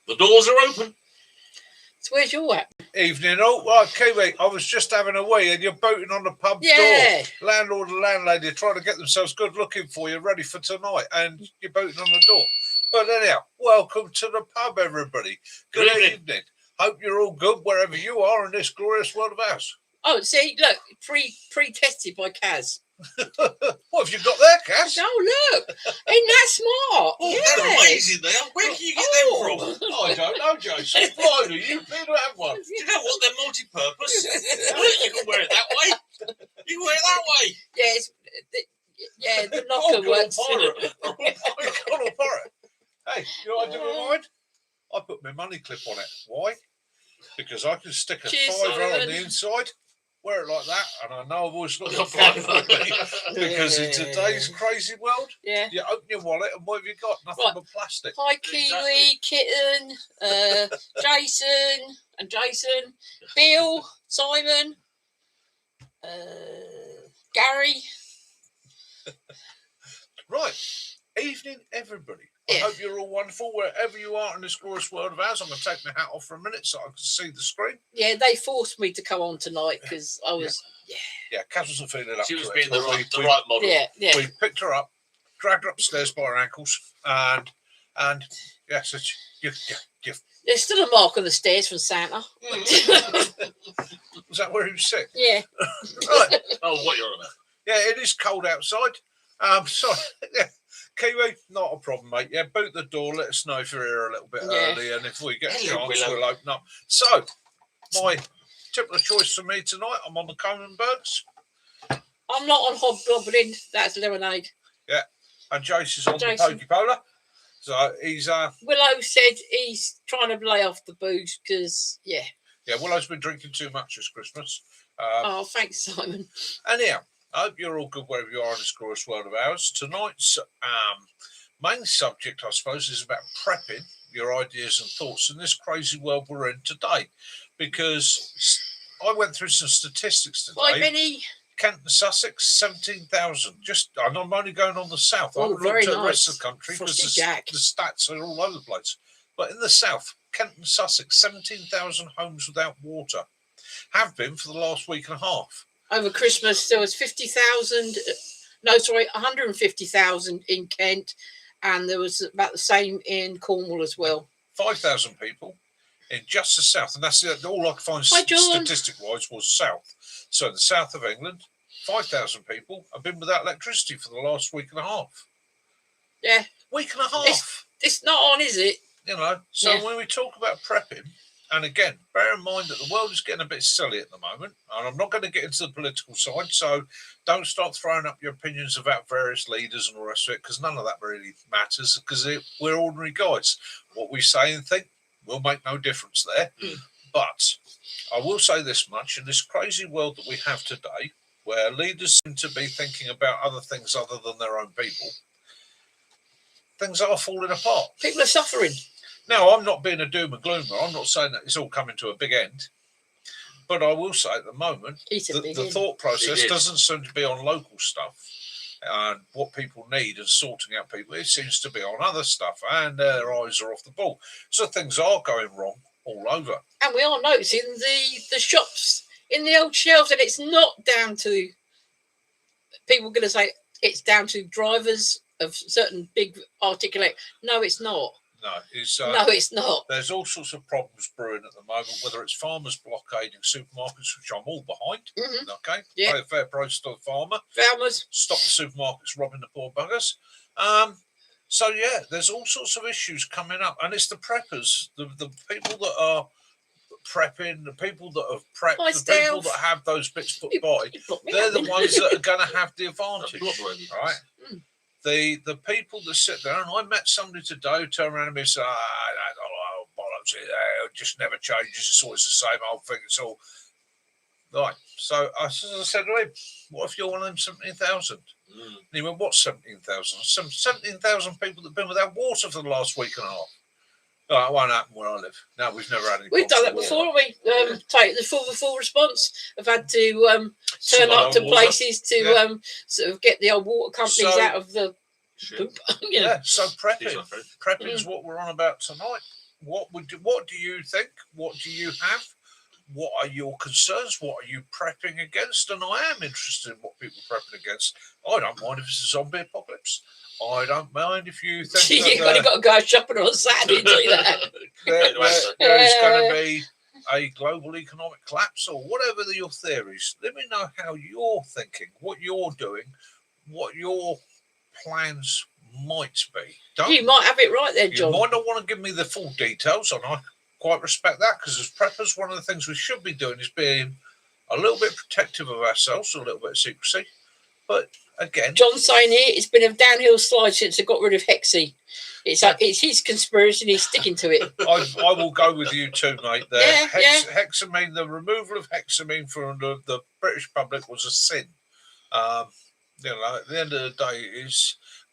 The doors are open. So where's your at? Evening, all right, Kiwi. I was just having a wee, and you're booting on the pub door. Landlord and landlady are trying to get themselves good looking for you, ready for tonight, and you're booting on the door. But anyhow, welcome to the pub, everybody. Good evening. Hope you're all good wherever you are in this glorious world of ours. Oh, see, look, pre-tested by Kaz. What have you got there, Cass? Oh, look, ain't that smart? Oh, they're amazing. They are. Where can you get them from? I don't know, Jason. Blimey, you better have one. Do you know what? They're multi-purpose. You can wear it that way. You can wear it that way. Yes, the knocker works. Pirate. Hey, you know what I do with mine? I put my money clip on it. Why? Because I can stick a £5 on the inside, wear it like that, and I know I've always got the £5 with me. Because in today's crazy world, you open your wallet and what have you got? Nothing but plastic. Hi, Kiwi, Kitten, Jason, Bill, Simon, Gary. Right. Evening, everybody. I hope you're all wonderful wherever you are in this glorious world of ours. I'm going to take my hat off for a minute so I can see the screen. Yeah, they forced me to come on tonight because I was... Yeah, Kaz wasn't feeling up to it. She was being the right model. Yeah. We picked her up, dragged her upstairs by her ankles, and yes, there's still a mark on the stairs from Santa. Was that where he was sick? Yeah. Right. Oh, what you're on about? Yeah, it is cold outside. Sorry. Yeah. Kiwi, not a problem, mate. Yeah, boot the door. Let us know if you're here a little bit early, and if we get a chance, we'll open up. So, my tip of choice for me tonight, I'm on the Kronenbergs. I'm not on hobgoblin. That's lemonade. Yeah, and Jace is on the Pokepola. So he's Willow said he's trying to lay off the booze because Willow's been drinking too much this Christmas. Oh, thanks, Simon. Anyhow, I hope you're all good wherever you are in this glorious world of ours. Tonight's main subject, I suppose, is about prepping your ideas and thoughts in this crazy world we're in today. Because I went through some statistics today. Like many? Kent and Sussex, 17,000. And I'm only going on the south. I haven't looked at the rest of the country because the stats are all over the place. But in the south, Kent and Sussex, 17,000 homes without water. Have been for the last week and a half. Over Christmas, there was 150,000 in Kent, and there was about the same in Cornwall as well. 5,000 people in just the south, and that's all I could find statistic-wise was south. So in the south of England, 5,000 people have been without electricity for the last week and a half. Yeah. Week and a half. It's not on, is it? You know, so when we talk about prepping, and again, bear in mind that the world is getting a bit silly at the moment, and I'm not going to get into the political side, so don't start throwing up your opinions about various leaders and all the rest of it, because none of that really matters, because we're ordinary guys. What we say and think will make no difference there. But I will say this much, in this crazy world that we have today, where leaders seem to be thinking about other things other than their own people, things are falling apart. People are suffering. Now, I'm not being a doom and gloomer. I'm not saying that it's all coming to a big end. But I will say at the moment, the thought process doesn't seem to be on local stuff and what people need and sorting out people. It seems to be on other stuff, and their eyes are off the ball. So things are going wrong all over. And we are noticing the shops in the old shelves, and it's not down to people going to say it's down to drivers of certain big articulate. No, it's not. No, it's not. There's all sorts of problems brewing at the moment, whether it's farmers blockading supermarkets, which I'm all behind. Okay, pay a fair price to the farmer. Farmers. Stop the supermarkets robbing the poor buggers. So, there's all sorts of issues coming up. And it's the preppers, the people that are prepping, the people that have prepped, people that have those bits put by, they're the ones that are going to have the advantage, right? The people that sit there, and I met somebody today who turned around and me and said, bollocks, it just never changes, it's always the same old thing, it's all right. So I said to him, what if you're one of them 17,000? And he went, what 17,000? Some 17,000 people that have been without water for the last week and a half. No, it won't happen where I live. No, we've never had any. We've done that before, haven't we? Take the full response. I've had to turn up to places to sort of get the old water companies out of the poop. So prepping is what we're on about tonight. What do you think? What do you have? What are your concerns? What are you prepping against? And I am interested in what people are prepping against. I don't mind if it's a zombie apocalypse. I don't mind if you think You've got to go shopping on Saturday, do that. there is going to be a global economic collapse or whatever your theories. Let me know how you're thinking, what you're doing, what your plans might be. You might have it right there, You John. might not want to give me the full details, and I quite respect that, because as preppers, one of the things we should be doing is being a little bit protective of ourselves, a little bit of secrecy. But again, John's saying here it's been a downhill slide since they got rid of Hexy. It's his conspiracy and he's sticking to it. I will go with you too, mate. There, Yeah, hexamine, the removal of hexamine from the British public was a sin. You know, at the end of the day, it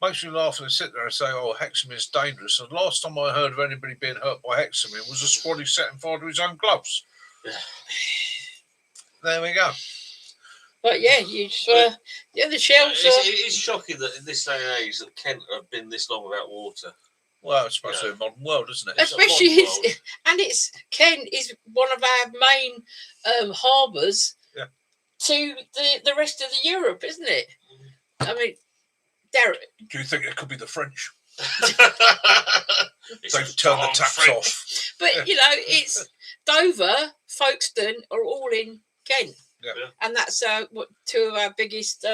makes me laugh and sit there and say, "Oh, hexamine is dangerous." And the last time I heard of anybody being hurt by hexamine was a squad setting fire to his own gloves. There we go. But yeah, the shelves. It's shocking that in this day and age that Kent have been this long without water. Well, it's supposed to be a modern world, isn't it? Especially Kent is one of our main harbours to the rest of the Europe, isn't it? I mean, Derek. Do you think it could be the French? They've They've turned the taps off. But you know, it's Dover, Folkestone are all in Kent. Yeah. And that's two of our biggest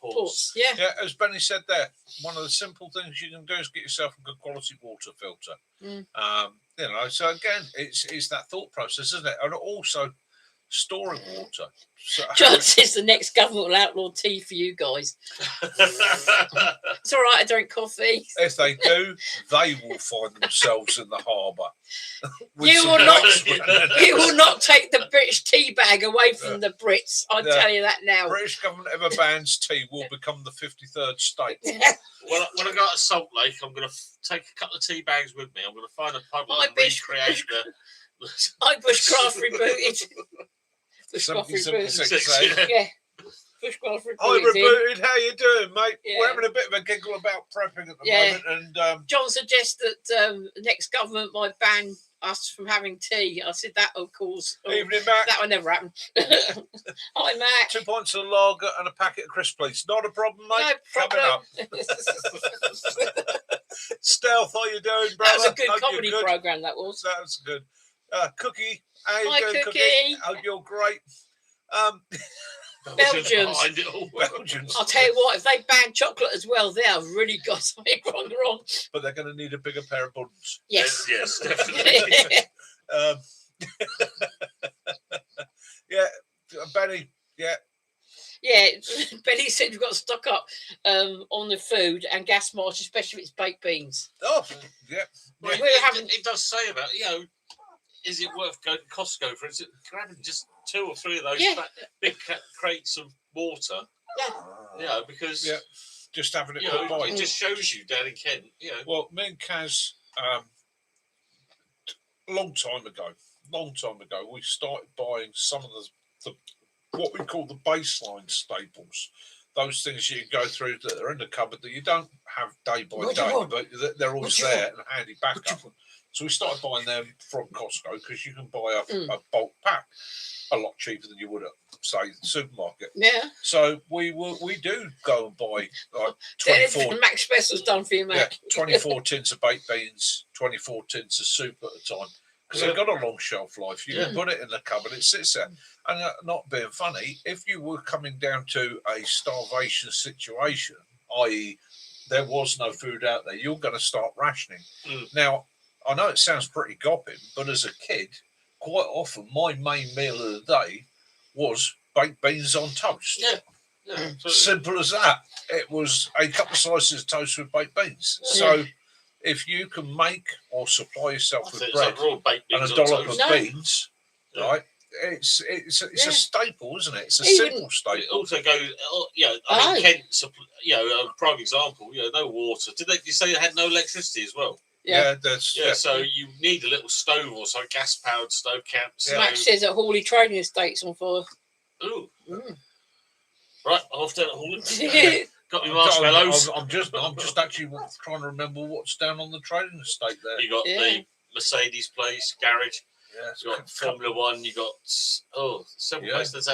ports. Yeah. Yeah, as Benny said there, one of the simple things you can do is get yourself a good quality water filter. You know, so again, it's that thought process, isn't it? And also storing water. So, John says the next government will outlaw tea for you guys. It's all right, I drink coffee. if they do, they will find themselves in the harbour. You will not take the British tea bag away from the Brits. I'll tell you that now. British government ever bans tea will become the 53rd state. When I go to Salt Lake, I'm going to take a couple of tea bags with me. I'm going to find a pub and recreate the... I bushcraft rebooted. Bushcraft 76, rebooted. Yeah. Bushcraft rebooted. Hi, rebooted. How you doing, mate? Yeah. We're having a bit of a giggle about prepping at the moment, and John suggests that the next government might ban us from having tea. I said that, of course. Evening, Matt. That would never happen. Hi, Matt. 2 pints of lager and a packet of crisps, please. Not a problem, mate. No problem. Coming up. Stealth, how you doing, brother? That was a good Hope you're comedy good. programme, that was. That was good. Cookie, how you Hi, doing, Cookie. Hope you're great. Belgians. Behind it all. Belgians. I'll tell you what, if they ban chocolate as well, they have really got something wrong. But they're going to need a bigger pair of buns. Yes. Yes, definitely. Yeah, Benny, yeah. Yeah, Benny said we've got to stock up on the food and gas march, especially if it's baked beans. Oh, yeah. Well, We're having- it does say about, is it worth going to Costco, for instance, grabbing just 2 or 3 of those big crates of water? Yeah. Because just having it put by. it just shows you down in Kent. Well, me and Kaz, long time ago, we started buying some of the what we call the baseline staples. Those things you can go through that are in the cupboard that you don't have day by day, but they're always there and handy backup. So we started buying them from Costco because you can buy a bulk pack a lot cheaper than you would at, say, the supermarket. Yeah. So we do go and buy like 24. Max Special's done for you, Mac. 24 tins of baked beans, 24 tins of soup at a time. Because they've got a long shelf life. You can put it in the cupboard, it sits there. And not being funny, if you were coming down to a starvation situation, i.e., there was no food out there, you're going to start rationing. Now, I know it sounds pretty gopping, but as a kid, quite often my main meal of the day was baked beans on toast. Yeah. Simple as that. It was a couple of slices of toast with baked beans. So if you can make or supply yourself with bread and a dollop of beans, right? It's a staple, isn't it? It's a simple staple. It also goes, I mean, Kent, a prime example, no water. Did you say they had no electricity as well? Yeah, so you need a little stove or some gas-powered stove camp. Max says at Hawley Trading Estates on fire. Ooh. Right, off down at Hawley. Got me marshmallows. I'm just actually trying to remember what's down on the trading estate there. You got Mercedes place, garage. Yeah, it's You got Formula One. You got several places.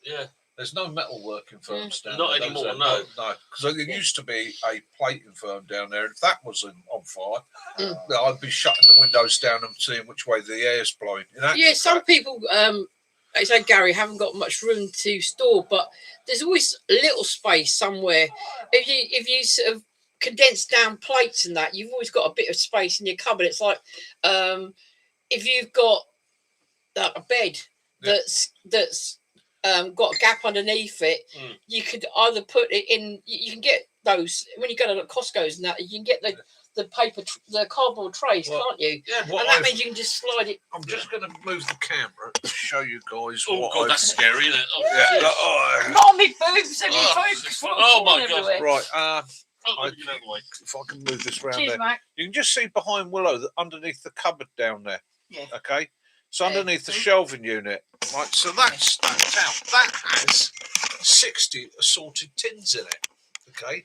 Yeah. There's no metalworking firms down Not there. anymore, no. Because there used to be a plating firm down there. If that was on fire, I'd be shutting the windows down and seeing which way the air's blowing. Some people, like I say, Gary, haven't got much room to store, but there's always a little space somewhere. If you sort of condense down plates and that, you've always got a bit of space in your cupboard. It's like if you've got a bed that's got a gap underneath it, you could either put it in. You can get those when you go to Costco's and that. You can get the paper, the cardboard trays, can't you? Yeah, and that means you can just slide it. I'm just going to move the camera to show you guys Oh God, that's scary, isn't it? Mommy boobs and boobs. Oh my God! Right, If I can move this round Cheers, there, mate. you can just see behind Willow that underneath the cupboard down there. Yeah. Okay. So underneath the shelving unit, right? So that's stacked out. That has 60 assorted tins in it. Okay.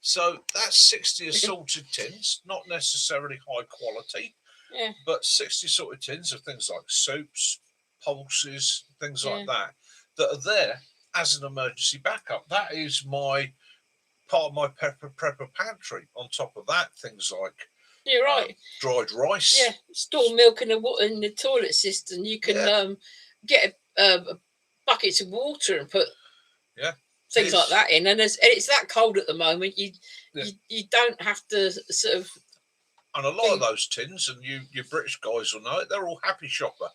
So that's 60 assorted tins, not necessarily high quality, but 60 assorted tins of things like soups, pulses, things like that are there as an emergency backup. That is my part of my prepper pantry. On top of that, things like you're right, dried rice. Yeah, store milk in the toilet system. You can get buckets of water and put things like that in, and it's that cold at the moment. You don't have to sort of. And a lot of those tins, and you British guys will know it. They're all Happy Shopper.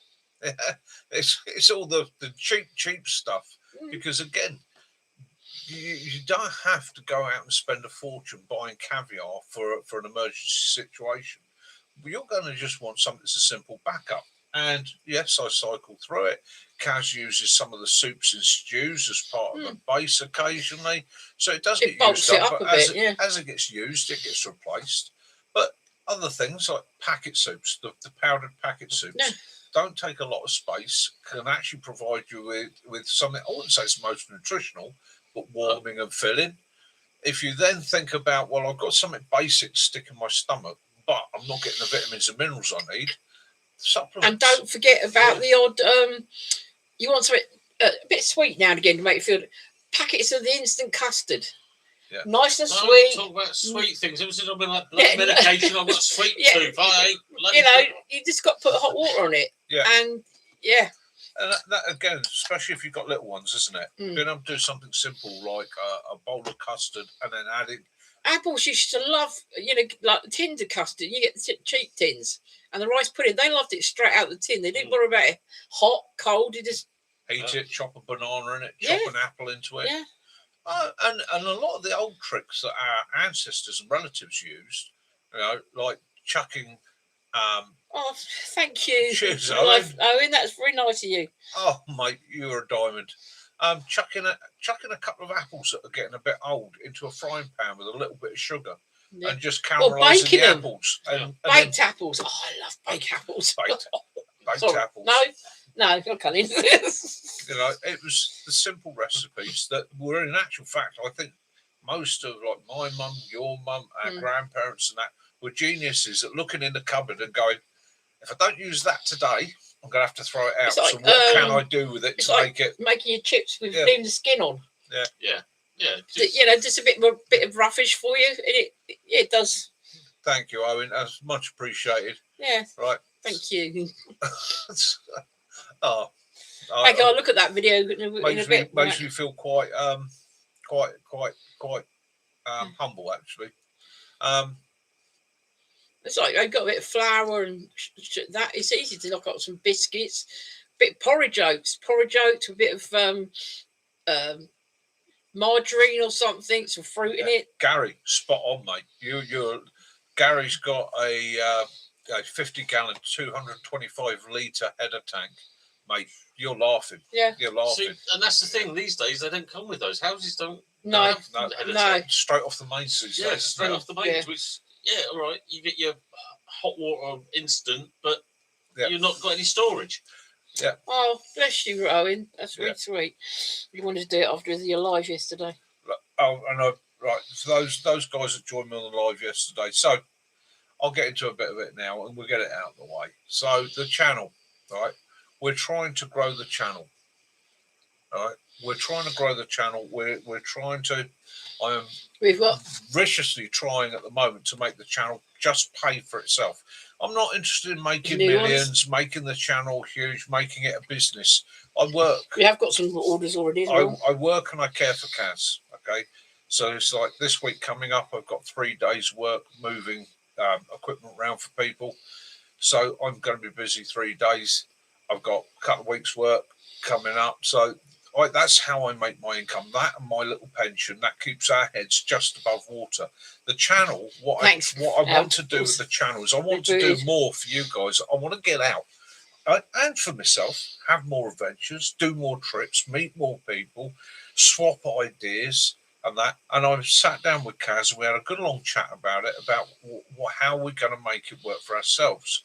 It's all the cheap stuff because again, you don't have to go out and spend a fortune buying caviar for an emergency situation. You're going to just want something that's a simple backup. And yes, I cycle through it. Kaz uses some of the soups and stews as part of the base occasionally. So it does get used up, but as it gets used, it gets replaced. But other things like packet soups, the powdered packet soups, don't take a lot of space, can actually provide you with something, I wouldn't say it's most nutritional, but warming and filling. If you then think about, well, I've got something basic to stick in my stomach, but I'm not getting the vitamins and minerals I need, supplements. And don't forget about the odd, you want something a bit sweet now and again to make you feel, packets of the instant custard. Yeah. Nice and sweet. Talk about sweet things. It was just like medication. I've got a sweet tooth. You just got to put hot water on it. Yeah. And and that again, especially if you've got little ones, isn't it? Being able to do something simple like a bowl of custard and then adding. Apples used to love, like tins of custard. You get the cheap tins. And the rice pudding, they loved it straight out of the tin. They didn't worry about it hot, cold. You just heat it, chop a banana in it, chop an apple into it. Yeah. And a lot of the old tricks that our ancestors and relatives used, like chucking. Oh, thank you. Cheers, Owen, that's very nice of you. Oh, mate, you're a diamond. Chucking a couple of apples that are getting a bit old into a frying pan with a little bit of sugar. Yeah. And just caramelising the apples. Baked apples. Oh, I love baked apples. Baked apples. No, I can't eat this. It was the simple recipes that were, in actual fact, I think most of like my mum, your mum, our grandparents and that were geniuses at looking in the cupboard and going, if I don't use that today, I'm going to have to throw it out. So what can I do with it to make it? Making your chips with leaving the skin on. Yeah. Just a bit of roughish for you. It does. Thank you, Owen. That's much appreciated. Yeah. Right. Thank you. I'll look at that video in a bit. Makes me feel quite humble, actually. It's like I've got a bit of flour and that. It's easy to knock up some biscuits, a bit of porridge oats with a bit of margarine or something, some fruit in it. Gary, spot on, mate. Gary's got a 50-gallon, 225-litre header tank, mate. You're laughing. Yeah, you're laughing. See, and that's the thing. These days, they don't come with those. Houses don't. No. Straight off the mains. Straight off the mains. Which, all right. You get your hot water instant, but you've not got any storage. Yeah. Oh, bless you, Owen. That's really sweet. You wanted to do it after your live yesterday. Oh, and right. For those guys that joined me on the live yesterday, so I'll get into a bit of it now, and we'll get it out of the way. So the channel, right? We're trying to grow the channel. All right, we're trying to grow the channel. We're trying to. I am We've got viciously trying at the moment to make the channel just pay for itself. I'm not interested in making New ones? millions, making the channel huge, making it a business. I work. we have got some orders already as well. I work and I care for Kaz. Okay, so it's like this week coming up. I've got 3 days work moving equipment around for people. So I'm going to be busy 3 days. I've got a couple of weeks work coming up. So that's how I make my income. That and my little pension, that keeps our heads just above water. The channel, what I want to do with the channel is I want to do more for you guys. I want to get out. And for myself, have more adventures, do more trips, meet more people, swap ideas and that. And I sat down with Kaz and we had a good long chat about it, about how we're going to make it work for ourselves.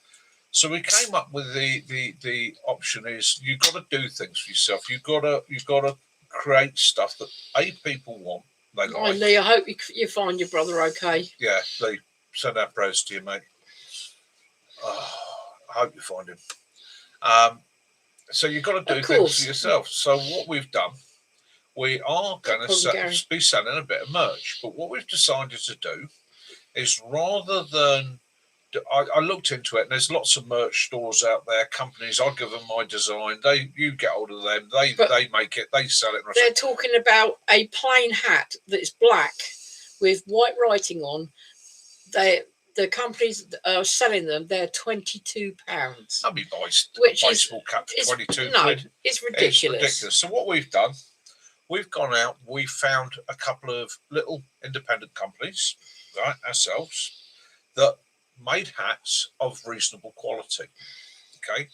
So we came up with the option is you've got to do things for yourself. You've got to create stuff that people want. They like. Lee, I hope you find your brother okay. Yeah, Lee, send our prayers to you, mate. I hope you find him. So you've got to do things for yourself. So what we've done, we are going to be selling a bit of merch. But what we've decided to do is rather than I looked into it, and there's lots of merch stores out there, companies. I give them my design. You get hold of them. They make it. They sell it. They're talking about a plain hat that's black with white writing on. The companies that are selling them, they're £22. That'd be which baseball cap for 22 no, quid. It's ridiculous. It's ridiculous. So what we've done, we've gone out. We found a couple of little independent companies, right, ourselves, that made hats of reasonable quality. Okay,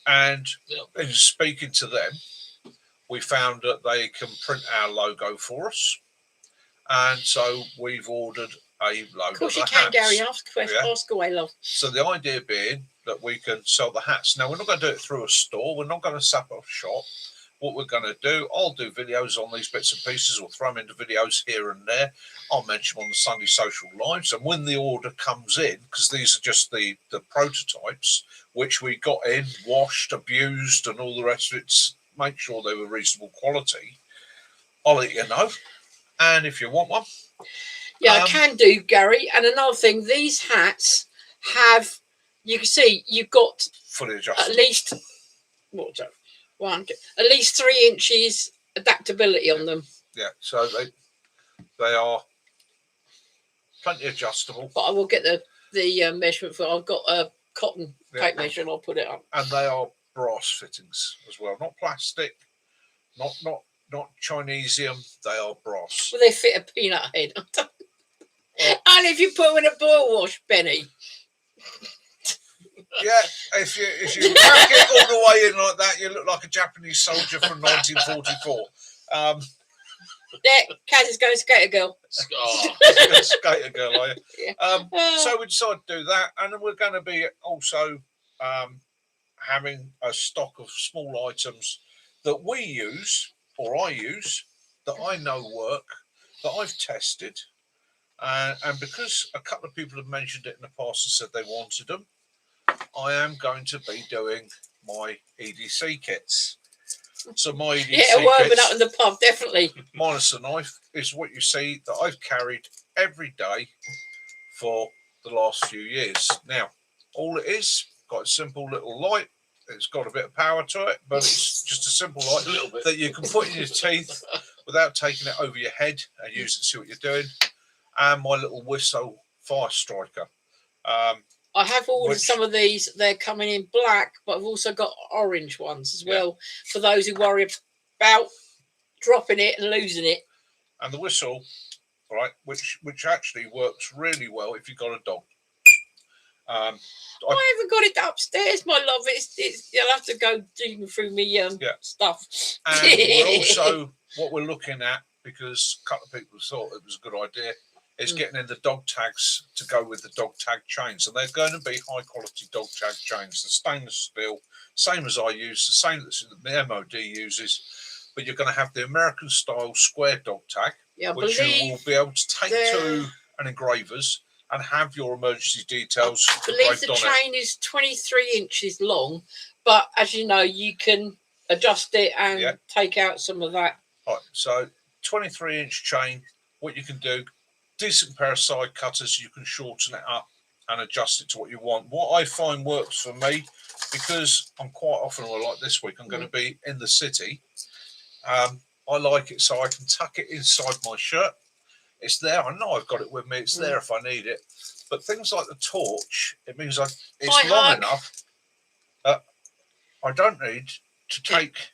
and in speaking to them, we found that they can print our logo for us, and so we've ordered a load of the hats. Of course you can, Gary. Ask away, love. So the idea being that we can sell the hats. Now we're not going to do it through a store. We're not going to set up shop. What we're going to do, I'll do videos on these bits and pieces, or throw them into videos here and there. I'll mention them on the Sunday Social Lives. And when the order comes in, because these are just the prototypes, which we got in, washed, abused, and all the rest of it, make sure they were reasonable quality, I'll let you know. And if you want one. Yeah, I can do, Gary. And another thing, these hats have, you can see, you've got fully adjustable. At least, at least 3 inches adaptability on them. Yeah, so they are plenty adjustable. But I will get the measurement for. I've got a cotton tape measure, and I'll put it up. And they are brass fittings as well, not plastic, not Chinesium. They are brass. Well, they fit a peanut head. And if you put them in a boil wash, Benny. Yeah, if you pack it all the way in like that, you look like a Japanese soldier from 1944. There, Kaz is going Skater Girl. Skater Girl, are you? Yeah. So we decided to do that, and then we're going to be also having a stock of small items that we use, or I use, that I know work, that I've tested, and because a couple of people have mentioned it in the past and said they wanted them, I am going to be doing my EDC kits. So my EDC warming up in the pub, definitely. Minus the knife is what you see that I've carried every day for the last few years. Now, all it is, got a simple little light. It's got a bit of power to it, but it's just a simple light that you can put in your teeth without taking it over your head and use it to see what you're doing. And my little whistle fire striker. I have ordered some of these. They're coming in black, but I've also got orange ones as well for those who worry about dropping it and losing it. And the whistle, right, which actually works really well if you've got a dog. I haven't got it upstairs, my love. It's you'll have to go digging through me stuff. And we're also, what we're looking at, because a couple of people thought it was a good idea, is getting in the dog tags to go with the dog tag chains. And they're going to be high quality dog tag chains, the stainless steel, same as I use, the same that the MOD uses, but you're going to have the American style square dog tag, which you will be able to take to an engraver's and have your emergency details I believe the engraved on it. chain is 23 inches long, but as you know, you can adjust it and take out some of that. Right, so 23-inch chain. What you can do, decent pair of side cutters, you can shorten it up and adjust it to what you want. What I find works for me, because I'm quite often, well, like this week, I'm going to be in the city. I like it so I can tuck it inside my shirt. It's there. I know I've got it with me. It's there if I need it. But things like the torch, it means it's long enough that I don't need to take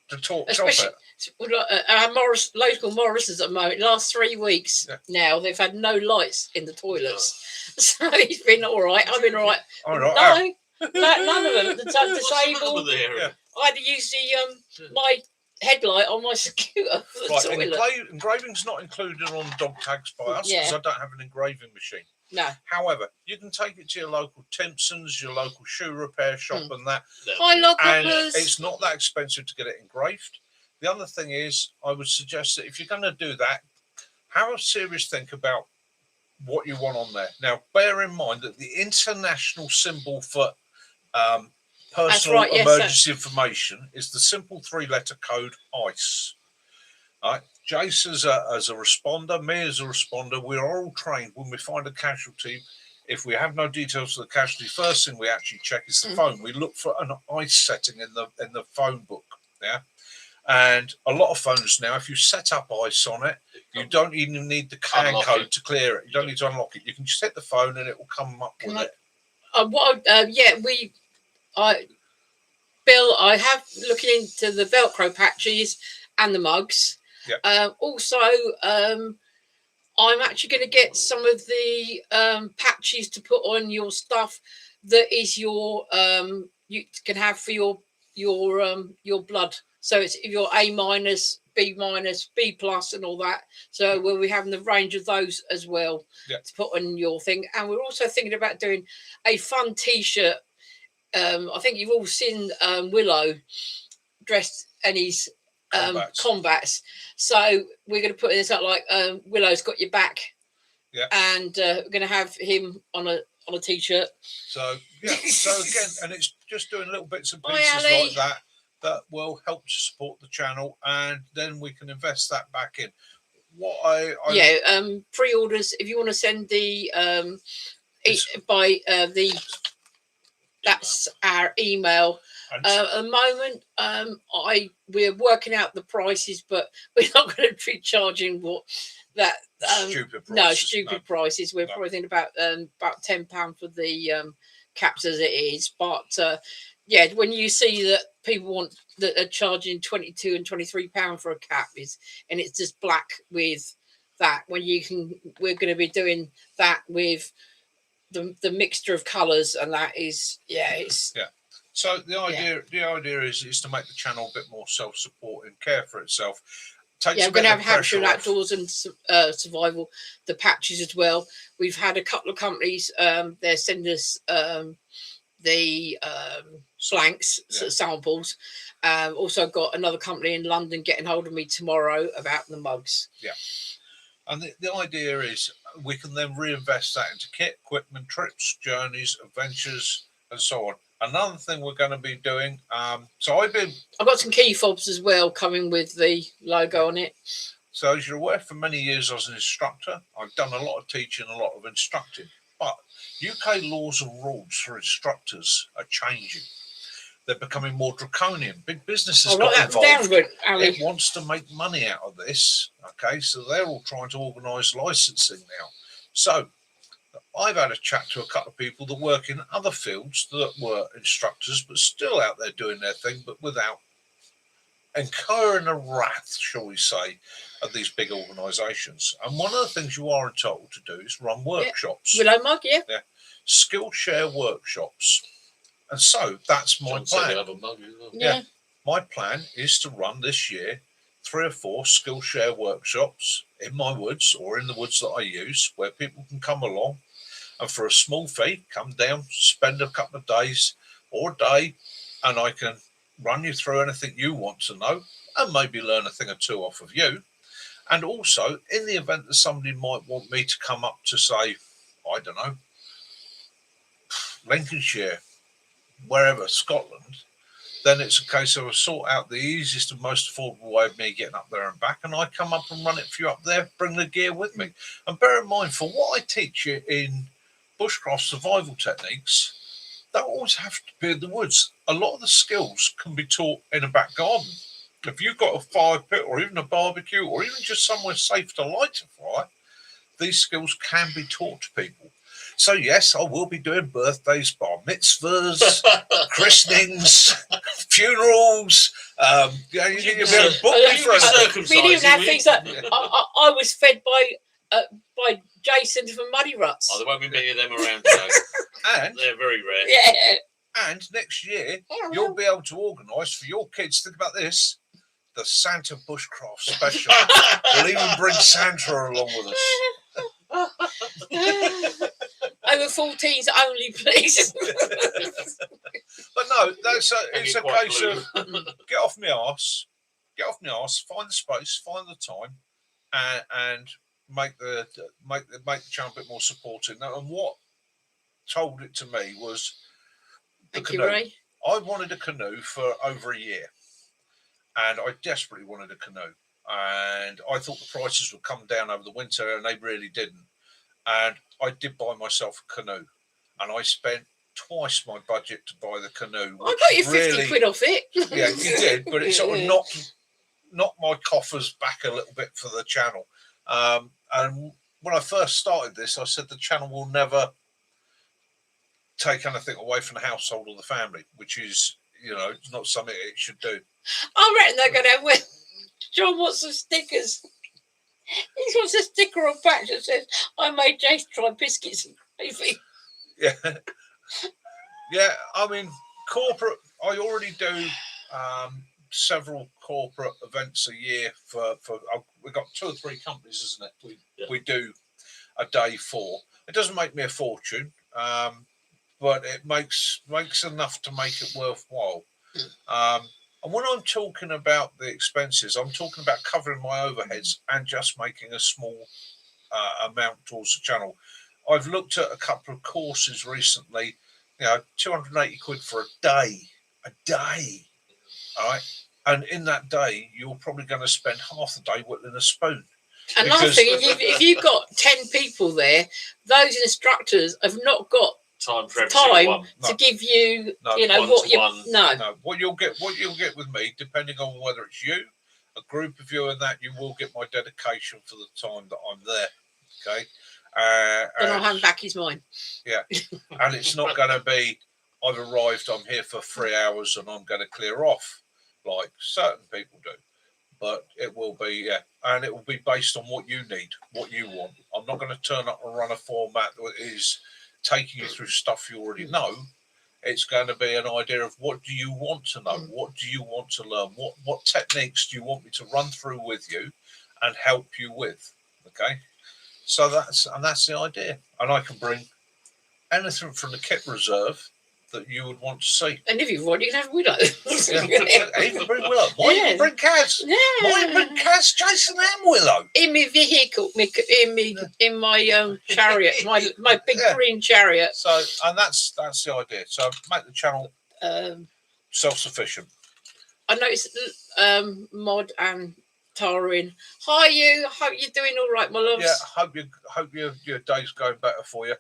the torch off it. Our local Morrison's at the moment, last 3 weeks now, they've had no lights in the toilets. So he's been all right. I've been all right. All right. No, none of them. The disabled. Yeah. I had to use my headlight on my scooter for the toilet. Engraving's not included on dog tags by us because I don't have an engraving machine. No. However, you can take it to your local Timpson's, your local shoe repair shop and that. And it's not that expensive to get it engraved. The other thing is, I would suggest that if you're going to do that, have a serious think about what you want on there. Now, bear in mind that the international symbol for personal emergency information is the simple 3-letter code ICE. Right? Jace as a responder, me as a responder, we're all trained when we find a casualty. If we have no details of the casualty, first thing we actually check is the phone. We look for an ICE setting in the phone book. Yeah. And a lot of phones now, if you set up ICE on it, you don't even need the CAN code to clear it. You don't need to unlock it. You can just hit the phone and it will come up with it. Bill, I have looking into the Velcro patches and the mugs. Yeah. Also, I'm actually going to get some of the patches to put on your stuff that is you can have for your blood. So it's your A-, B-, B+, and all that. So we'll be having the range of those as well to put on your thing. And we're also thinking about doing a fun T-shirt. I think you've all seen Willow dressed in his combats. So we're going to put this up like Willow's got your back. Yeah. And we're going to have him on a T-shirt. So again, and it's just doing little bits and pieces like that will help to support the channel, and then we can invest that back in. Pre-orders, if you want to send the that's our email. At the moment, we're working out the prices, but we're not going to be charging stupid prices. We're probably thinking about £10 for the caps as it is. But when you see that people that are charging £22 and £23 for a cap and it's just black with that, we're going to be doing that with the mixture of colours, and that is So the idea is to make the channel a bit more self-supporting, care for itself. We're going to have Hampshire Outdoors and Survival, the patches as well. We've had a couple of companies, they're sending us the blanks, samples. Also got another company in London getting hold of me tomorrow about the mugs. Yeah. And the idea is we can then reinvest that into kit, equipment, trips, journeys, adventures, and so on. Another thing we're going to be doing, I've got some key fobs as well coming with the logo on it. So as you're aware, for many years I was an instructor. I've done a lot of teaching, a lot of instructing. But UK laws and rules for instructors are changing. They're becoming more draconian. Big businesses got involved. It wants to make money out of this. Okay, so they're all trying to organise licensing now. So I've had a chat to a couple of people that work in other fields that were instructors, but still out there doing their thing, but without incurring a wrath, shall we say, of these big organisations. And one of the things you are entitled to do is run workshops. Willow Mug, Skillshare workshops. And so that's my plan. My plan is to run this year 3 or 4 Skillshare workshops in my woods or in the woods that I use, where people can come along and for a small fee, come down, spend a couple of days or a day, and I can run you through anything you want to know and maybe learn a thing or two off of you. And also, in the event that somebody might want me to come up to, say, I don't know, Lincolnshire, wherever, Scotland, then it's a case of sort out the easiest and most affordable way of me getting up there and back, and I come up and run it for you up there, bring the gear with me. And bear in mind, for what I teach you in bushcraft survival techniques, don't always have to be in the woods. A lot of the skills can be taught in a back garden. If you've got a fire pit or even a barbecue or even just somewhere safe to light a fire, these skills can be taught to people. So yes, I will be doing birthdays, bar mitzvahs, christenings, funerals. You can be able to book me for a We didn't have things like I was fed by Jason from Muddy Ruts. Oh, there won't be many of them around today. and They're very rare. Yeah. and next year you'll be able to organise for your kids. Think about this: the Santa Bushcraft Special. We'll even bring Santa along with us. Over 14s only, please. But no, it's a case of get off my arse, find the space, find the time, and make the channel a bit more supportive. And what told it to me was the Thank you, canoe. Ray. I wanted a canoe for over a year, and I desperately wanted a canoe. And I thought the prices would come down over the winter, and they really didn't. And I did buy myself a canoe, and I spent twice my budget to buy the canoe. I got you 50 quid off it. Yeah, you did, but it sort of knocked my coffers back a little bit for the channel. And when I first started this, I said the channel will never take anything away from the household or the family, which is, not something it should do. I reckon they're going to win. John wants some stickers. He wants a sticker on back that says, I made Jace try biscuits and gravy. Yeah. Yeah, I mean, corporate, I already do several corporate events a year for we've got 2 or 3 companies, isn't it? We do a day for. It doesn't make me a fortune, but it makes enough to make it worthwhile. And when I'm talking about the expenses, I'm talking about covering my overheads and just making a small amount towards the channel. I've looked at a couple of courses recently, 280 quid for a day, all right? And in that day, you're probably going to spend half the day whittling a spoon. Another thing, if you've got 10 people there, those instructors have not got time to give you, What you'll get with me, depending on whether it's you, a group of you, and that you will get my dedication for the time that I'm there. Okay. And I'll hand back his mine. Yeah, and it's not going to be I've arrived, I'm here for 3 hours, and I'm going to clear off like certain people do. But it will be, and it will be based on what you need, what you want. I'm not going to turn up and run a format that is taking you through stuff you already know. It's going to be an idea of what do you want to know, what do you want to learn, what techniques do you want me to run through with you and help you with. Okay, so that's the idea, and I can bring anything from the kit reserve that you would want to see. And if you want, you can have Willow. Even bring Willow. Why even bring Kaz? Why bring Kaz, Jason, and Willow? In my vehicle, in my chariot, my big green chariot. So, and that's the idea. So, make the channel self-sufficient. I noticed Mod and Tara in. Hi, you. Hope you're doing all right, my loves. Yeah, hope your day's going better for you.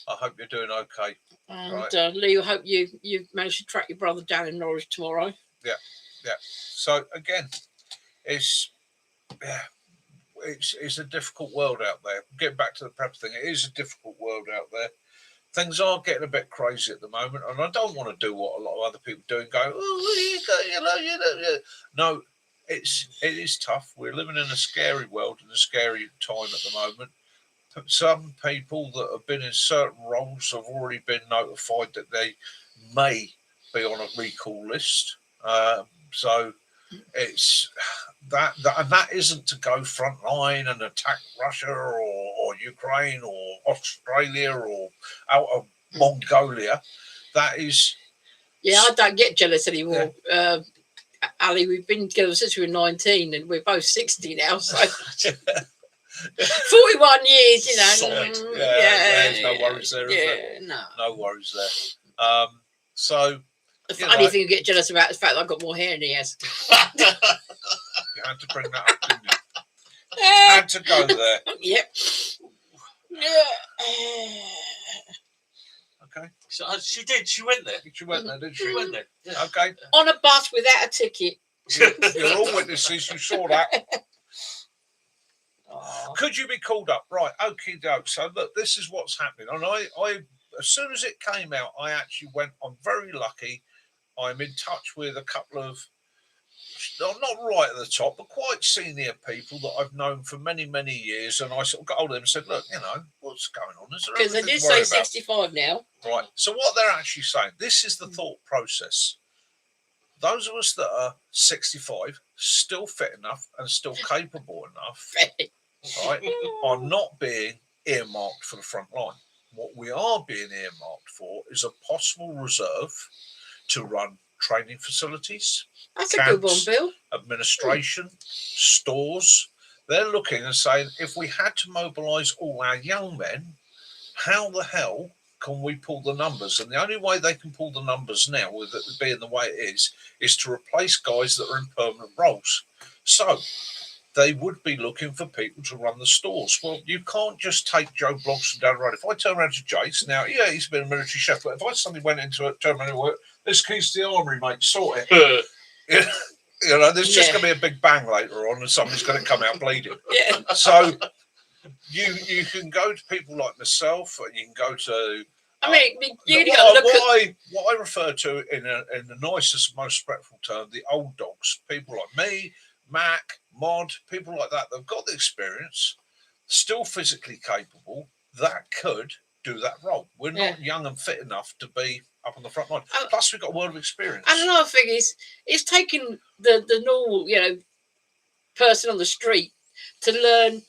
I hope you're doing okay. And right. Lee, I hope you managed to track your brother down in Norwich tomorrow. Yeah. So again, it's a difficult world out there. Getting back to the prep thing, it is a difficult world out there. Things are getting a bit crazy at the moment, and I don't want to do what a lot of other people do and go, oh, No, it is tough. We're living in a scary world and a scary time at the moment. Some people that have been in certain roles have already been notified that they may be on a recall list. So it's that and that isn't to go front line and attack Russia or Ukraine or Australia or out of Mongolia. That is. Yeah, I don't get jealous anymore. Yeah. Ali, we've been together since we were 19 and we're both 60 now. So. 41 years, you know. Solid. There's no worries there, is there? Yeah, no. No worries there. So The you funny know, thing you get jealous about is the fact that I've got more hair than he has. you had to bring that up, didn't you? Had to go there. Yep. Okay. So, she did. She went there. She went there, did She she? went there. Yeah. Okay. On a bus without a ticket. You're all witnesses. You saw that. Oh. Could you be called up? Right. Okay, doke. So look, this is what's happening. And I, as soon as it came out, I actually went. I'm very lucky. I'm in touch with a couple of, not right at the top, but quite senior people that I've known for many, many years. And I sort of got hold of them and said, look, what's going on? Is there Because they anything did to worry say about? 65 now. Right. So what they're actually saying, this is the thought process. Those of us that are 65, still fit enough and still capable enough, right, are not being earmarked for the front line. What we are being earmarked for is a possible reserve to run training facilities, That's a good one, camps, Bill. administration, stores. They're looking and saying, if we had to mobilise all our young men, how the hell can we pull the numbers? And the only way they can pull the numbers now, with it being the way it is to replace guys that are in permanent roles. So they would be looking for people to run the stores. Well, you can't just take Joe Blogson down the road. If I turn around to Jace, now, yeah, he's been a military chef, but if I suddenly went into a terminal work, this keys to the armory, mate, sort it. There's just going to be a big bang later on and somebody's going to come out bleeding. Yeah. So you can go to people like myself, and you can go to. I mean, you got to look at. What I refer to in the nicest, most respectful term, the old dogs, people like me, Mac, Mod, people like that, they've got the experience, still physically capable, that could do that role. We're not young and fit enough to be up on the front line. Plus, we've got a world of experience. And another thing is, it's taking the normal, person on the street to learn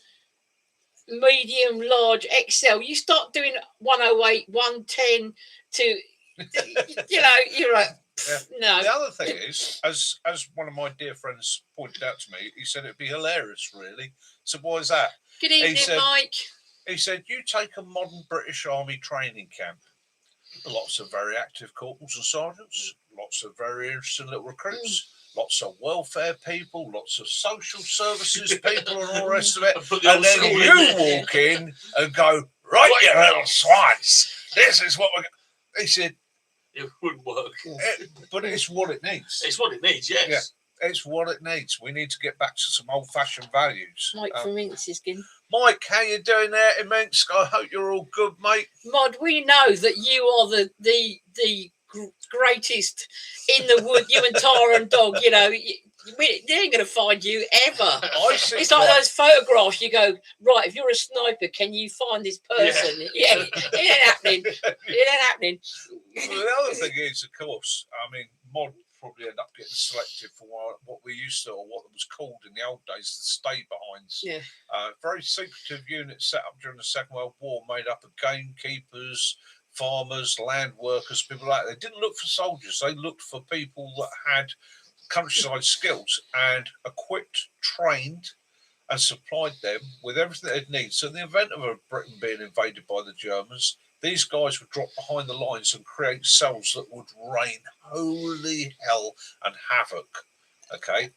medium, large, Excel. You start doing 108, 110 to, you're like, no. The other thing is, as one of my dear friends pointed out to me, he said it'd be hilarious, really. So why is that? Good evening, Mike. He said, you take a modern British Army training camp. Lots of very active corporals and sergeants, lots of very interesting little recruits, lots of welfare people, lots of social services people and all the rest of it. And then you walk in and go, right, you little swines, this is what we're... He said... It wouldn't work. But it's what it needs. It's what it needs, yes. Yeah, it's what it needs. We need to get back to some old-fashioned values. Mike from Inciskin. Mike, how you doing there in Minsk? I hope you're all good, mate. Mod, we know that you are the greatest in the wood. You and Tara and Dog, they ain't going to find you ever. It's like those photographs. You go, right, if you're a sniper, can you find this person? Yeah, it ain't happening. It ain't happening. Well, the other thing is, of course, I mean, Mod probably end up getting selected for what we used to, or what was called in the old days, the stay-behinds. Yeah. Very secretive unit set up during the Second World War, made up of gamekeepers, farmers, land workers, people like that. They didn't look for soldiers. They looked for people that had countryside skills and equipped, trained, and supplied them with everything they'd need. So in the event of Britain being invaded by the Germans, these guys would drop behind the lines and create cells that would rain holy hell and havoc. Okay?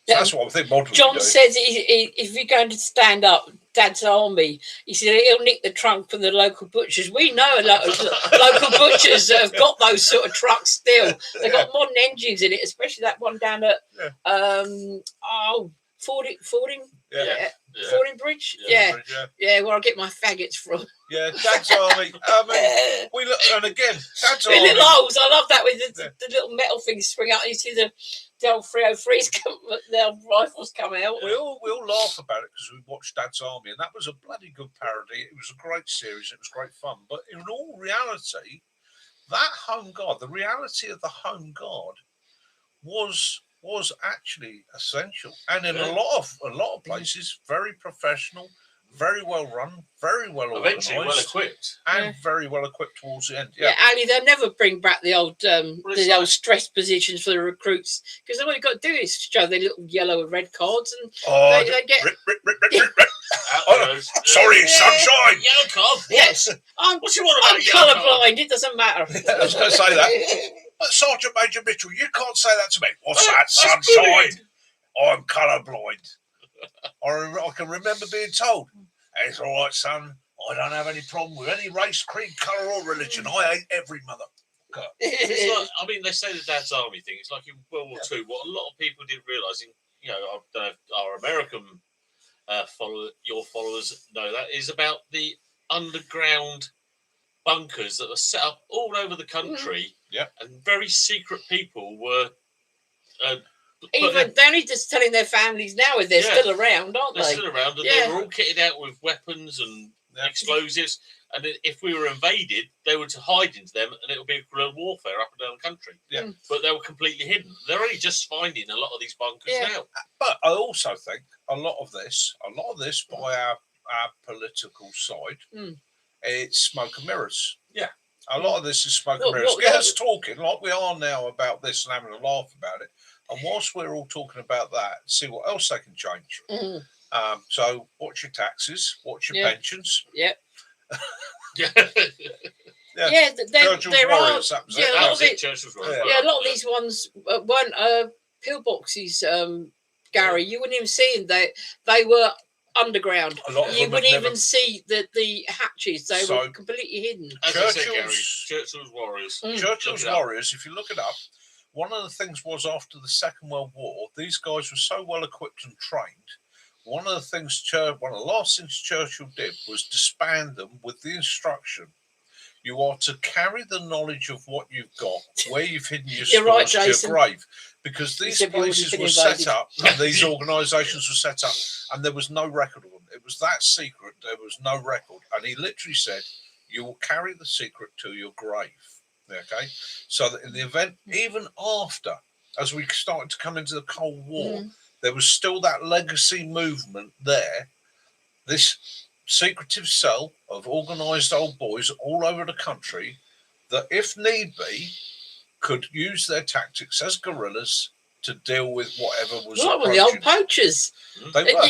That's what I think Mod would John do. says if you're going to stand up Dad's Army, he said he'll nick the trunk from the local butchers. We know a lot of local butchers that have got those sort of trucks still. They've got modern engines in it, especially that one down at Fording Bridge. Yeah, where I get my faggots from. Yeah, Dad's Army. We look, and again, Dad's Army. Little holes. I love that with the little metal things spring out. And you see the old 303s their rifles come out. We all laugh about it because we watched Dad's Army, and that was a bloody good parody. It was a great series. It was great fun. But in all reality, that Home Guard, the reality of the Home Guard, was actually essential, and in a lot of places, very professional, very well run, very well Eventually, well organised, equipped. and very well equipped towards the end. Yeah, Ali, they'll never bring back the old it's old like- stress positions for the recruits because all you've got to do is show their little yellow and red cards and Oh, they get. rip. Out Oh, goes- sorry, Yeah. sunshine. Yellow card. What? Yes, I'm What's you want I'm about yellow card? colourblind. It doesn't matter. I was going to say that. But Sergeant Major Mitchell, you can't say that to me. What's that, That's sunshine? brilliant. I'm colourblind. I can remember being told, it's all right, son. I don't have any problem with any race, creed, colour or religion. I hate every mother. It's like, I mean, they say the Dad's Army thing. It's like in World War II. What a lot of people didn't realise, I don't know if our American your followers know that, is about the underground bunkers that were set up all over the country. Yeah. And very secret people were. Even they're only just telling their families now if they're Yeah. still around, aren't They're they? still around, and Yeah. they were all kitted out with weapons and Yeah. explosives. And if we were invaded, they were to hide into them, and it would be guerrilla warfare up and down the country. Yeah. But they were completely hidden. They're only just finding a lot of these bunkers Yeah. now. But I also think a lot of this by our political side, it's smoke and mirrors. Yeah. A lot of this is smoke and What- mirrors. what- Get us talking like we are now about this and having a laugh about it. And whilst we're all talking about that, see what else they can change. Mm. So watch your taxes, watch your Yeah. pensions. Yeah. Yeah. Yeah. Yeah, Churchill's there are. Warriors, that was it. Yeah, a That lot was of it, it. Churchill's Yeah. Warriors. Yeah, a lot of these ones weren't pillboxes, Gary. You wouldn't even see them. They were underground. A lot of You them wouldn't had even see the hatches. They So- were completely hidden. As I said, Gary, Churchill's- Churchill's Warriors. Mm. Churchill's Look it up. Warriors, if you look it up, one of the things was after the Second World War, these guys were so well equipped and trained. One of the last things Churchill did was disband them with the instruction: you are to carry the knowledge of what you've got, where you've hidden your You're right, stores, to your Jason. grave, because these said we've already places been were invaded. set up, and these organisations were set up, and there was no record of them. It was that secret. There was no record, and he literally said, "You will carry the secret to your grave." Okay, so that in the event, even after, as we started to come into the Cold War, there was still that legacy movement there. This secretive cell of organised old boys all over the country that, if need be, could use their tactics as guerrillas to deal with whatever was A lot of the old approaching. poachers. They were.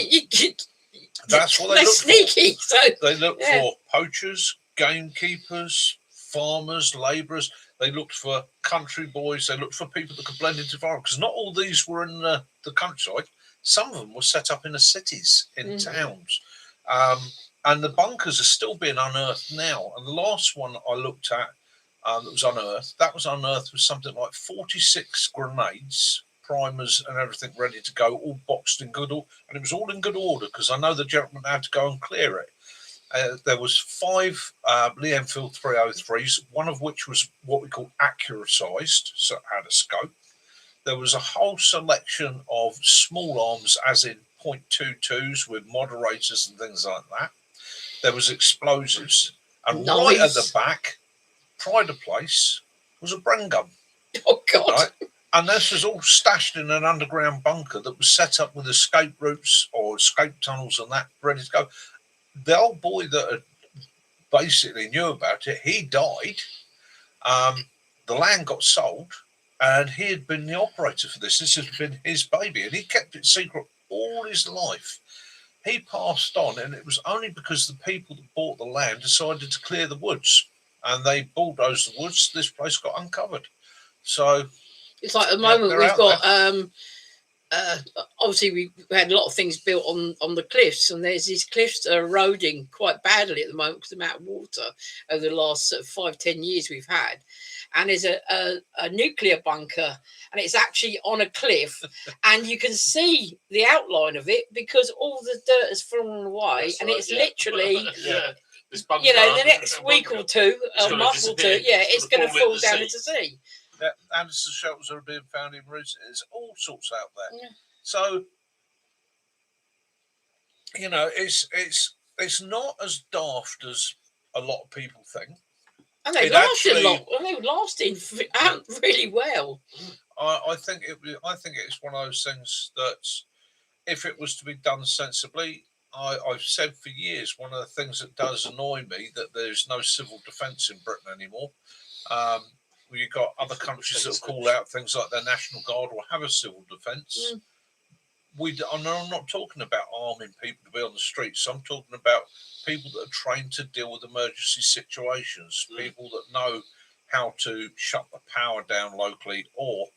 That's what they They're look for. sneaky. So They looked Yeah. for poachers, gamekeepers, farmers, labourers. They looked for country boys. They looked for people that could blend into farming, because not all these were in the countryside. Some of them were set up in the cities, in towns. And the bunkers are still being unearthed now. And the last one I looked at that was unearthed with something like 46 grenades, primers and everything ready to go, all boxed in good order. And it was all in good order, because I know the gentleman had to go and clear it. There was 5 Lee Enfield 303s, one of which was what we call accuracised, so it had a scope. There was a whole selection of small arms, as in .22s with moderators and things like that. There was explosives, and right at the Nice. back, pride of place, was a Bren gun. oh god. Right? And this was all stashed in an underground bunker that was set up with escape routes or escape tunnels and that ready to go. The old boy that had basically knew about it, he died. The land got sold, and he had been the operator for this. This had been his baby, and he kept it secret all his life. He passed on, and it was only because the people that bought the land decided to clear the woods, and they bulldozed the woods. This place got uncovered. So It's like at the Yeah, moment they're we've out got obviously we had a lot of things built on the cliffs, and there's these cliffs that are eroding quite badly at the moment because of the amount of water over the last sort of 5-10 years we've had. And there's a nuclear bunker, and it's actually on a cliff, and you can see the outline of it because all the dirt has fallen away. That's And right, it's yeah. literally Yeah. This bunker, you know, the 100% next week or bunker. two, It's a gonna month or two, disappear. yeah, It's it's going to gonna fall fall down into into the sea. Anderson shelters are being found in routes. There's all sorts out there. Yeah. So, you know, it's not as daft as a lot of people think. And they It lasted actually- long. And they were lasting really well. I think it's one of those things that, if it was to be done sensibly, I've said for years, one of the things that does annoy me that there's no civil defence in Britain anymore. You've got other countries that call out things like their National Guard will have a civil defence. I'm not talking about arming people to be on the streets. I'm talking about people that are trained to deal with emergency situations, people that know how to shut the power down locally, or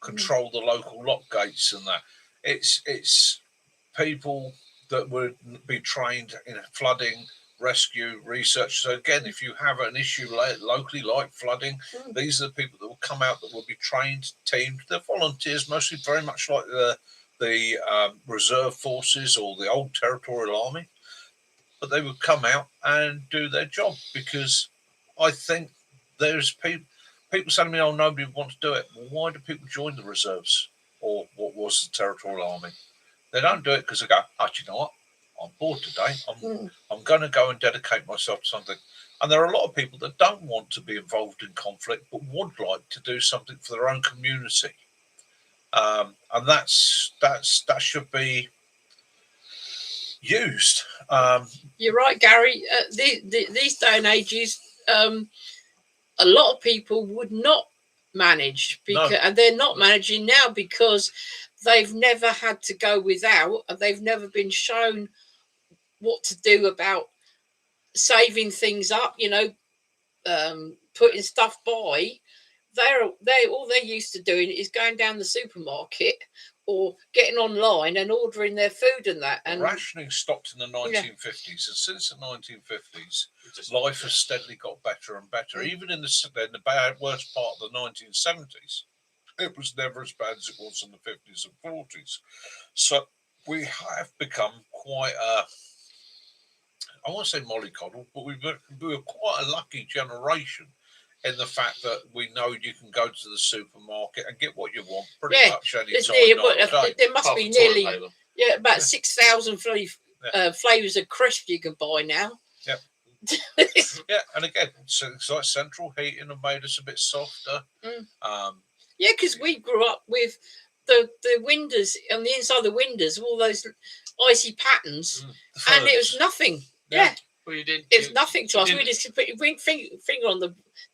control the local lock gates and that. It's people that would be trained in flooding, rescue, research. So again, if you have an issue locally like flooding, these are the people that will come out that will be trained, teamed. They're volunteers, mostly very much like the reserve forces or the old territorial army, but they would come out and do their job, because I think there's people saying to me, "Oh, nobody wants to do it." Well, why do people join the reserves or what was the territorial army? They don't do it because they go, "Oh, you know what? I'm bored today. I'm going to go and dedicate myself to something." And there are a lot of people that don't want to be involved in conflict, but would like to do something for their own community. And that should be used. You're right, Gary. These day and ages, a lot of people would not manage, and they're not managing now because they've never had to go without, and they've never been shown what to do about saving things up, putting stuff by. All they're used to doing is going down the supermarket or getting online and ordering their food and that. And rationing stopped in the 1950s, and since the 1950s, life has steadily got better and better. Even in the worst part of the 1970s, it was never as bad as it was in the 50s and 40s. So we have become quite I won't say mollycoddle, but we were quite a lucky generation in the fact that we know you can go to the supermarket and get what you want pretty much any time. There must be nearly about 6,000 flavours of crisp you can buy now. Yeah. Yeah, and again, so it's like central heating have made us a bit softer. Yeah, because we grew up with the windows on the inside of the windows, all those icy patterns, and it was nothing. Yeah. Well, you did. It's nothing to us. We just put your finger on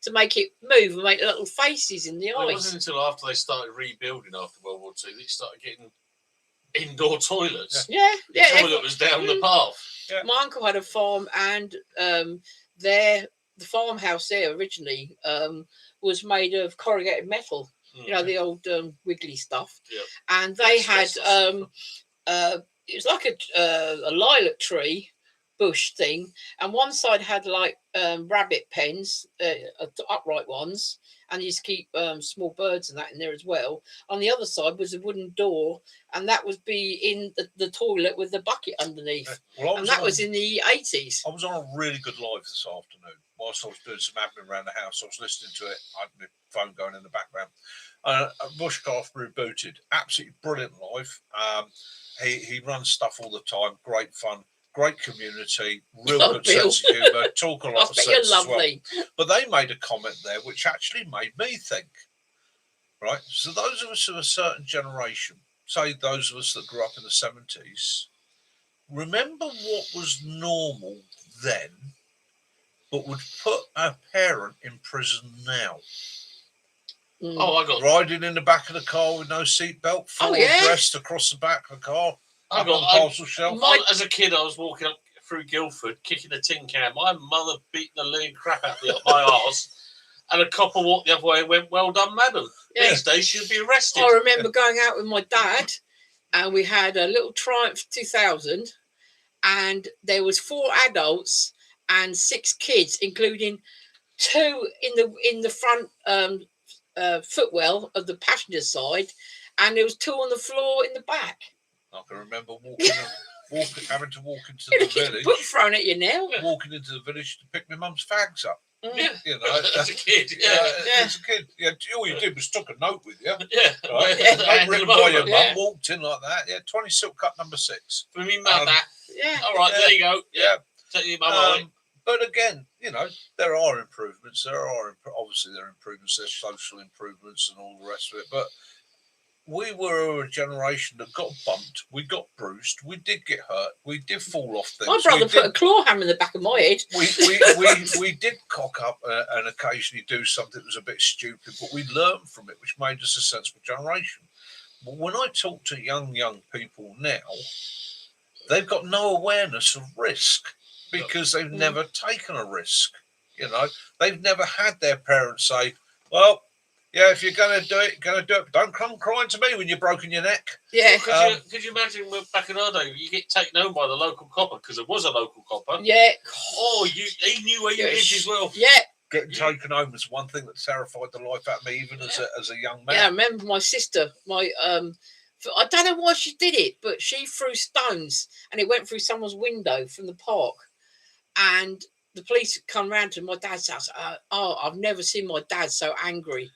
to make it move and make little faces in the eyes. It wasn't until after they started rebuilding after World War II that you started getting indoor toilets. Yeah. The toilet was down the path. Yeah. My uncle had a farm, and the farmhouse there originally was made of corrugated metal. The old wiggly stuff. Yep. And they had it was like a lilac tree bush thing, and one side had like rabbit pens, upright ones, and you just keep small birds and that in there as well. On the other side was a wooden door, and that would be in the toilet with the bucket underneath. And that was in the 80s. I was on a really good live this afternoon. Whilst I was doing some admin around the house, I was listening to it. I had my phone going in the background. Bushcraft rebooted, absolutely brilliant live. He runs stuff all the time, great fun. Great community, real good sense of humour, talk a lot of sense as well. But they made a comment there which actually made me think, right? So those of us of a certain generation, say those of us that grew up in the 70s, remember what was normal then, but would put a parent in prison now. Oh, I got riding in the back of the car with no seatbelt, full breast across the back of the car. I got parcel shelf. As a kid, I was walking up through Guildford, kicking a tin can. My mother beat the living crap out of my arse, and a copper walked the other way and went, "Well done, madam." Yeah. Next day, she'd be arrested. I remember going out with my dad, and we had a little Triumph 2000, and there was 4 adults and 6 kids, including 2 in the front footwell of the passenger side, and there was 2 on the floor in the back. I can remember having to walk into the village. Book thrown at you now. Walking into the village to pick my mum's fags up. Yeah, as a kid. As a kid. Yeah, all you did was took a note with you. Yeah, note written by your mum. Walked in like that. Yeah, 20 silk cut number 6. For me, mother. Yeah. All right, there you go. Yeah. Take your mum But again, there are improvements. Obviously there are improvements. There's social improvements and all the rest of it. But we were a generation that got bumped, we got bruised, we did get hurt, we did fall off things. My brother put a claw hammer in the back of my head. We did cock up and occasionally do something that was a bit stupid, but we learned from it, which made us a sensible generation. But when I talk to young people now, they've got no awareness of risk because they've never taken a risk. You know, they've never had their parents say, well, yeah, if you're going to do it, you're going to do it. Don't come crying to me when you've broken your neck. Yeah. Could you imagine back in our day, you get taken home by the local copper because there was a local copper? Yeah. Oh, he knew where you lived as well. Yeah. Getting taken home was one thing that terrified the life out of me, even as a young man. Yeah, I remember my sister, I don't know why she did it, but she threw stones and it went through someone's window from the park. And the police come round to my dad's house. I've never seen my dad so angry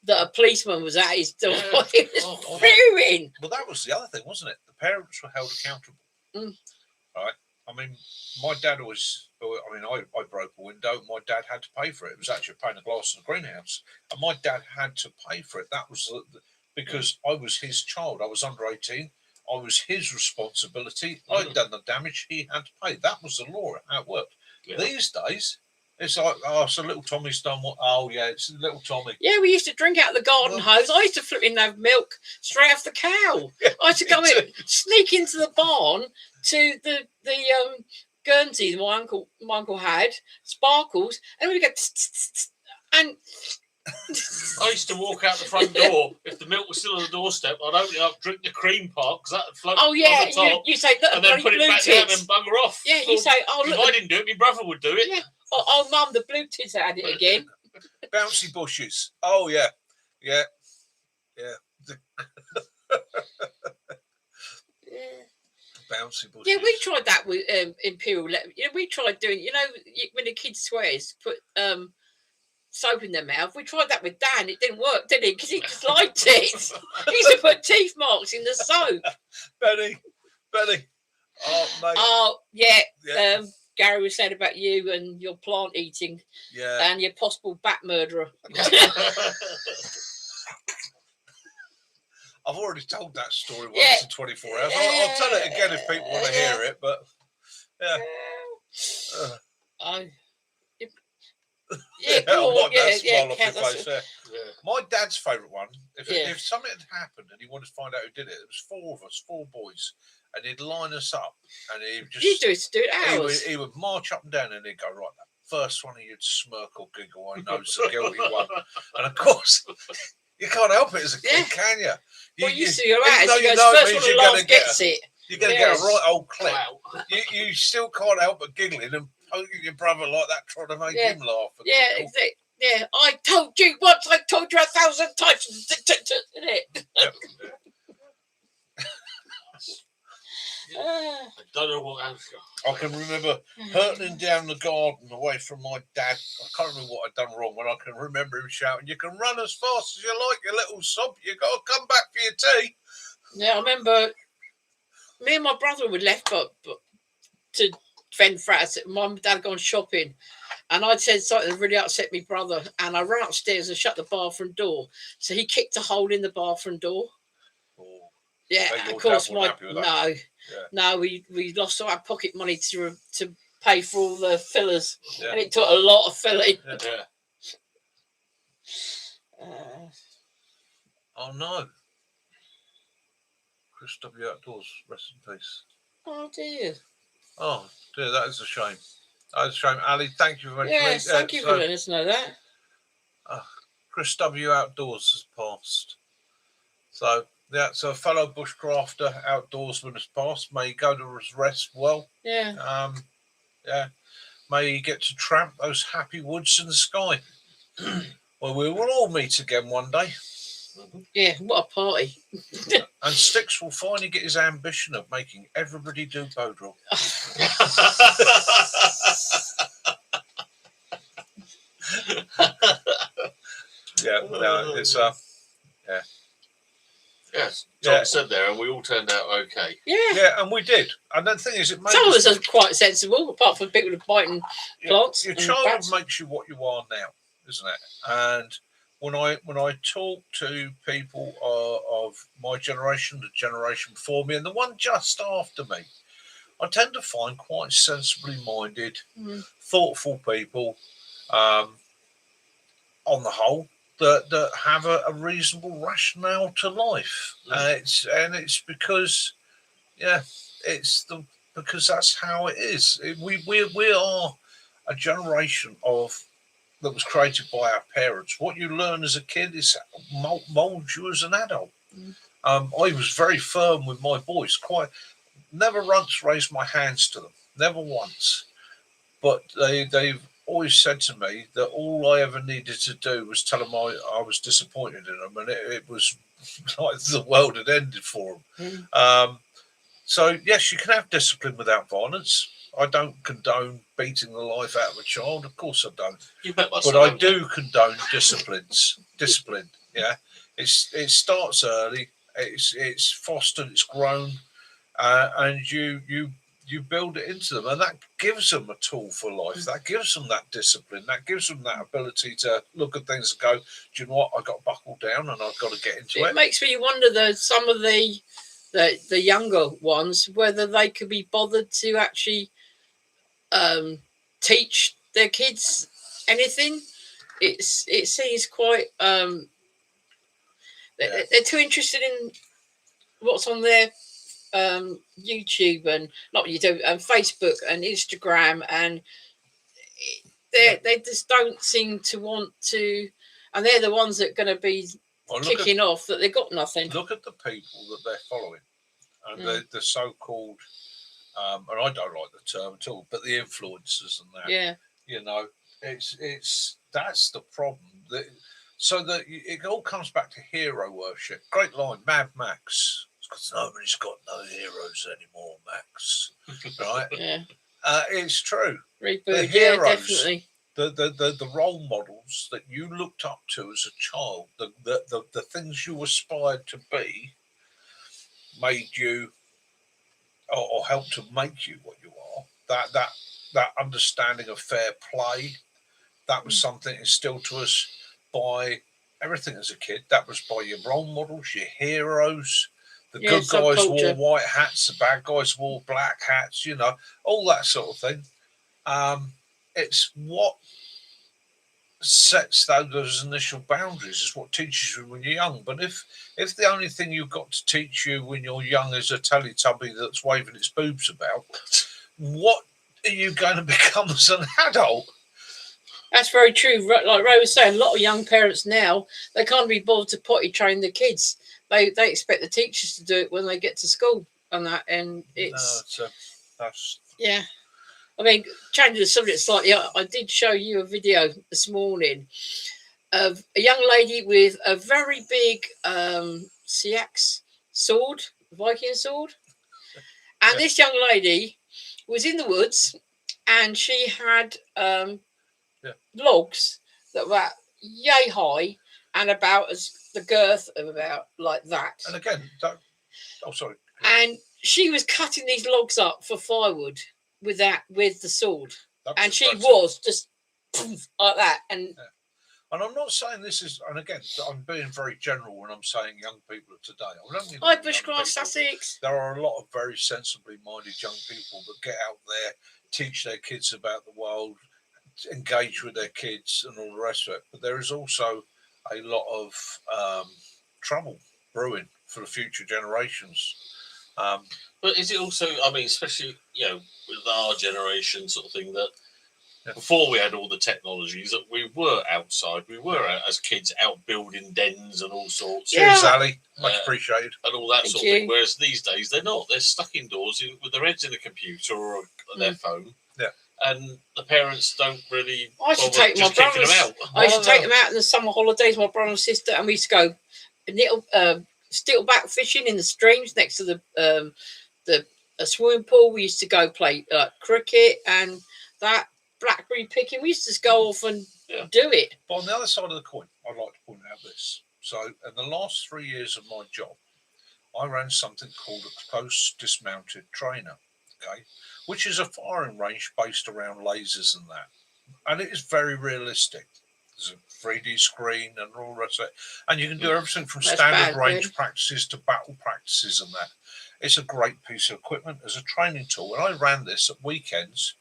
that a policeman was at his door. He was fuming. Well, that was the other thing, wasn't it? The parents were held accountable. Right? I mean, my dad I broke a window. My dad had to pay for it. It was actually a pane of glass in a greenhouse. And my dad had to pay for it. That was because I was his child. I was under 18. I was his responsibility. I'd done the damage. He had to pay. That was the law, how it worked. Yeah. These days, it's like, so little Tommy's done what? Oh, yeah, it's little Tommy. Yeah, we used to drink out of the garden hose. I used to flip in and have milk straight off the cow. Yeah, I used to go in, sneak into the barn to the Guernsey my uncle had, Sparkles, and we'd go and I used to walk out the front door. If the milk was still on the doorstep, I'd open it up, drink the cream part because that would float on the top. You say, look, and then put it back down and bugger off. Yeah, you say, oh, look. If I didn't do it, my brother would do it. Yeah. Oh, Mum, the blue tits had it again. Bouncy bushes. Oh, yeah. Yeah. Bouncy bushes. Yeah, we tried that with Imperial. We tried doing, when the kids swears, put soap in their mouth. We tried that with Dan. It didn't work, did it? Because he disliked it. He used to put teeth marks in the soap. Benny. Oh, mate. Oh, yeah. Gary was saying about you and your plant eating. Yeah. And your possible bat murderer. I've already told that story once in 24 hours. I'll tell it again if people want to hear it, but My dad's favourite one, if something had happened and he wanted to find out who did it, it was 4 of us, 4 boys, and he'd line us up and he'd just... You do it hours. He would march up and down and he'd go, right, that first one he'd smirk or giggle, I know it's the guilty one. And of course... You can't help it as a kid, can you? Well, you see your ass. He goes, first one along gets it. You're going to get a right old clip. Wow. You still can't help but giggling and poking your brother like that, trying to make him laugh. Yeah, I told you once, I told you 1,000 times. Isn't it? I don't know what else. I can remember hurtling down the garden away from my dad. I can't remember what I'd done wrong, but I can remember him shouting, "You can run as fast as you like, you little sob. You got to come back for your tea." Yeah, I remember me and my brother were left but to fend for us. Mum and dad had gone shopping, and I'd said something that really upset my brother, and I ran upstairs and shut the bathroom door. So he kicked a hole in the bathroom door. Yeah, of course. We lost all our pocket money to pay for all the fillers, and it took a lot of filling. Oh no, Chris W. Outdoors, rest in peace. Oh dear. Oh dear, that is a shame. That is a shame. Ali, thank you very much. Yes, thank you for letting us know that. Chris W. Outdoors has passed. So. Yeah, so a fellow bushcrafter, outdoorsman has passed. May he go to his rest well. Yeah. May he get to tramp those happy woods in the sky. Well, we will all meet again one day. Yeah, what a party. And Sticks will finally get his ambition of making everybody do bow drill. It's yeah. Yes, John said there, and we all turned out okay. Yeah, and we did. And the thing is, it made some of us are quite sensible, apart from people biting plants. Your childhood makes you what you are now, isn't it? And when I talk to people of my generation, the generation before me, and the one just after me, I tend to find quite sensibly minded, thoughtful people, on the whole, that have a reasonable rationale to life. It's because, yeah, because that's how it is. We are a generation that was created by our parents. What you learn as a kid is molds you as an adult. I was very firm with my boys. Never once raised my hands to them. Never once. But they've always said to me that all I ever needed to do was tell them I was disappointed in them, and it was like the world had ended for them. So yes, you can have discipline without violence. I don't condone beating the life out of a child. Of course I don't. But I do condone discipline. Yeah, it starts early. It's fostered. It's grown, and you build it into them, and that gives them a tool for life. That gives them that discipline. That gives them that ability to look at things and go, "Do you know what? I got to buckle down, and I've got to get into it." It makes me wonder some of the younger ones, whether they could be bothered to actually teach their kids anything. It seems quite they're too interested in what's on their YouTube and not YouTube and Facebook and Instagram, and they just don't seem to want to, and they're the ones that are going to be kicking off that they've got nothing. Look at the people that they're following, and the so-called, and I don't like the term at all, but the influencers and that. Yeah, you know, it's that's the problem. So that it all comes back to hero worship. Great line, Mad Max. Because nobody's got no heroes anymore, Max. Right? Yeah, it's true. Reboot. The heroes, definitely. The role models that you looked up to as a child, the things you aspired to be, made you or helped to make you what you are. That understanding of fair play, that was something instilled to us by everything as a kid. That was by your role models, your heroes. The good guys wore white hats, the bad guys wore black hats, all that sort of thing. It's what sets those initial boundaries, is what teaches you when you're young. But if the only thing you've got to teach you when you're young is a Teletubby that's waving its boobs about, what are you going to become as an adult? That's very true. Like Ray was saying, a lot of young parents now, they can't be bothered to potty train their kids. They expect the teachers to do it when they get to school and that, and yeah. I mean, changing the subject slightly, I did show you a video this morning of a young lady with a very big Seax sword, Viking sword, and this young lady was in the woods, and she had logs that were yay high and about as the girth of about like that. And again, sorry. And she was cutting these logs up for firewood with the sword, and she was just like that. And I'm not saying this is, and again, I'm being very general when I'm saying young people of today. Hi, Bushcroft, Sussex. There are a lot of very sensibly minded young people that get out there, teach their kids about the world, engage with their kids and all the rest of it. But there is also a lot of trouble brewing for the future generations. But is it also, I mean, especially, with our generation sort of thing, that before we had all the technologies, that we were outside, we were as kids out building dens and all sorts. Cheers, Ali. Much appreciated. And all that sort of thing. Whereas these days, they're not. They're stuck indoors with their heads in a computer or their phone. Yeah. And the parents don't really. I should take my brothers. I used to take them out in the summer holidays, my brother and sister, and we used to go stickleback fishing in the streams next to the swimming pool. We used to go play cricket and that blackberry picking. We used to just go off and do it. But on the other side of the coin, I'd like to point out this. So, in the last 3 years of my job, I ran something called a close dismounted trainer. Okay, which is a firing range based around lasers and that, and it is very realistic. There's a 3D screen and all the rest of it. And you can do everything from That's standard bad, range really. practices to battle practices and that. It's a great piece of equipment as a training tool. When I ran this at weekends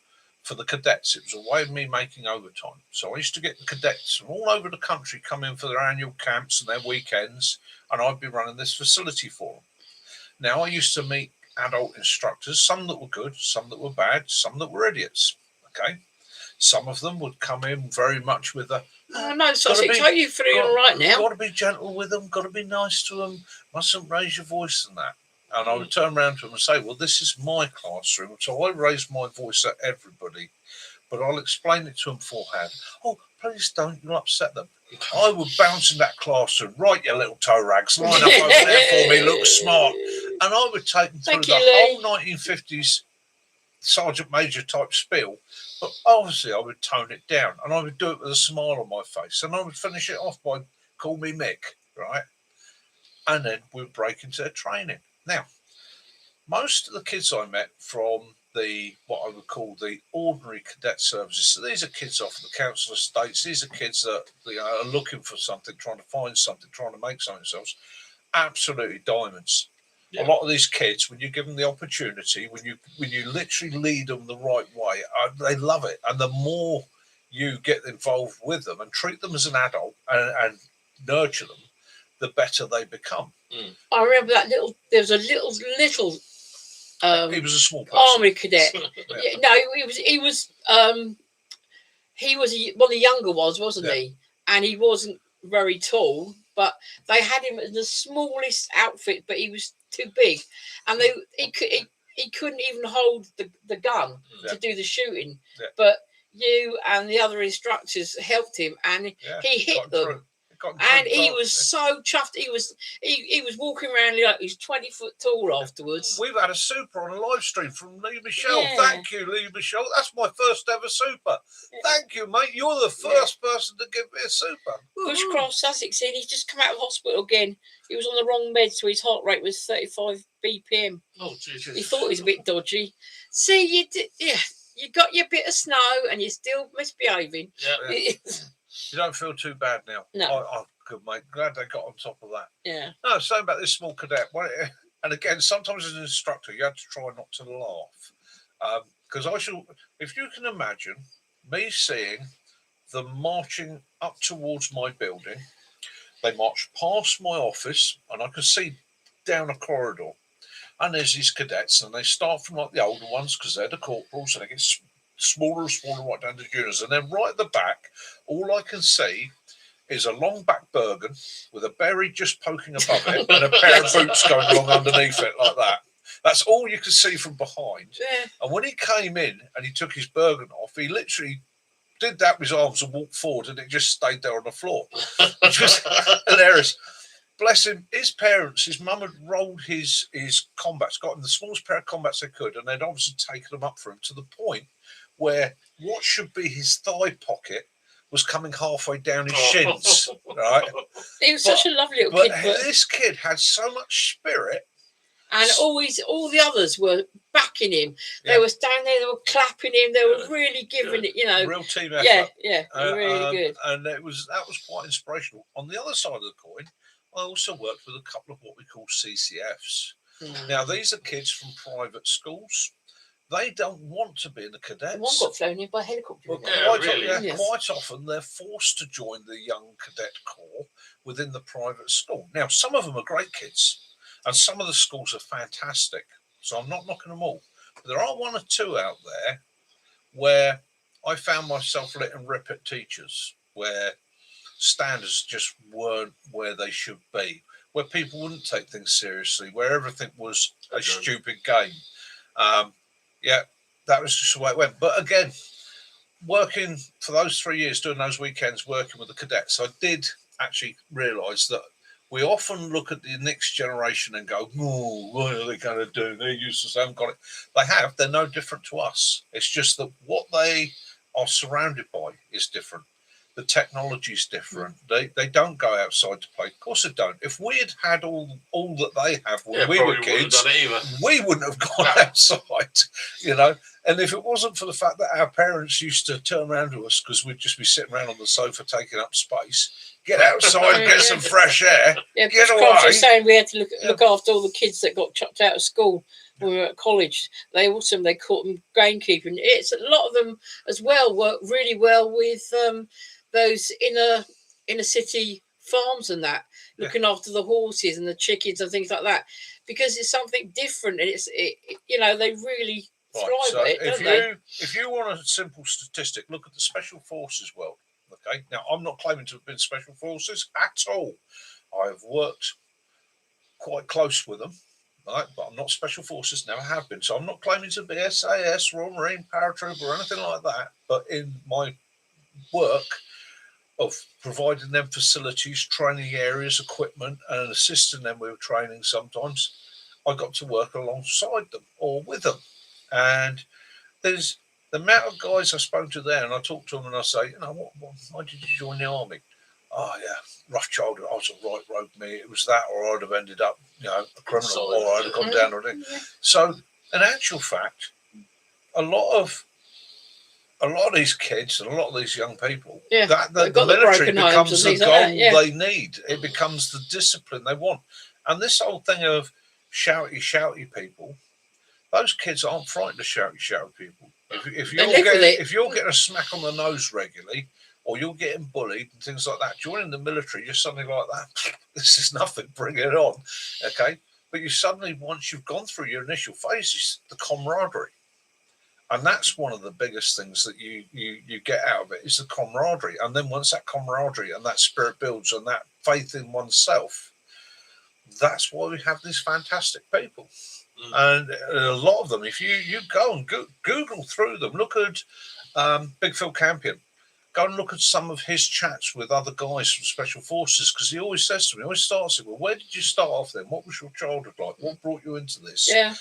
for the cadets, it was a way of me making overtime. So I used to get the cadets from all over the country come in for their annual camps and their weekends, and I'd be running this facility for them. Now, I used to meet adult instructors, some that were good, some that were bad, some that were idiots. Okay. Some of them would come in very much with a, Oh, no, so gotta be- are you feeling all right now? got to be gentle with them, got to be nice to them, mustn't raise your voice and that. And I would turn around to them and say, well, this is my classroom, so I raise my voice at everybody, but I'll explain it to them beforehand. Oh, please don't, you'll upset them. I would bounce in that classroom, right, you little toe rags, line up over there for me, look smart. And I would take them through Thank the you, Lee. whole 1950s Sergeant Major type spiel, but obviously I would tone it down, and I would do it with a smile on my face, and I would finish it off by call me Mick, right? And then we'd break into their training. Now, most of the kids I met from the what I would call the ordinary cadet services, so these are kids off the council estates, these are kids that are looking for something, trying to find something, trying to make something themselves, absolutely diamonds. Yeah. A lot of these kids, when you give them the opportunity, when you literally lead them the right way, they love it. And the more you get involved with them and treat them as an adult and nurture them, the better they become. I remember that there was a little He was a small person. army cadet. Yeah, no, he was one of the younger ones, wasn't Yeah. he? And he wasn't very tall, but they had him in the smallest outfit, but he was too big, and he couldn't even hold the gun Yeah. to do the shooting. Yeah. But you and the other instructors helped him, and Yeah, he hit got them. through. Got And through he the was so chuffed. He was walking around like he's 20 foot tall afterwards. We've had a super on a live stream from Lee Michelle. Yeah. Thank you, Lee Michelle. That's my first ever super. Yeah. Thank you, mate. You're the first person to give me a super. Bushcroft, Sussex said he's just come out of hospital again. He was on the wrong meds, so his heart rate was 35 BPM. Oh, Jesus. He thought he was a bit dodgy. See, you got your bit of snow and you're still misbehaving. Yeah. You don't feel too bad now. No. Oh, good, mate. Glad they got on top of that. Yeah. No, saying about this small cadet. And again, sometimes as an instructor, you have to try not to laugh. Because if you can imagine me seeing them marching up towards my building, they march past my office, and I can see down a corridor. And there's these cadets, and they start from like the older ones because they're the corporals, and they get smaller and smaller right down to juniors. And then right at the back, all I can see is a long back Bergen with a berry just poking above it and a pair of boots going along underneath it like that. That's all you can see from behind. Yeah. And when he came in and he took his Bergen off, he literally did that with his arms and walked forward, and it just stayed there on the floor, which was hilarious. Bless him, his parents, his mum had rolled his combats, got him the smallest pair of combats they could, and they'd obviously taken them up for him to the point where what should be his thigh pocket was coming halfway down his shins, right? He was such a lovely little But kid. But, this kid had so much spirit. and all the others were backing him. Yeah. They were standing there, they were clapping him, they were really giving it, Real team effort. Yeah, really good. And that was quite inspirational. On the other side of the coin, I also worked with a couple of what we call CCFs. Now, these are kids from private schools. They don't want to be in the cadets. One got flown in by helicopter. Well, Yeah, really? Yes. quite often they're forced to join the young cadet corps within the private school. Now, some of them are great kids, and some of the schools are fantastic. So I'm not knocking them all. But there are one or two out there where I found myself letting rip at teachers, where standards just weren't where they should be, where people wouldn't take things seriously, where everything was a stupid game. Yeah, that was just the way it went. But again, working for those 3 years, doing those weekends, working with the cadets, I did actually realise that we often look at the next generation and go, oh, what are they going to do? They're useless, they haven't got it. They have, they're no different to us. It's just that what they are surrounded by is different. The technology's different. They don't go outside to play. Of course they don't. If we had all that they have when we were probably wouldn't kids, have done it either. we wouldn't have gone outside, you know. And if it wasn't for the fact that our parents used to turn around to us because we'd just be sitting around on the sofa taking up space, get outside, get some fresh air, Yeah, get Carl away. was saying we had to look after all the kids that got chucked out of school when we were at college. They caught them gamekeeping. It's a lot of them as well work really well with those inner city farms and that, looking after the horses and the chickens and things like that, because it's something different and they really thrive at it, don't they? If you want a simple statistic, look at the Special Forces world. Okay, now I'm not claiming to have been Special Forces at all. I have worked quite close with them, right? But I'm not Special Forces, never have been. So I'm not claiming to be SAS, Royal Marine, Paratrooper, or anything like that. But in my work of providing them facilities, training areas, equipment, and assisting them with training sometimes, I got to work alongside them or with them. And there's the amount of guys I spoke to there, and I talk to them and I say, why did you join the army? Oh, yeah, rough childhood. I was a right rogue me. It was that, or I'd have ended up, a criminal, or I'd have gone down or anything. So, in actual fact, a lot of these kids and a lot of these young people, the military becomes the goal they need. It becomes the discipline they want. And this whole thing of shouty people, those kids aren't frightened of shouty people. If you're getting a smack on the nose regularly, or you're getting bullied and things like that, joining the military, you're suddenly like that. This is nothing. Bring it on, okay? But you suddenly, once you've gone through your initial phases, the camaraderie, and that's one of the biggest things that you get out of it is the camaraderie. And then once that camaraderie and that spirit builds and that faith in oneself, that's why we have these fantastic people. And a lot of them, if you go and Google through them, look at Big Phil Campion, go and look at some of his chats with other guys from Special Forces, because he always says to me, he always starts it, well, where did you start off then? What was your childhood like? What brought you into this? Yeah.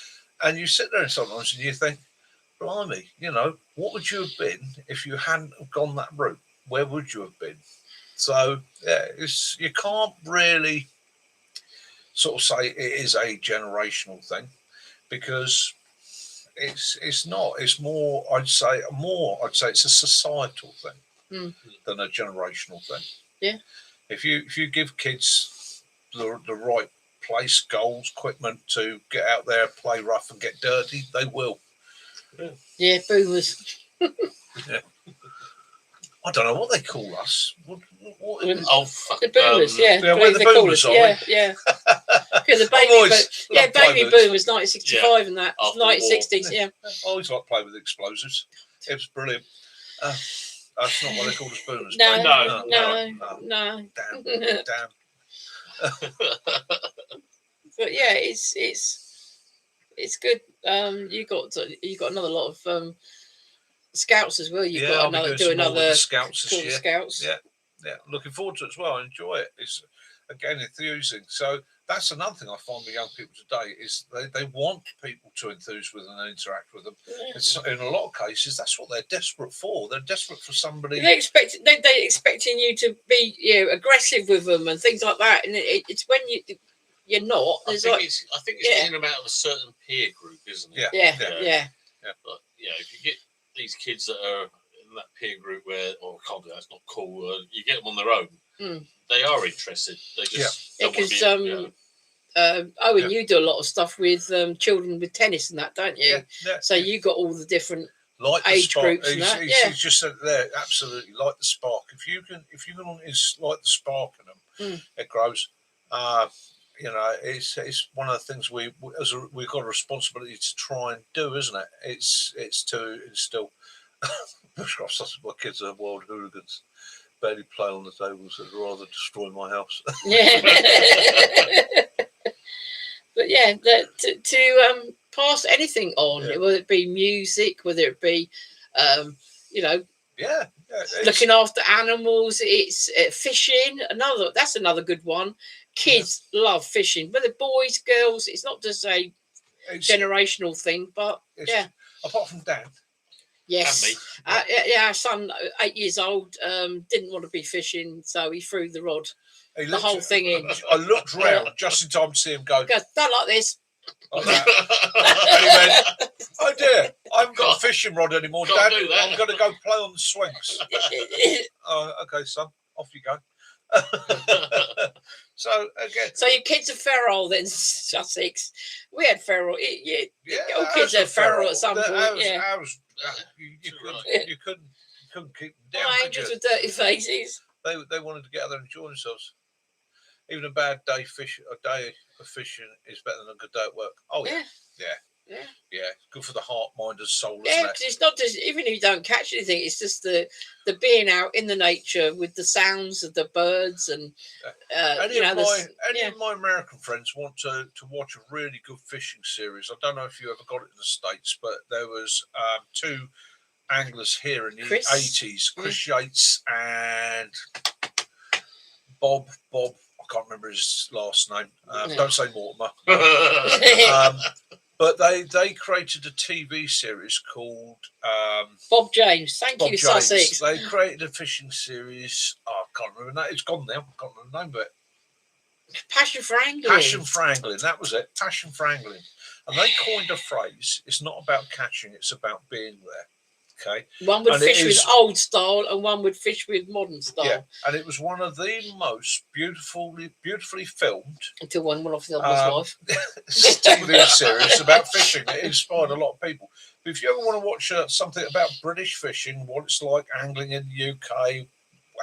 And you sit there sometimes and you think, blimey, what would you have been if you hadn't gone that route? Where would you have been? So, yeah, you can't really sort of say it is a generational thing, because it's not. It's more. I'd say it's a societal thing than a generational thing. Yeah. If you give kids the right place, goals, equipment to get out there, play rough, and get dirty, they will. Yeah, boomers. Yeah. I don't know what they call us. What the boomers, we're the boomers, are we? Yeah. Because the baby boom was 1965 and that. 1960s, yeah. I always like playing with explosives. It was brilliant. That's not what they call us boomers. No. Damn. But yeah, it's good. You got another lot of scouts as well. You've got another scouts this year. Scouts. Yeah. Looking forward to it as well. I enjoy it. It's again enthusing. So that's another thing I find with young people today is they want people to enthuse with and interact with them. It's, in a lot of cases, that's what they're desperate for. They're desperate for somebody. They're expecting you to be aggressive with them and things like that. And it's when you're not. I think it's getting them out of a certain peer group, isn't it? Yeah. But if you get these kids that are in that peer group where, I can't do that, it's not cool. You get them on their own. They are interested. They just because Owen, you do a lot of stuff with children with tennis and that, don't you? Yeah. So you got all the different age groups and that. He's just said there, absolutely, like the spark. If you can like the spark in them, it grows. It's one of the things we've got a responsibility to try and do, isn't it? It's to instill. My kids are wild hooligans. Barely play on the tables. I'd rather destroy my house. Yeah. But yeah, to pass anything on, whether it be music, whether it be, looking after animals, it's fishing. That's another good one. Kids love fishing, whether boys, girls. It's not just a generational thing, but apart from Dan, Yes. And me. Yeah, our son, 8 years old, didn't want to be fishing, so he threw the rod, He the looked- whole thing in. I looked round just in time to see him go Goes, don't like this. like that. And he went, "Oh dear, I haven't got a fishing rod anymore, Can't Dad. do that." I'm going to go play on the swings." Oh, okay, son, off you go. So again, So your kids are feral then, Sussex. We had feral. Yeah, all ours kids were had feral at some point. Ours- Yeah. ours, you Too couldn't, right. you couldn't keep them My down, could angels you? with dirty faces. They wanted to get out there and enjoy themselves. Even a bad day of fishing is better than a good day at work. Oh yeah, yeah. Good for the heart, mind, and soul, Yeah, isn't it? because it's not just, even if you don't catch anything, it's just the being out in the nature with the sounds of the birds and Any of yeah. my American friends want to watch a really good fishing series. I don't know if you ever got it in the States, but there was two anglers here in the Chris? 80s, Chris Yates and Bob. I can't remember his last name. Don't say Mortimer. But they created a TV series called Bob James. Thank Bob you, James. Sussex. They created a fishing series. Oh, I can't remember that. It's gone now. I can't remember the name of it. Passion for angling. Passion for angling. That was it. Passion for angling. And they coined a phrase. It's not about catching. It's about being there. Okay. One would And it fish with is- old style, and one would fish with modern style. Yeah. And it was one of the most beautifully filmed Until one went off the Um, other's wife. TV series about fishing. It inspired a lot of people. But if you ever want to watch something about British fishing, what it's like angling in the UK,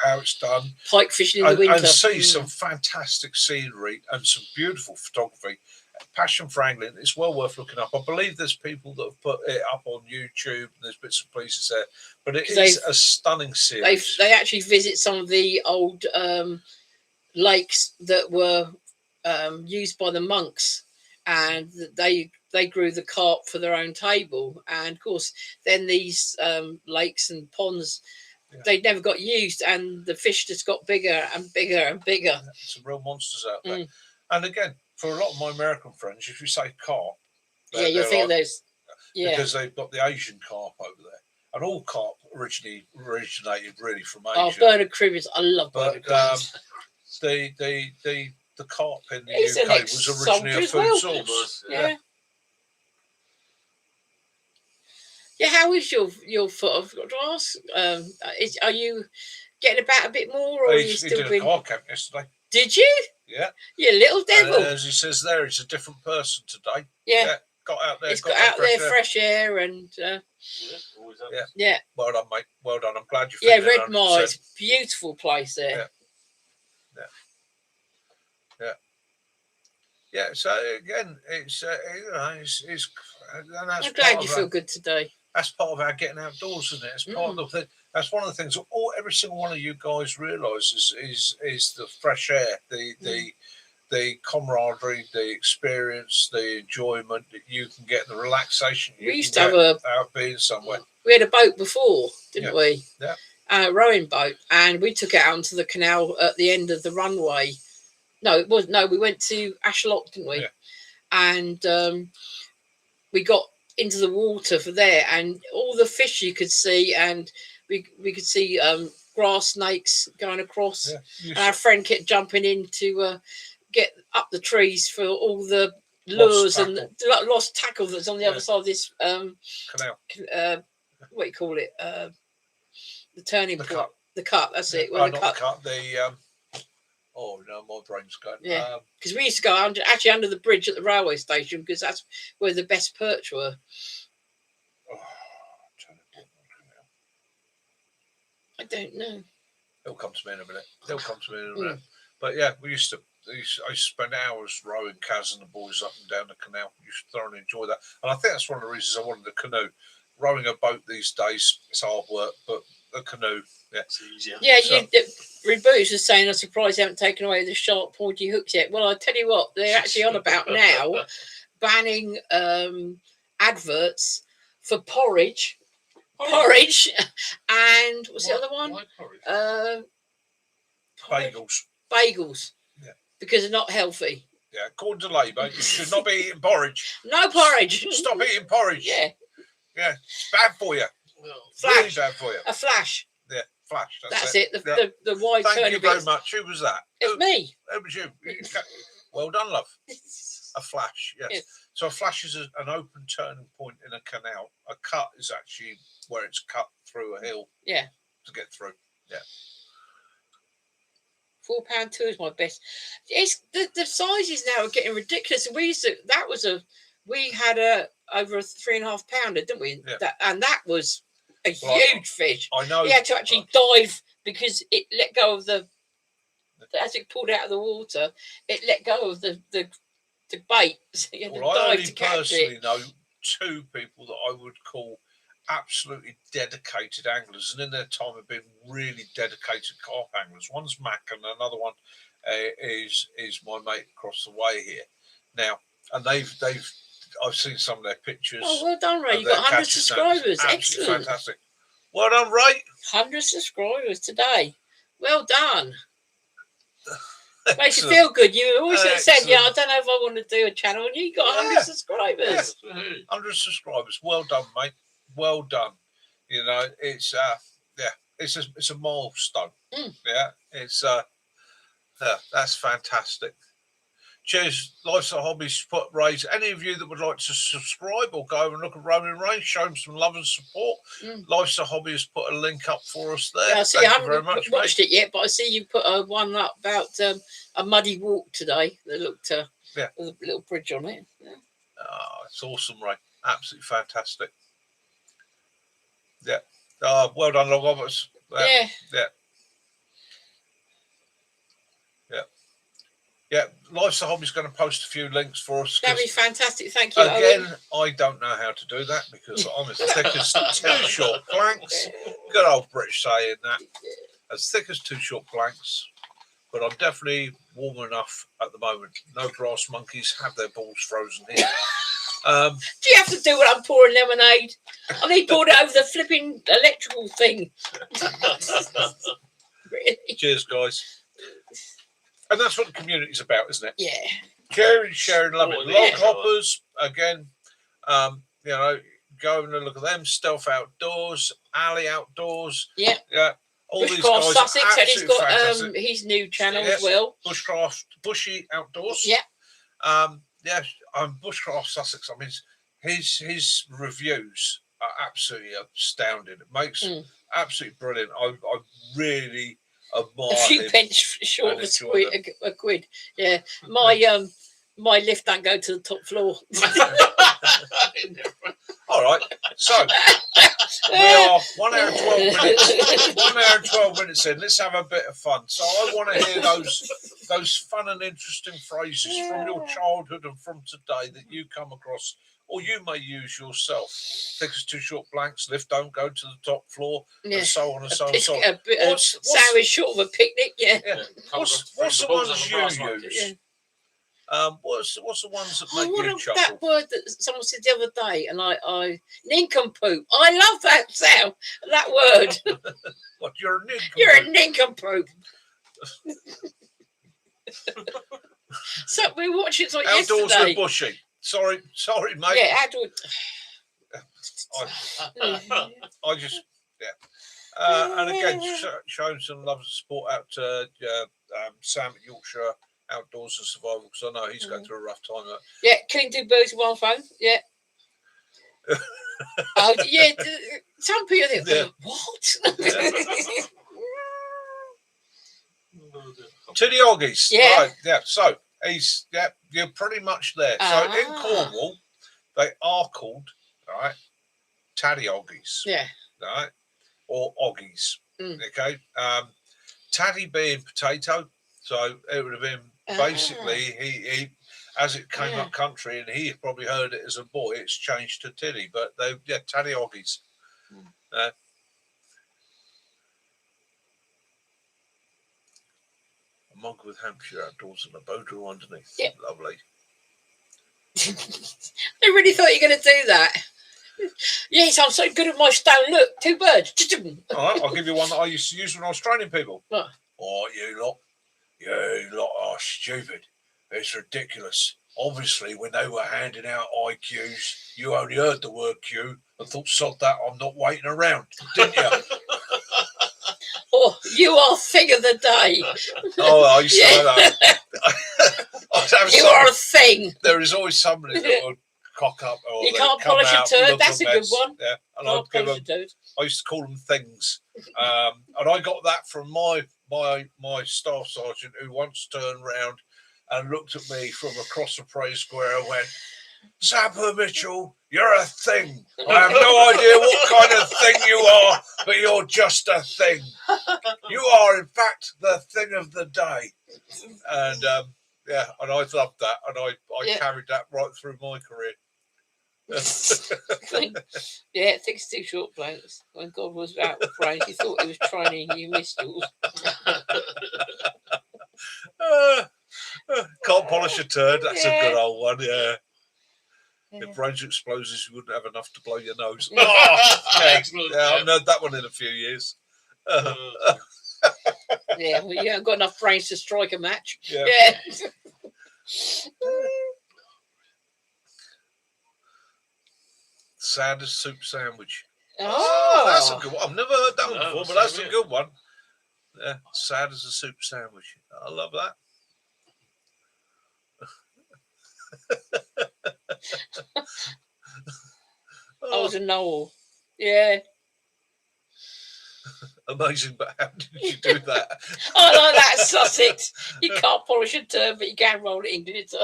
how it's done, Pike fishing in the winter. and see Mm. some fantastic scenery and some beautiful photography. Passion for angling, it's well worth looking up. I believe there's people that have put it up on YouTube. And there's bits and pieces there, but it 'Cause is a stunning series. They actually visit some of the old lakes that were used by the monks, and they grew the carp for their own table. And of course, then these lakes and ponds, they never got used, and the fish just got bigger and bigger and bigger. Some real monsters out there. Mm. And again, for a lot of my American friends, if you say carp, Yeah, you'll think of those. Yeah, because they've got the Asian carp over there, and all carp originated really from Asia. oh, Bernard Cribbins. I love Bernard But Cribbins. the carp in the He's an UK was originally a ex-soldier as food well. source. Yeah. Yeah, how is your foot? I've got to ask. Are you getting about a bit more, or are you He still did a being? car camp yesterday. Did you? Yeah. You little And, devil. as he says there, he's a different person today. Yeah. Got out there. He's got out there fresh air and Always happens. Yeah. yeah, Well done, mate. Well done. I'm glad you. yeah. feeling Redmar, 100%. it's a beautiful place there. Yeah. So again, it's it's and that's I'm part glad of you our- feel good today. That's part of our getting outdoors, isn't it? It's part of the thing. That's one of the things. Every single one of you guys realises is the fresh air, the camaraderie, the experience, the enjoyment that you can get, the relaxation you We used to can have get out being somewhere. we had a boat before, didn't we? Yeah. A rowing boat, and we took it out onto the canal at the end of the runway. No, it was no. We went to Ashlock, didn't we? Yeah. And we got into the water for there, and all the fish you could see, and we could see grass snakes going across. Yeah. And our friend kept jumping in to get up the trees for all the lures and the lost tackle that's on the other side of this Canal. what do you call it? The turning The point. cut. The cut. That's it. Oh, Where not the cut. the cut. The oh no, my brain's going. Yeah. Because we used to go actually under the bridge at the railway station, because that's where the best perch were. Turning Point Canal. I don't know. It'll come to me in a minute. But yeah, I used to spend hours rowing Kaz and the boys up and down the canal. You should thoroughly enjoy that. And I think that's one of the reasons I wanted the canoe. Rowing a boat these days, it's hard work, but a canoe, It's easier. Yeah, So- Reboots was saying, I'm surprised they haven't taken away the sharp pointy hooks yet. Well, I tell you what, they're actually on about now banning adverts for porridge, and what's the other one? Why porridge? bagels. Bagels. Yeah. Because they're not healthy. Yeah, according to Labour, you should not be eating porridge. No porridge. Stop eating porridge. Yeah. Yeah, it's bad for you. Really Flash. bad for you. A flash. Yeah, flash. That's it. Yeah. The wide Thank turn you of very it. much. Who was that? It's me. It was you. Well done, love. A flash, yes. Yes. So a flash is an open turning point in a canal. A cut is actually where it's cut through a hill Yeah. to get through. Yeah. £4.2 is my best. It's the sizes now are getting ridiculous. We had a over a 3.5 pounder, didn't we? Yeah. That was a Well, huge fish. I know. He had to actually dive because it let go of as it pulled out of the water, it let go of the bait. So you had to Well, I dive only to catch personally it. know 2 people that I would call absolutely dedicated anglers, and in their time have been really dedicated carp anglers. One's Mac, and another one is my mate across the way here. Now, and I've seen some of their pictures. Oh, well done, Ray! of You got their 100 catches. subscribers. Absolutely Excellent. fantastic. Well done, Ray. 100 subscribers today. Well done. Makes you Excellent. feel good. You always said, "Yeah, I Excellent. don't know if I want to do a channel," and you got 100 Yeah. subscribers. 100 subscribers. Well done, mate. Well done. You know, it's it's a milestone. Mm. Yeah, it's that's fantastic. Cheers, Lifestyle Hobbies. Raise any of you that would like to subscribe or go over and look at Rolling Range, show them some love and support. Lifestyle Hobbies put a link up for us there. Yeah, I see. Thank I you very haven't much, watched it yet, but I see you put one up about a muddy walk today that looked Yeah. with a little bridge on it. Yeah. It's awesome, Ray. Absolutely fantastic. Yeah. Well done, Log of us. Yeah. Yeah, Lifestyle Hobby's going to post a few links for us. That'd be fantastic. Thank you. Again, Owen. I don't know how to do that because I'm as thick as 2 short planks. Good old British saying that. As thick as 2 short planks. But I'm definitely warm enough at the moment. No brass monkeys have their balls frozen here. Do you have to do what I'm pouring lemonade? I need poured it over the flipping electrical thing. Really? Cheers, guys. And that's what the community's about, isn't it? Yeah. Caring, sharing, loving. Oh, Log yeah. hoppers, again, you know, go and look at them. Stealth Outdoors, Alley Outdoors. Yeah. Yeah. All these Bushcraft guys Sussex, are and he's absolutely got fantastic. his new channel Yes. as well. Bushcraft, Bushy Outdoors. Yeah. Bushcraft Sussex. I mean, his reviews are absolutely astounding. It makes absolutely brilliant. I really admire A few him. pence short and of enjoy a quid. Yeah. My lift don't go to the top floor. All right. So we are 1 hour and 12 minutes. 1 hour and 12 minutes in. Let's have a bit of fun. So I want to hear those fun and interesting phrases from your childhood and from today that you come across, or you may use yourself. Thick as 2 short blanks, lift don't go to the top floor, Yeah. and so on and so on. So A bit of sour is short of a picnic. Yeah. what's the ones you use? What's the ones that make you chuckle? That word that someone said the other day, and I nincompoop. I love that sound. That word. What, you're a nincompoop? You're a nincompoop. So we watched it like Outdoors yesterday. with Bushy. Sorry, mate. Yeah, outdoor. I just, and again, showing some love and support out to Sam at Yorkshire Outdoors and Survival, because I know he's going through a rough time. Yeah, killing 2 birds with one phone. Yeah. Oh yeah. Some people think, Yeah. what? To the Oggies. Yeah. Right, yeah. So you're pretty much there. So in Cornwall, they are called, right, Taddy Oggies. Yeah. Right? Or Oggies. Mm. Okay. Taddy being potato. So it would have been basically he as it came up country, and he probably heard it as a boy, it's changed to Tiddy, but Taddy Oggies. A mug with Hampshire Outdoors and a bodo underneath. Yeah. Lovely. I really thought you were going to do that. Yes, I'm so good at my stone. Look, 2 birds. All right, I'll give you one that I used to use when I was training people. What? Oh, you lot are stupid. It's ridiculous. Obviously, when they were handing out IQs, you only heard the word Q, and thought, sod that, I'm not waiting around, didn't you? Oh, you are thing of the day. Oh, I used to Yeah. that. You are a thing. There is always somebody that will cock up. Or You they can't come polish a out, turd. look That's a good mess. one. Yeah, and Can't I'd give polish them, a turd. I used to call them things. And I got that from my staff sergeant, who once turned round and looked at me from across the parade square and went, Sapper Mitchell, you're a thing. I have no idea what kind of thing you are, but you're just a thing. You are, in fact, the thing of the day. And yeah, and I loved that, and I Yeah. carried that right through my career. Yeah, thick's too short, blokes. When God was out of praise, he thought he was training you missiles. Can't polish a turd. That's a Yeah. good old one. Yeah. Yeah. If range explosives, you wouldn't have enough to blow your nose. Yeah. Oh, Excellent. yeah, I've heard that one in a few years. Yeah, well, you haven't got enough brains to strike a match. Yeah. Yeah. Sanders soup sandwich. Oh, That's a good one. I've never heard that one No, before, but same that's a here. good one. Yeah, sad as a soup sandwich. I love that. I was a Noel. Yeah. Amazing, but how did you do that? I like that, Sussex. You can't polish a turd, but you can roll it in, didn't it?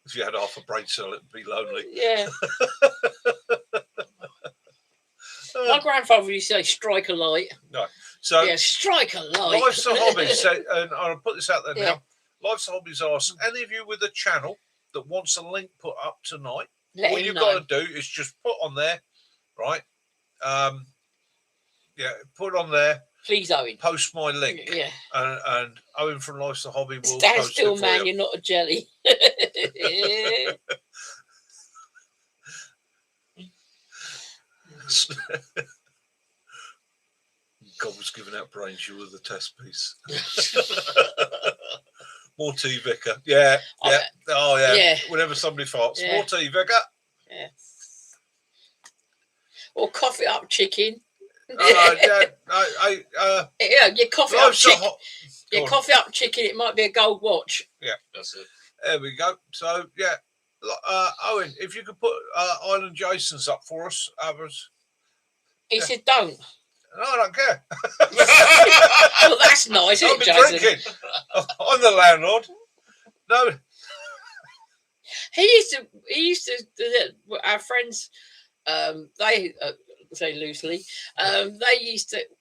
If you had half a brain cell, it'd be lonely. Yeah. My grandfather used to say, strike a light. So, Yeah, strike a light. Life's a Hobby, and I'll put this out there Yeah. now. Life's a Hobbies asks any of you with a channel that wants a link put up tonight, Let all him you've know. got to do is just put on there, right? Yeah, put on there, Please, Owen. post my link, Yeah. and Owen from Life's a Hobby will Stand post still, it for man. you. You're not a jelly. God was giving out brains. You were the test piece. More tea, Vicar. Yeah, yeah. Oh, yeah. Yeah. Whenever somebody farts, Yeah. more tea, Vicar. Yeah. Or cough it up chicken. Yeah. Yeah, you cough it up Life's a chicken. Hot. You Go on. cough it up chicken. It might be a gold watch. That's it. There we go. So yeah, Owen, if you could put Island Jason's up for us, others. He Yeah. said, "Don't." No, I don't care. Well, that's nice, I've isn't it, been Jason? drinking. I'm the landlord. No, He used to. Our friends, they say loosely, they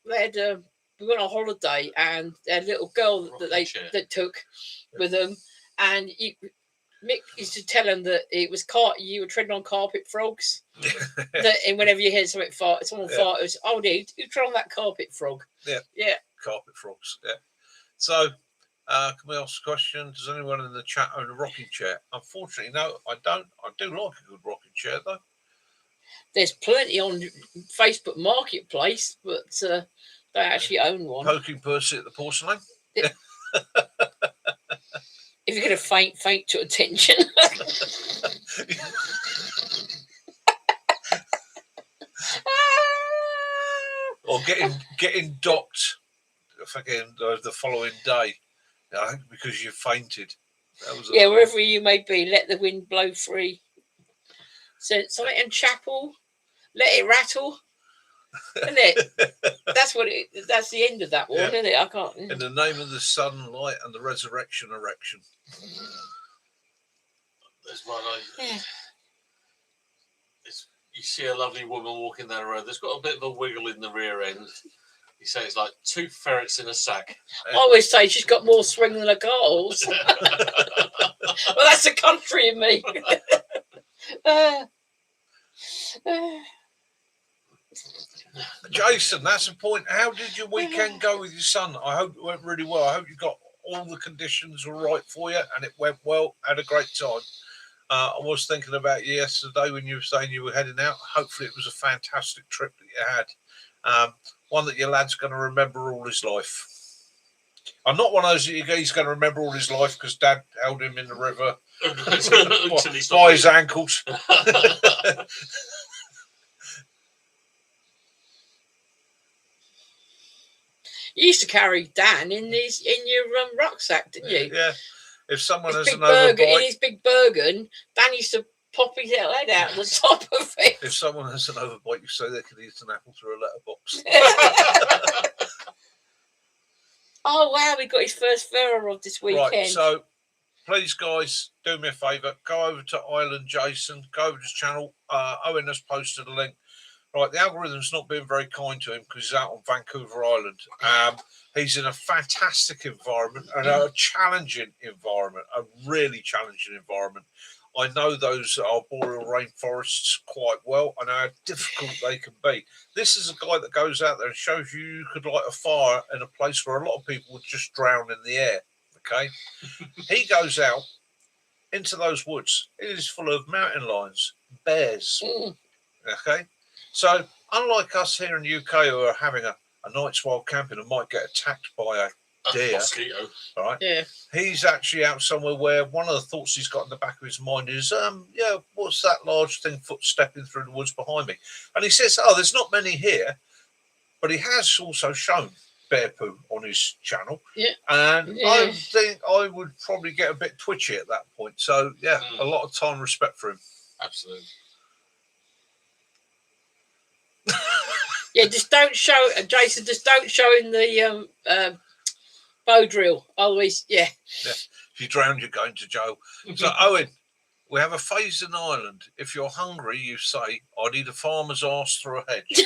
had. We went on holiday and they had a little girl that Rocking chair. that took with them, and Mick used to tell them that it was you were treading on carpet frogs. And whenever you hear someone fart, it was, oh, dude, you tread on that carpet frog. Yeah. carpet frogs. Yeah. So, can we ask a question? Does anyone in the chat own a rocking chair? Unfortunately, no, I don't. I do like a good rocking chair though. There's plenty on Facebook Marketplace, but they actually own one. Poking Percy at the porcelain. If you're going to faint to attention. Or getting docked fucking the following day, because you fainted. That was Yeah, wherever you may be, let the wind blow free. So something in chapel, let it rattle. Isn't it? That's the end of that one, Yeah. isn't it? I can't. In the name of the sun, light, and the resurrection erection. There's one. Yeah. You see a lovely woman walking down the road. There's got a bit of a wiggle in the rear end. You say it's like two ferrets in a sack. I always say she's got more swing than a car horse. Well, that's the country in me. Jason, that's the point. How did your weekend go with your son? I hope it went really well. I hope you got all the conditions were right for you and it went well. Had a great time. I was thinking about you yesterday when you were saying you were heading out. Hopefully it was a fantastic trip that you had. One that your lad's going to remember all his life. I'm not one of those he's going to remember all his life because Dad held him in the river Until he by stopped his ankles. You used to carry Dan in your rucksack, didn't you? Yeah. If someone His has big an Bergen, in overbite, his big Bergen, Dan used to pop his head out the top of it. if someone has an overbite, you say they could eat an apple through a letterbox. Oh wow, we got his first ferro rod this weekend. Right, so please, guys, do me a favour. Go over to Island Jason. Go over to his channel. Owen has posted a link. Right, the algorithm's not been very kind to him because he's out on Vancouver Island. He's in a fantastic environment and a challenging environment, a really challenging environment. I know those arboreal rainforests quite well. I know how difficult they can be. This is a guy that goes out there and shows you could light a fire in a place where a lot of people would just drown in the air. Okay, he goes out into those woods. It is full of mountain lions, bears. Okay, so unlike us here in the UK who are having a night's wild camping and might get attacked by a deer, mosquito. all right, Yeah. he's actually out somewhere where one of the thoughts he's got in the back of his mind is, yeah, what's that large thing footstepping through the woods behind me? And he says, oh, there's not many here, but he has also shown bear poo on his channel. Yeah. And I think I would probably get a bit twitchy at that point. So, yeah, a lot of time and respect for him. Absolutely. Yeah, just don't show, Jason. Just don't show in the bow drill. Always, yeah. If you drown, you're going to jail. So, Owen, we have a phase in Ireland. If you're hungry, you say, I need a farmer's arse through a hedge.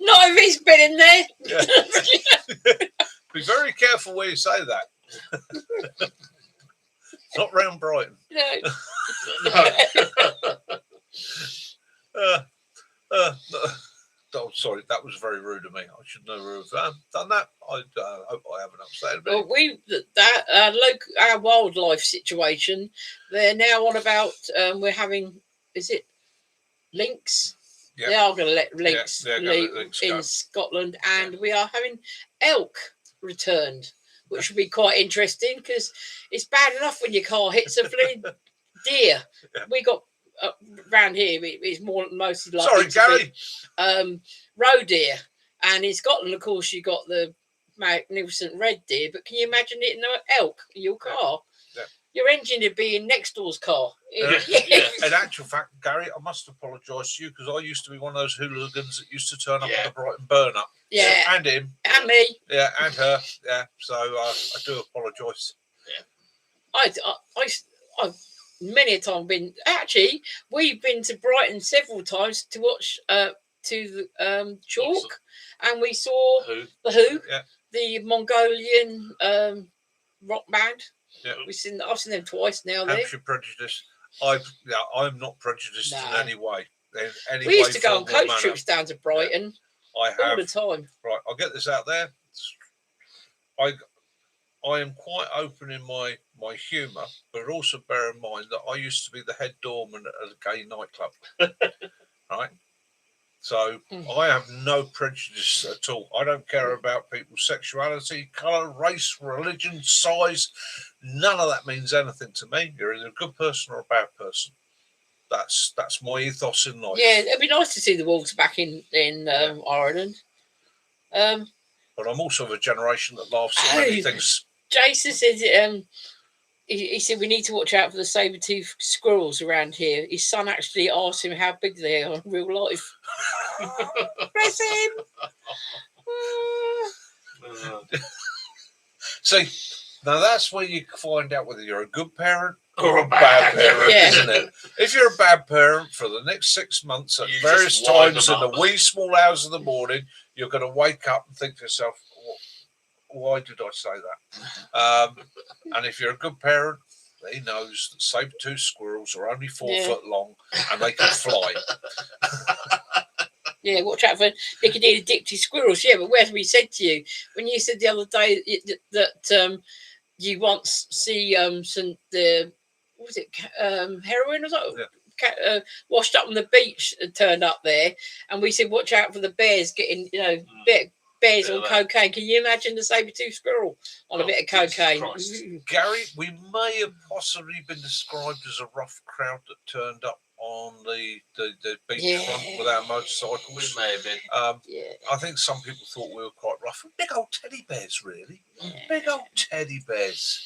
Not if he's been in there. Yeah. Be very careful where you say that. Not round Brighton. No. Oh, sorry, that was very rude of me. I should never have done that. I hope I haven't upset anybody. Well, our wildlife situation. They're now on about. We're having. Is it lynx? Yeah. They are going to let lynx Yeah, leave lynx in go. Scotland, and we are having elk returned, which will be quite interesting because it's bad enough when your car hits a flying deer. Yeah. We got around here. It's mostly like Sorry, Gary. roe deer, and in Scotland, of course, you got the magnificent red deer. But can you imagine it in an elk in your car? Yeah. Your engine would be in next door's car. Yeah. In actual fact, Gary, I must apologise to you because I used to be one of those hooligans that used to turn up at the Brighton burn up. Yeah. And him. And me. Yeah, and her. Yeah. So I do apologise. I've many a time been. Actually, we've been to Brighton several times to watch to the Chalk, Awesome. and we saw Who? the Who, Yeah. the Mongolian rock band. Yeah. I've seen them twice now. There. Hampshire prejudice. I'm not prejudiced No. in any way. In any We used way, to go on form or coach manner. trips down to Brighton I all have. the time. Right, I'll get this out there. I am quite open in my humour, but also bear in mind that I used to be the head doorman at a gay nightclub. Right? So I have no prejudice at all. I don't care about people's sexuality, colour, race, religion, size. None of that means anything to me. You're either a good person or a bad person. That's my ethos in life. Yeah, it'd be nice to see the Wolves back in Ireland. But I'm also of a generation that laughs at many things. Jason said he said we need to watch out for the saber-toothed squirrels around here. His son actually asked him how big they are in real life. Bless him. See, now that's where you find out whether you're a good parent Or a bad bad parent, Yeah. isn't it? If you're a bad parent for the next 6 months at You various just wind times them in the up. wee small hours of the morning, you're going to wake up and think to yourself, why did I say that? And if you're a good parent, he knows that saber-toothed squirrels are only 4 foot long and they can fly. Yeah, watch out for Piccadilly addicted squirrels. Yeah, but where we said to you when you said the other day that you once see some what was it heroin or something washed up on the beach and turned up there, and we said watch out for the bears getting bear bears Yeah, on that- cocaine. Can you imagine the saber-tooth squirrel on a Oh, bit of Jesus cocaine? Christ. Gary, we may have possibly been described as a rough crowd that turned up on the beachfront Yeah. with our We motorcycles. may have been. Yeah. I think some people thought we were quite rough. Big old teddy bears, really. Yeah. Big old teddy bears.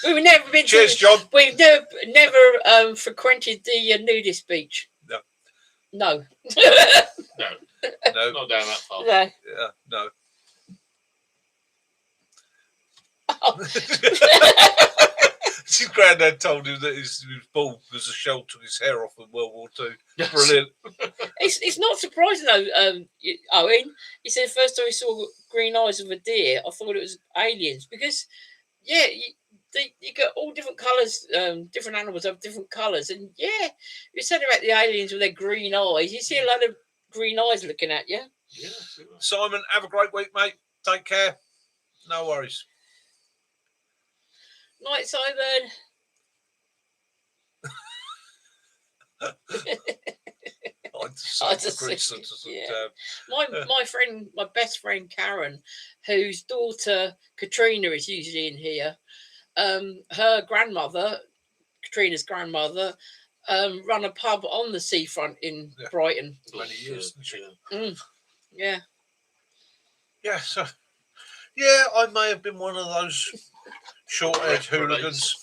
We've never been Cheers, to. John. We've never frequented the nudist beach. No. No. No, No, not down that far. No. yeah, no. His granddad told him that he was bald because a shell took his hair off in World War II. Yes. Brilliant. It's not surprising though, Owen. He said the first time he saw green eyes of a deer, I thought it was aliens because, yeah, you got all different colours. Different animals have different colours, and yeah, you said about the aliens with their green eyes. You see a lot of green eyes looking at you. Yeah, Simon, have a great week, mate. Take care. No worries. Night, Simon. I just agree, think- so- yeah. My best friend Karen, whose daughter Katrina is usually in here. Her grandmother, Katrina's grandmother, run a pub on the seafront in Yeah. Brighton. Many years, didn't she? Yeah. Yeah, so I may have been one of those short-haired Reprobates. hooligans.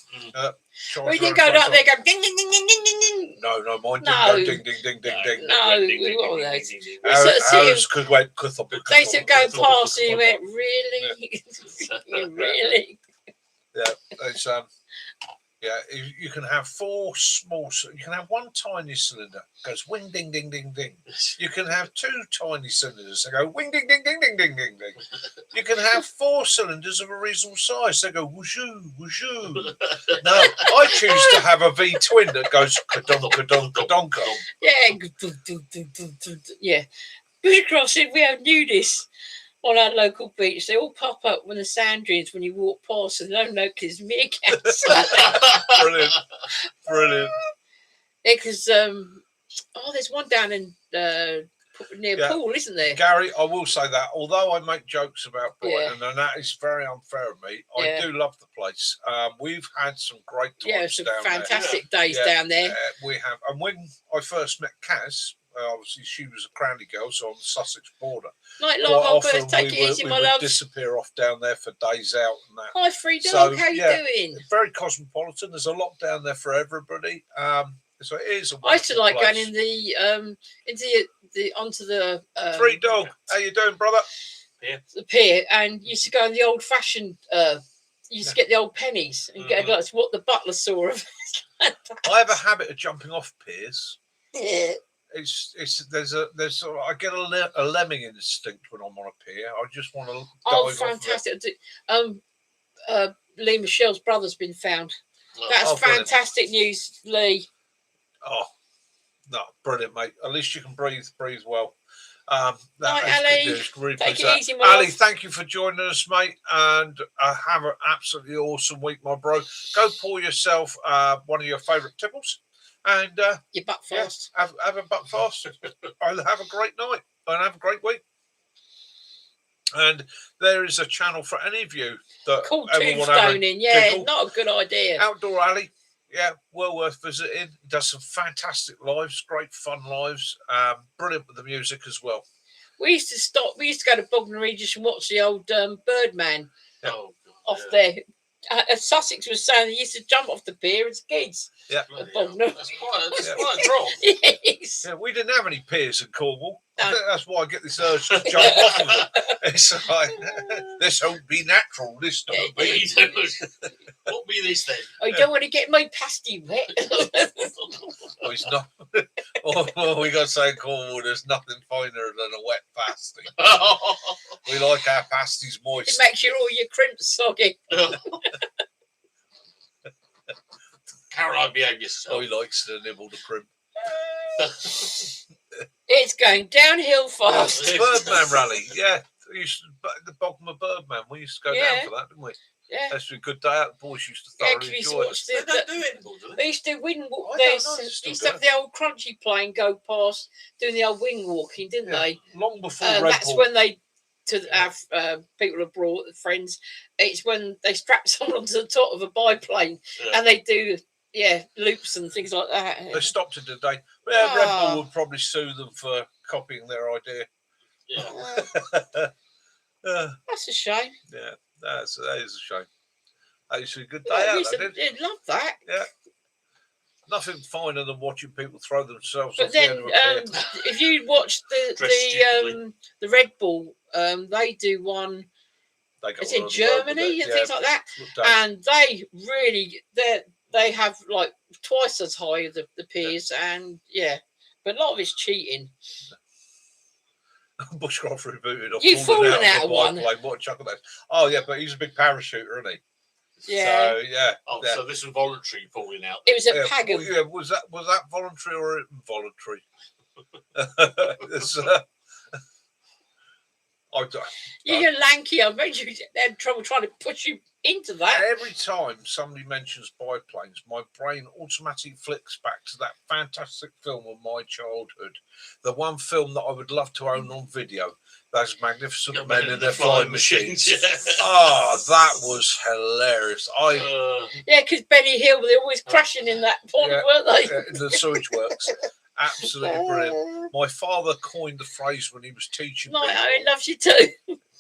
We didn't go out there, go ding ding ding ding ding ding ding. No, mine didn't No. go ding ding ding ding ding. No, we were all those. ding. We sort of see him. Ours could wait. They took going past and he went, really? Really? Yeah, it's yeah. You can have four small. You can have one tiny cylinder goes wing ding ding ding ding. You can have two tiny cylinders that go wing ding ding ding ding ding ding ding. You can have four cylinders of a reasonable size. They go whoosoo whoosoo. No, I choose to have a V twin that goes kadonka donka donka. Yeah. Yeah. Bush Crossing, we have nudists on our local beach. They all pop up when the sand dunes when you walk past and don't know because meerkats. Brilliant, brilliant. Yeah, because there's one down in near Yeah. Poole, isn't there? Gary, I will say that although I make jokes about Yeah. Brighton, and that is very unfair of me, Yeah. I do love the place. We've had some great times Yeah, some down fantastic days Yeah. down there. there. We have, and when I first met Kaz, obviously she was a Cranley girl, so on the Sussex border. Night Quite long, often Uncle. Take it easy, we my would love. disappear off down there for days out and that. Hi, free dog. So, How you yeah. doing? Very cosmopolitan. There's a lot down there for everybody. So it is. I used to like place. going in onto the Free dog. How you doing, brother? the pier, and used to go in the old fashioned. Used to get the old pennies and get a glass. What the butler saw of. I have a habit of jumping off piers. Yeah. I get a lemming instinct when I'm on a pier. I just want to dive Oh, off of it. fantastic! Lee Michelle's brother's been found. That's Oh, brilliant. fantastic news, Lee. Oh, no, brilliant, mate. At least you can breathe well. Right, That is Ali. good news. Really Take pleased it with that. easy, my Ali, love. thank you for joining us, mate, and have an absolutely awesome week, my bro. Go pour yourself one of your favourite tipples, and Your butt yeah, fast. have a butt fast. And have a great night and have a great week. And there is a channel for any of you that Called ever want to have a tombstoning. Yeah, giggle. not a good idea. Outdoor Alley. Yeah, well worth visiting. Does some fantastic lives, great fun lives. Brilliant with the music as well. We used to stop. We used to go to Bognor Regis and watch the old Birdman Oh, off there. Sussex was saying they used to jump off the pier as kids. Yeah. Bloody Bognor. hell. That's Yeah. quite a drop. Yes. Yeah, we didn't have any piers in Cornwall. I No. think that's why I get this urge to jump off of it. It's like, this won't be natural, this don't What be. What be this then? I don't want to get my pasty wet. Oh, it's not. Oh, we got to say in Cornwall, there's nothing finer than a wet pasty. We like our pasties It moist. makes sure all your crimps soggy. Caroline, behave Oh, yourself. he likes to nibble the crimp. It's going downhill fast. Birdman rally, yeah. The Bognor Birdman. We used to go Yeah. down for that, didn't we? Yeah. That's been a good day out. The boys used to Yeah, thoroughly we used to enjoy it. watch They the, don't do it anymore, do they they? used to do wind walk. I They don't know, they still used do to have the old crunchy plane go past doing the old wing walking, didn't Yeah, they? long before Red That's Bull. when they, to have people abroad, friends, it's when they strap someone onto the top of a biplane Yeah. and they do, loops and things like that. They stopped it today. Yeah, Red Ah. Bull would probably sue them for copying their idea. Yeah. That's a shame. Yeah, that is a shame. That used to be a good day Yeah, I out. used That to did. love that. Yeah. Nothing finer than watching people throw themselves But off the then, end of a pier. if you watch Dressed stupidly. the Red Bull, they do one. They go It's all in over the world with Germany it. and things like that, Looked at. and they really they have like twice as high the piers, and but a lot of it's cheating. Bushcraft rebooted. You've fallen out of one. What a chuckle that is. Oh yeah, but he's a big parachuter, isn't he? Yeah. So yeah. Oh, yeah. so this was voluntary falling out. It was at Yeah, Pagham. well, yeah, was that voluntary or involuntary? It's, You're lanky. I bet you had trouble trying to push you into that. every time somebody mentions biplanes, my brain automatically flicks back to that fantastic film of my childhood. The one film that I would love to own on video. Those magnificent Yeah, men in their flying machines. Yeah. Oh, that was hilarious. Yeah, because Benny Hill, they're always crashing in that pond, Yeah, weren't they? in the sewage works. Absolutely brilliant. My father coined the phrase when he was teaching Like, people. I loves you too.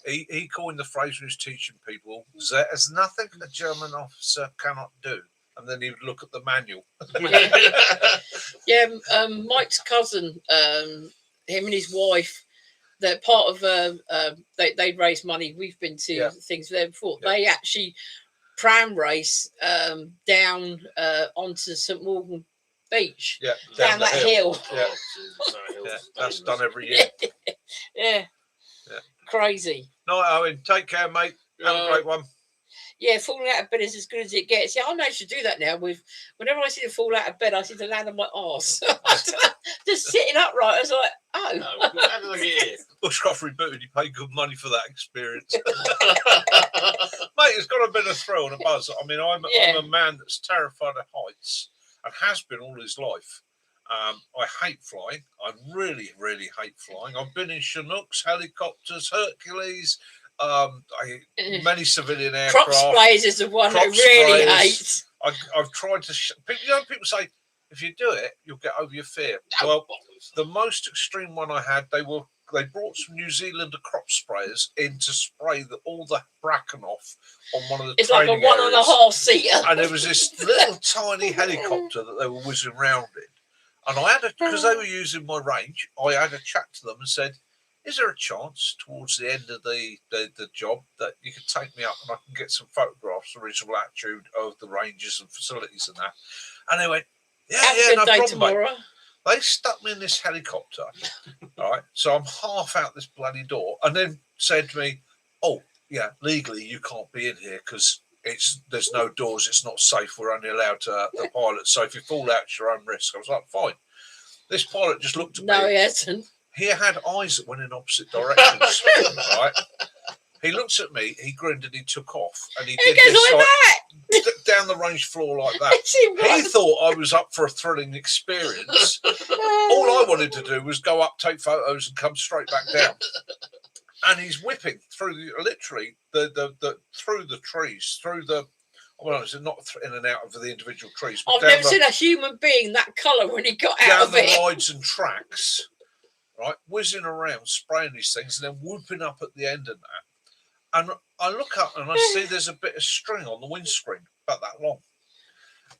He coined the phrase when he was teaching people, there is nothing a German officer cannot do. And then he would look at the manual. Yeah, Mike's cousin, him and his wife, they're part of they raise money. We've been to things there before. Yeah. They actually pram race down onto St Morgan Beach, Yeah, down the that hill. Yeah. Oh, Yeah, that's done every year. Yeah. Crazy. No, Owen, take care, mate. Have a great one. Yeah, falling out of bed is as good as it gets. Yeah, I managed to do that now. Whenever I see them fall out of bed, I seem to land on my arse. Just sitting upright. I was like, oh. No, how did I get here? Bushcraft rebooted. You paid good money for that experience. Mate, it's got a bit of thrill and a buzz. I mean, I'm a man that's terrified of heights and has been all his life. I hate flying. I really, really hate flying. I've been in Chinooks, helicopters, Hercules, many civilian aircraft. Crop sprays is the one I Crop really sprayers. hate. I've tried to. People say if you do it, you'll get over your fear. Well, the most extreme one I had, they brought some New Zealander crop sprayers in to spray all the bracken off on one of the. It's like a 1.5 seater. And there was this little tiny helicopter that they were whizzing round in. And I had because they were using my range, I had a chat to them and said, is there a chance towards the end of the job that you could take me up and I can get some photographs, original attitude of the ranges and facilities and that? And they went, yeah, no problem, tomorrow. mate. They stuck me in this helicopter, all right? So I'm half out this bloody door and then said to me, oh, yeah, legally you can't be in here because there's no doors, it's not safe, we're only allowed the pilot, so if you fall out, it's your own risk. I was like, fine. This pilot just looked at me. No, he hasn't. He had eyes that went in opposite directions, right? He looked at me, he grinned and he took off. And he did goes this like that. down the range floor like that. He thought I was up for a thrilling experience. All I wanted to do was go up, take photos and come straight back down. And he's whipping through literally through the trees, through the not in and out of the individual trees. But I've never seen a human being that colour when he got out of it. Down the rides and tracks, right, whizzing around, spraying these things, and then whooping up at the end of that. And I look up and I see there's a bit of string on the windscreen, about that long.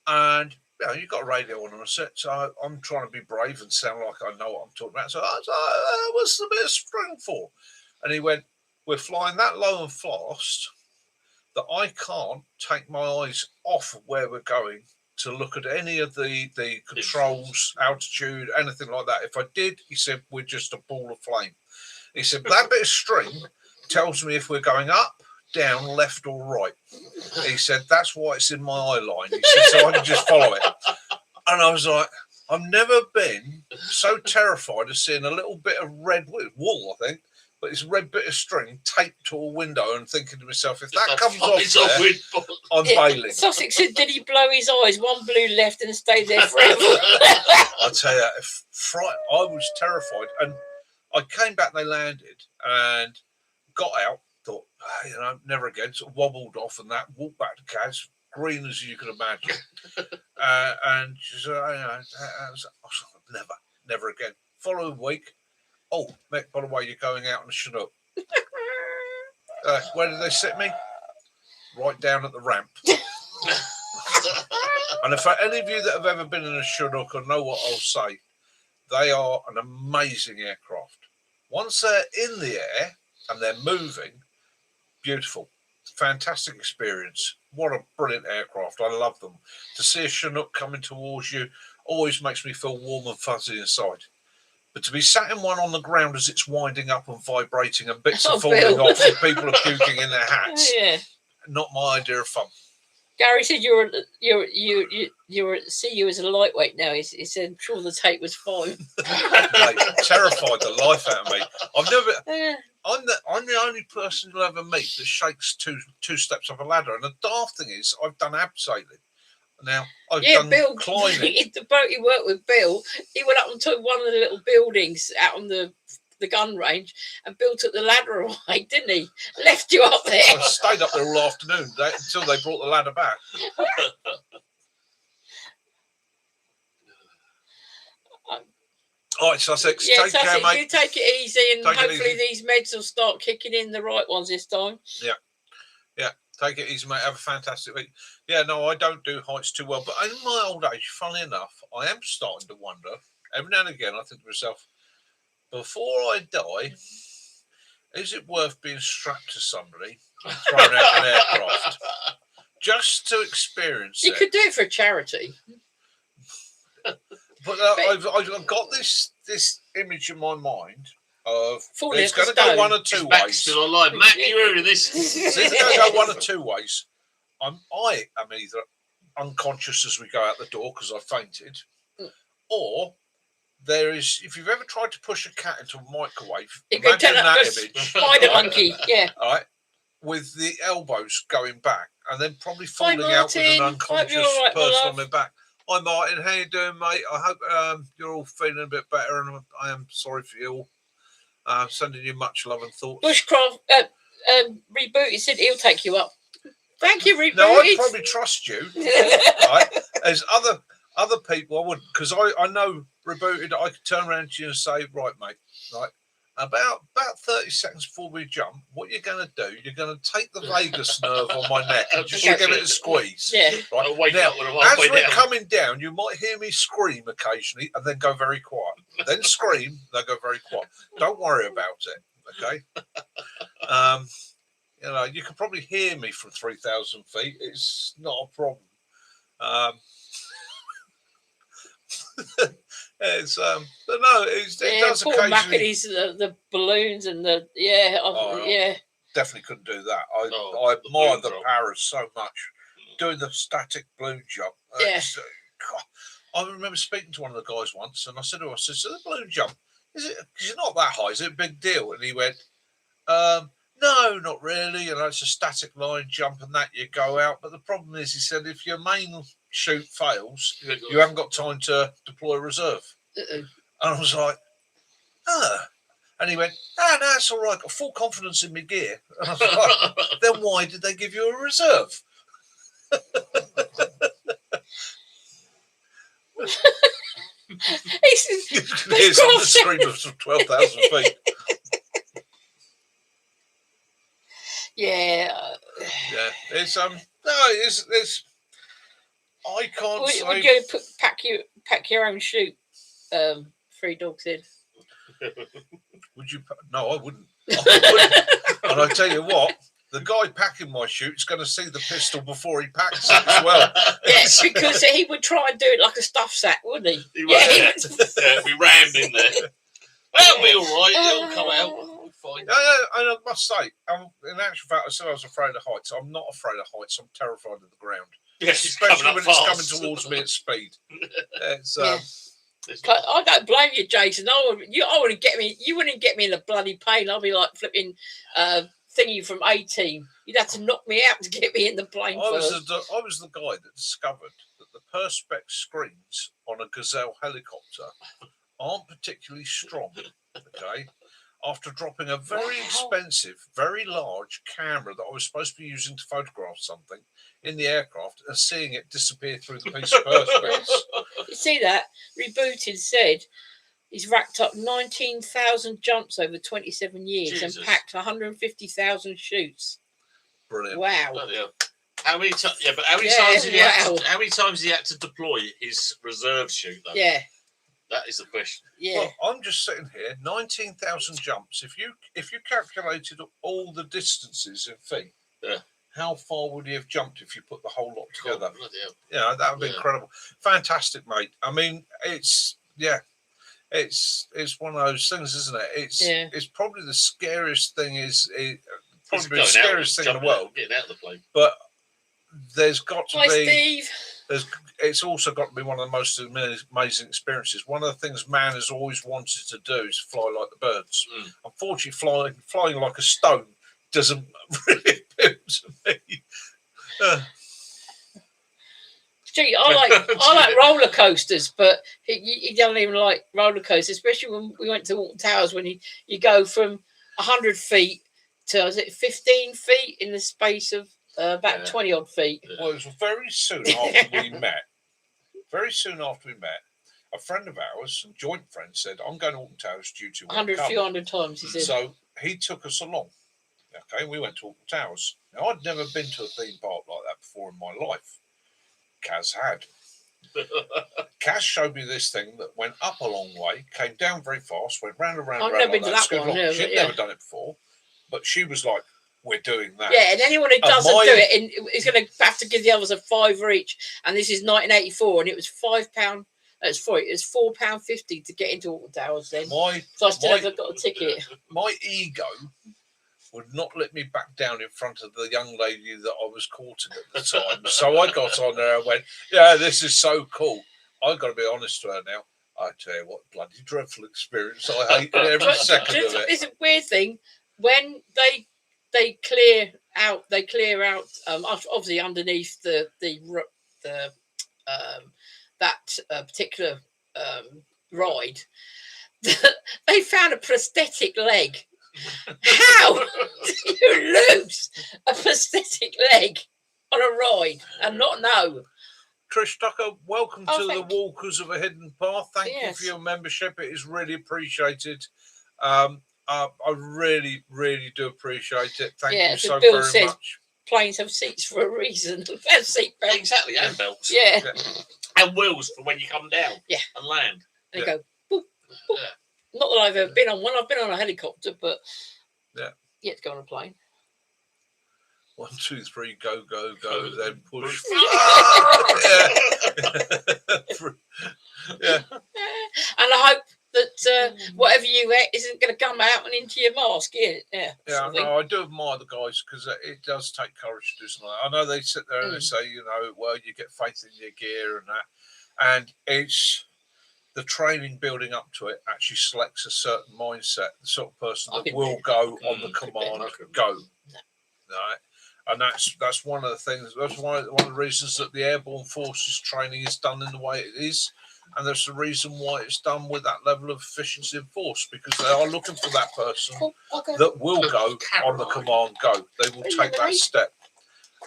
And you've got a radio on, and I said, so I'm trying to be brave and sound like I know what I'm talking about. So I was like, what's the bit of string for? And he went, we're flying that low and fast that I can't take my eyes off of where we're going to look at any of the controls, altitude, anything like that. If I did, he said, we're just a ball of flame. He said, that bit of string tells me if we're going up, down, left or right. He said, that's why it's in my eye line. He said, so I can just follow it. And I was like, I've never been so terrified of seeing a little bit of red wool, I think, but it's a red bit of string taped to a window, and thinking to myself, if that That comes flies off there, with- I'm bailing. Sussex said, did he blow his eyes? One blew left and stayed there forever. I tell you, I was terrified, and I came back. They landed and got out. Thought, never again. Sort of wobbled off and that. Walked back to Kaz, green as you could imagine. And she said, I was like, never again. Following week, oh, Mick, by the way, you're going out on a Chinook. Where did they sit me? Right down at the ramp. And for any of you that have ever been in a Chinook or know what I'll say, they are an amazing aircraft. Once they're in the air and they're moving, beautiful, fantastic experience. What a brilliant aircraft. I love them. To see a Chinook coming towards you always makes me feel warm and fuzzy inside. But to be sat in one on the ground as it's winding up and vibrating and bits are falling Bill. off and people are puking in their hats, Yeah. not my idea of fun. Gary said you were see you as a lightweight now. He said, I'm sure the tape was fine. Mate, terrified the life out of me. Yeah. I'm the only person you'll ever meet that shakes two steps up a ladder. And the daft thing is, I've done abseiling. Now I've done Bill, climbing. the boat he worked with, Bill, he went up and took one of the little buildings out on the gun range, and Bill took the ladder away, didn't he? Left you up there. I stayed up there all afternoon until they brought the ladder back. All right, Sussex, Yeah, take care, Sussex, mate. you take it easy, and Take it hopefully easy. these meds will start kicking in the right ones this time. Take it easy, mate. Have a fantastic week. Yeah, no, I don't do heights too well. But in my old age, funnily enough, I am starting to wonder. Every now and again, I think to myself, before I die, is it worth being strapped to somebody and thrown out an aircraft just to experience You it? could do it for a charity. But I've got this image in my mind of Falling it's off going a to go stone. one of His two back's ways. still alive. Matt, you hearing this? It's either going to go one of two ways. I am either unconscious as we go out the door because I fainted, or there is. If you've ever tried to push a cat into a microwave, You could imagine turn up that as image, Spider monkey, yeah. all right, with the elbows going back and then probably Hi, falling out with an Martin. unconscious Hope you're all right, my person love. on their back. Hi Martin, how you doing, mate? I hope you're all feeling a bit better, and I am sorry for you all. Sending you much love and thoughts. Bushcraft Rebooted said he'll take you up. Thank you, Rebooted. No, I'd probably trust you. Right? As other people, I wouldn't, because I know Rebooted. I could turn around to you and say, right, mate, right. About 30 seconds before we jump, what you're going to do, you're going to take the vagus nerve on my neck and just Okay. give it a squeeze. Yeah. Right? I'll wake Now, up when I'm as halfway we're down. coming down, you might hear me scream occasionally and then go very quiet. Then scream, then go very quiet. Don't worry about it, okay? You can probably hear me from 3,000 feet. It's not a problem. But no, it does Paul occasionally. McAtee's the balloons and the Oh, yeah. Definitely couldn't do that. I The admire balloon the drop. Paras so much. Doing the static balloon jump. Yeah. God, I remember speaking to one of the guys once, and I said to him, so the balloon jump, is it? Because you're not that high. Is it a big deal? And he went, no, not really. It's a static line jump, and that you go out. But the problem is, he said, if your main shoot fails, you haven't got time to deploy a reserve. Uh-oh. And I was like, And he went, no, it's all right. Got full confidence in my gear. And I was like, then why did they give you a reserve? He's- You can hear some of the screamers from 12,000 feet. yeah. Yeah, it's it's. I can't Would say. you pack your own chute? Three Dogs in. Would you? No, I wouldn't. I wouldn't. And I tell you what, the guy packing my chute's going to see the pistol before he packs it as well. Yes, because he would try and do it like a stuff sack, wouldn't he? He Yeah, was, we rammed in there. That'll be all right. It'll come out. We'll be fine. And I must say, in actual fact, I said I was afraid of heights. I'm not afraid of heights. I'm terrified of the ground, Yeah, it's especially coming when up it's coming fast. towards me at speed. It's Yeah. I don't blame you, Jason. I wouldn't get me. You wouldn't get me in a bloody plane. I'll be like flipping thingy from A-Team. You'd have to knock me out to get me in the plane I was first. the guy that discovered that the perspex screens on a Gazelle helicopter aren't particularly strong. Okay, after dropping a very expensive, very large camera that I was supposed to be using to photograph something in the aircraft and seeing it disappear through the piece of perspex. You see that? Rebooted said he's racked up 19,000 jumps over 27 years Jesus. and packed 150,000 shoots. Brilliant. Wow. Bloody hell. How many times? Yeah, but how many Yeah, times did he have wow. to, how many times did he had to deploy his reserve chute? Though? Yeah. That is the question. Yeah. Well, I'm just sitting here, 19,000 jumps. If you calculated all the distances in feet, Yeah. how far would he have jumped if you put the whole lot together? God, bloody hell. Yeah, that would be Yeah. incredible. Fantastic, mate. I mean, it's one of those things, isn't it? It's probably the scariest thing. Probably the Going scariest out, thing in the jumping out, world. getting out of the plane. But there's got to Hi, be. Steve. It's also got to be one of the most amazing experiences. One of the things man has always wanted to do is fly like the birds. Mm. Unfortunately, flying like a stone doesn't really appeal to me. Gee, I like roller coasters, but he doesn't even like roller coasters, especially when we went to Alton Towers. When you go from 100 feet to, is it 15 feet in the space of about 20 odd feet? Well, it was very soon after we met. Very soon after we met, a friend of ours, a joint friend, said, "I'm going to Alton Towers due to 100 times, he said. So he took us along. Okay, we went to Alton Towers. Now, I'd never been to a theme park like that before in my life. Kaz had. Kaz showed me this thing that went up a long way, came down very fast, went round and round. I've round never like been to that, that one, no, She'd but yeah. never done it before, but she was like, "We're doing that." Yeah, and anyone who And doesn't my- do it is going to have to give the others a fiver each. And this is 1984, and it was £5. It's £4.50 to get into Alton Towers then. My So I still my- haven't got a ticket. my ego would not let me back down in front of the young lady that I was courting at the time. So I got on there and went, "Yeah, this is so cool." I've got to be honest to her now. I tell you what, bloody dreadful experience. I hated every But second of it. it's a weird thing when they clear out obviously underneath the that particular ride. They found a prosthetic leg. How do you lose a prosthetic leg on a ride and not know? Trish Tucker, welcome Oh, to the thank you. Walkers of a Hidden Path. Thank you Yes. for your membership. It is really appreciated. I really, really do appreciate it. Thank Yeah, you so so Bill very says- much. Planes have seats for a reason. Have seat belts. Exactly, and belts. Yeah. And wheels for when you come down. Yeah. And land. And Yeah. they go, boop, boop. Yeah. Not that I've ever been on one. I've been on a helicopter, but Yeah. yet to go on a plane. 1, 2, 3, go, go, go, then push. Yeah. And I hope that whatever you eat isn't going to come out and into your mask. Yeah, Yeah, sort of thing. no, I do admire the guys because it does take courage to do something. I know they sit there and they say, well, you get faith in your gear and that. And it's the training building up to it actually selects a certain mindset, the sort of person I that couldn't will do go it. on the Couldn't command, I couldn't. go. No. Right. And that's one of the things, that's one of the reasons that the Airborne Forces training is done in the way it is. And there's the reason why it's done with that level of efficiency and force, because they are looking for that person Cool, okay. that will go on the command go. They will take that step.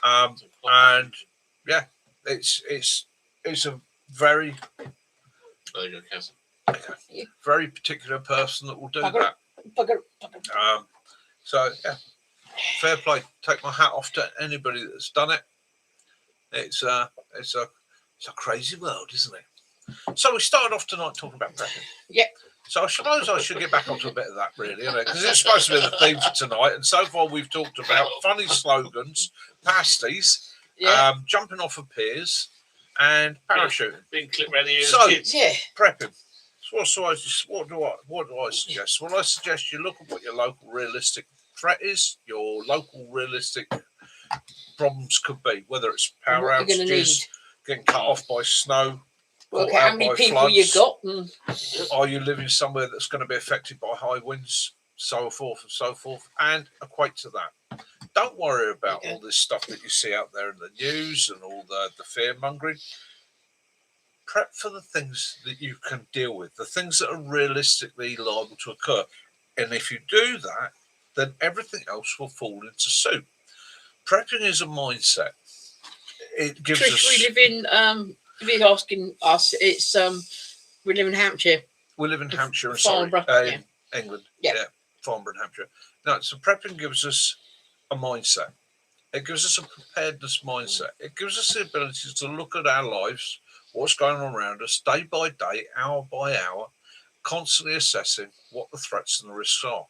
And yeah, it's a very, There you go, Kaz. very particular person that will do Bugger. that. Bugger. So yeah, fair play. Take my hat off to anybody that's done it. It's a crazy world, isn't it? So we started off tonight talking about prepping. Yep. So I suppose I should get back onto a bit of that, really, because it's supposed to be the theme for tonight. And so far we've talked about funny slogans, pasties, Yeah. jumping off of piers, and parachuting. Being clipped around the ears So- of kids. Yeah. Prepping. So what do I suggest? Well, I suggest you look at what your local realistic threat is, your local realistic problems could be, whether it's And power what you're going to need. outages, getting cut off by snow, caught Work out how out many by people you floods? got. Are you living somewhere that's going to be affected by high winds? So forth and so forth, and equate to that. Don't worry about Okay. all this stuff that you see out there in the news and all the fear mongering. Prep for the things that you can deal with, the things that are realistically liable to occur. And if you do that, then everything else will fall into suit. Prepping is a mindset. It gives Trish, us. we live in. If you're asking us, it's we live in Hampshire. We live in Hampshire, and Farnborough, in England. Yeah. Farnborough and Hampshire. Now, so prepping gives us a mindset. It gives us a preparedness mindset. It gives us the ability to look at our lives, what's going on around us, day by day, hour by hour, constantly assessing what the threats and the risks are.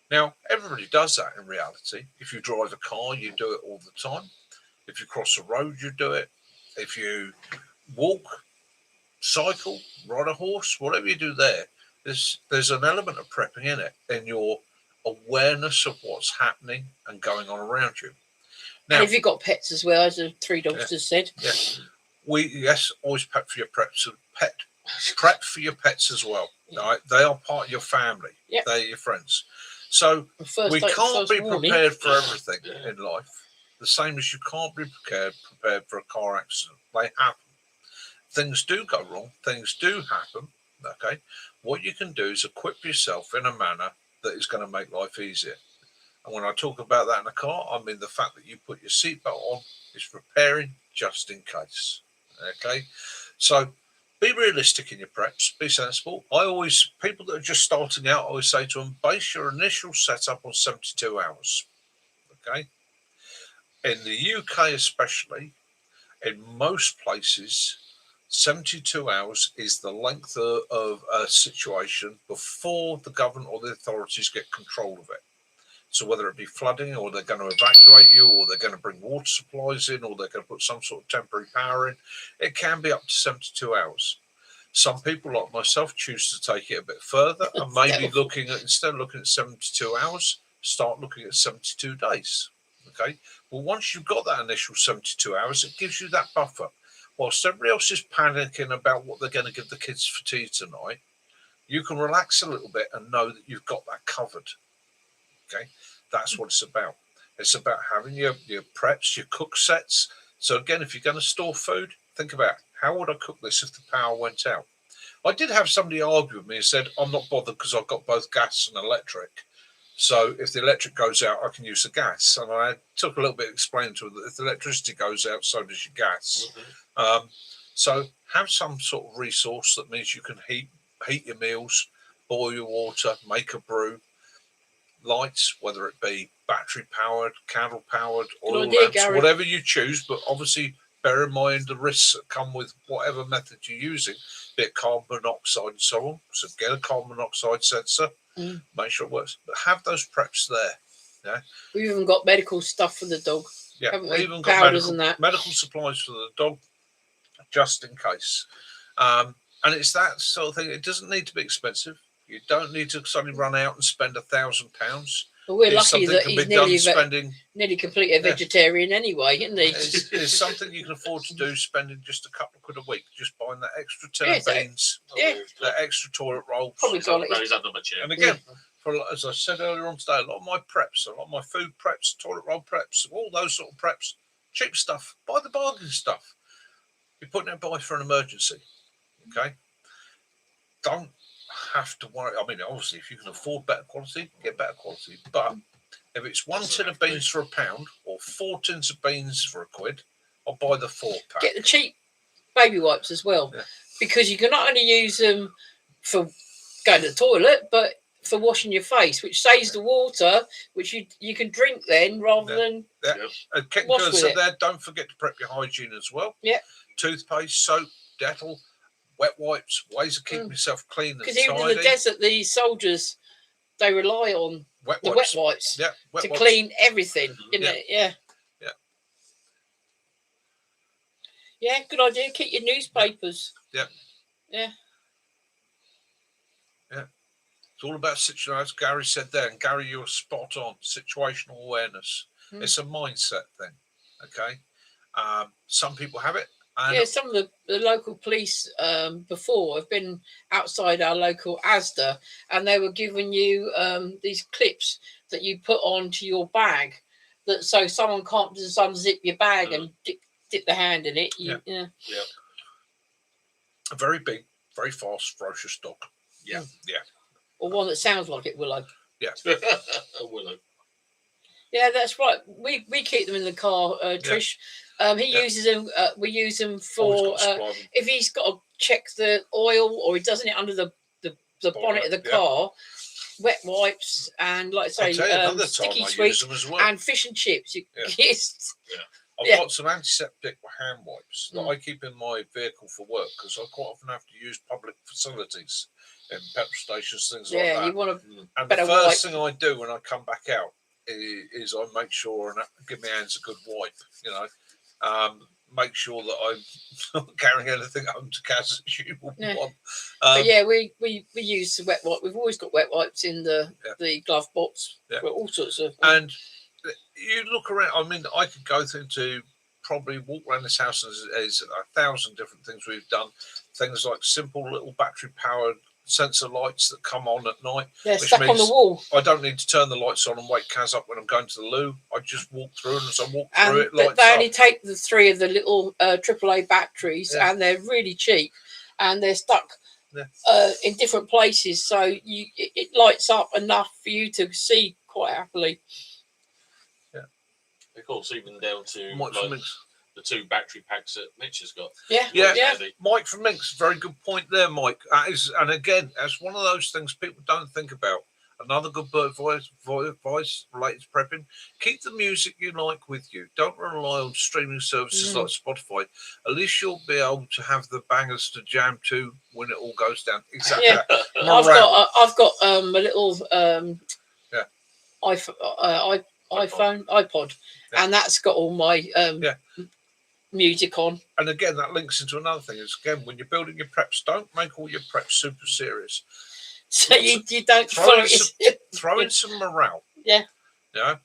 Now, everybody does that in reality. If you drive a car, you do it all the time. If you cross a road, you do it. If you walk, cycle, ride a horse, whatever you do there's an element of prepping in it, in your awareness of what's happening and going on around you. Now, And if you've got pets as well, as the three dogs just said. Yeah, always prep for your pets. Prep for your pets as well. Right? They are part of your family. Yep. They're your friends. So we can't be prepared for everything in life. The same as you can't be prepared for a car accident. They happen. Things do go wrong. Things do happen. Okay. What you can do is equip yourself in a manner that is going to make life easier. And when I talk about that in a car, I mean the fact that you put your seatbelt on is preparing just in case. Okay. So be realistic in your preps, be sensible. People that are just starting out, I always say to them, base your initial setup on 72 hours. Okay. In the UK especially, in most places, 72 hours is the length of a situation before the government or the authorities get control of it. So whether it be flooding, or they're going to evacuate you, or they're going to bring water supplies in, or they're going to put some sort of temporary power in, it can be up to 72 hours. Some people like myself choose to take it a bit further and maybe instead of looking at 72 hours, start looking at 72 days. Okay. Well, once you've got that initial 72 hours, it gives you that buffer. Whilst everybody else is panicking about what they're going to give the kids for tea tonight, you can relax a little bit and know that you've got that covered. Okay, that's what it's about. It's about having your preps, your cook sets. So again, if you're going to store food, think about how would I cook this if the power went out. I did have somebody argue with me and said, I'm not bothered because I've got both gas and electric. So if the electric goes out, I can use the gas. And I took a little bit of explaining to them that if the electricity goes out, so does your gas. Mm-hmm. So have some sort of resource that means you can heat your meals, boil your water, make a brew. Lights, whether it be battery powered, candle powered, oil lamps, whatever you choose, but obviously bear in mind the risks that come with whatever method you're using, be it carbon monoxide and so on. So get a carbon monoxide sensor, make sure it works, but have those preps there. Yeah, we've even got medical stuff for the dog. Yeah, haven't we we? even got medical supplies for the dog, just in case. And it's that sort of thing. It doesn't need to be expensive. You don't need to suddenly run out and spend £1,000. But we're lucky that he's nearly completely vegetarian anyway, isn't he? It's something you can afford to do, spending just a couple of quid a week, just buying that extra tin of beans, that extra toilet roll. Probably and again, as I said earlier on today, a lot of my preps, a lot of my food preps, toilet roll preps, all those sort of preps, cheap stuff, buy the bargain stuff. You're putting it by for an emergency, okay? Don't have to worry. I mean, obviously, if you can afford better quality, get better quality. But if it's one tin of beans for £1 or 4 tins of beans for £1, I'll buy the 4-pack. Get the cheap baby wipes as well, because you can not only use them for going to the toilet, but for washing your face, which saves the water, which you can drink then rather than wash with it. There, don't forget to prep your hygiene as well. Yeah. Toothpaste, soap, Dettol, wet wipes, ways of keeping yourself clean and because even in the desert, the soldiers, they rely on wet wipes to clean everything, isn't it? Yeah, good idea. Keep your newspapers. Yeah. It's all about situation, as Gary said there, and Gary, you're spot on. Situational awareness. It's a mindset thing. Okay. Some people have it, And Yeah, some of the local police before have been outside our local ASDA, and they were giving you these clips that you put onto your bag, that so someone can't just unzip your bag and dip the hand in it. Yeah. a very big, very fast, ferocious dog. Yeah. Or one that sounds like it, Willow. A willow. Yeah, that's right. We keep them in the car, Trish. He uses them. We use them for if he's got to check the oil or he doesn't it under the bonnet of the car. Wet wipes and, like I say, sticky sweets and fish and chips. I've got some antiseptic hand wipes that I keep in my vehicle for work because I quite often have to use public facilities in petrol stations, things like that. Yeah, you want to. And the first thing I do when I come back out is I make sure and give my hands a good wipe. You know, make sure that I'm not carrying anything home to Kaz that she will want. But yeah, we use the wet wipe. We've always got wet wipes in the glove box for all sorts of. And you look around. I mean, I could go through to probably walk around this house and there's 1,000 different things we've done. Things like simple little battery powered sensor lights that come on at night. They're stuck on the wall. I don't need to turn the lights on and wake Kaz up when I'm going to the loo. I just walk through, and as I walk through it, lights they only take the 3 of the little AAA batteries, and they're really cheap, and they're stuck in different places, so it lights up enough for you to see quite happily. Yeah, of course, even down to Mike from Minx. The 2 battery packs that Mitch has got. Yeah. Mike from Minx, very good point there, Mike. And again, that's one of those things people don't think about. Another good advice related to prepping: keep the music you like with you. Don't rely on streaming services like Spotify. At least you'll be able to have the bangers to jam to when it all goes down. Exactly. Yeah. I've got a little iPod, and that's got all my music on. And again, that links into another thing. Is again, when you're building your preps, don't make all your preps super serious. So you don't throw in some morale. Yeah. Yeah.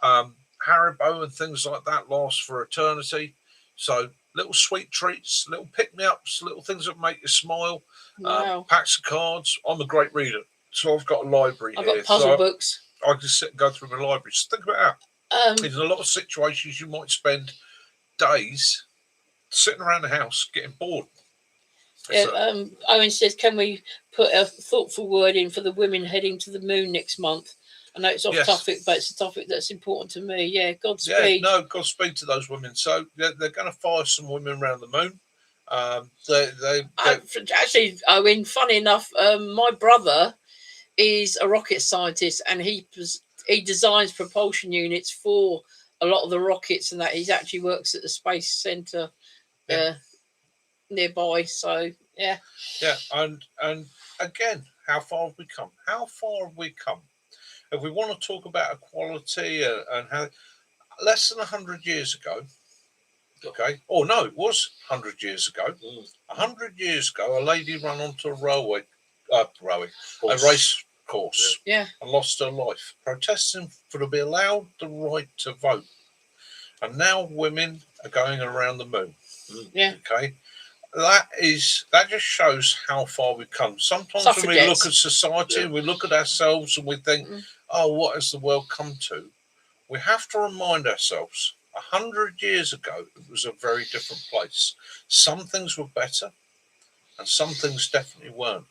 Haribo and things like that last for eternity. So little sweet treats, little pick-me-ups, little things that make you smile. Wow. Packs of cards. I'm a great reader, so I've got a library I've here. got puzzle books. I can sit and go through my library. So think about that. In a lot of situations, you might spend days sitting around the house getting bored. Owen says, can we put a thoughtful word in for the women heading to the moon next month? I know it's off topic, but it's a topic that's important to me. Yeah, Godspeed. Yeah, no, Godspeed to those women. So they're going to fire some women around the moon. Actually, Owen, funny enough, my brother is a rocket scientist, and he designs propulsion units for a lot of the rockets, and that he actually works at the Space Center nearby. So and again, how far have we come? If we want to talk about equality and how less than 100 years ago, it was 100 years ago. 100 years ago, a lady ran onto a race course and lost her life protesting for to be allowed the right to vote. And now women are going around the moon. That just shows how far we've come. Sometimes when we look at society and we look at ourselves and we think, oh, what has the world come to? We have to remind ourselves 100 years ago it was a very different place. Some things were better and some things definitely weren't.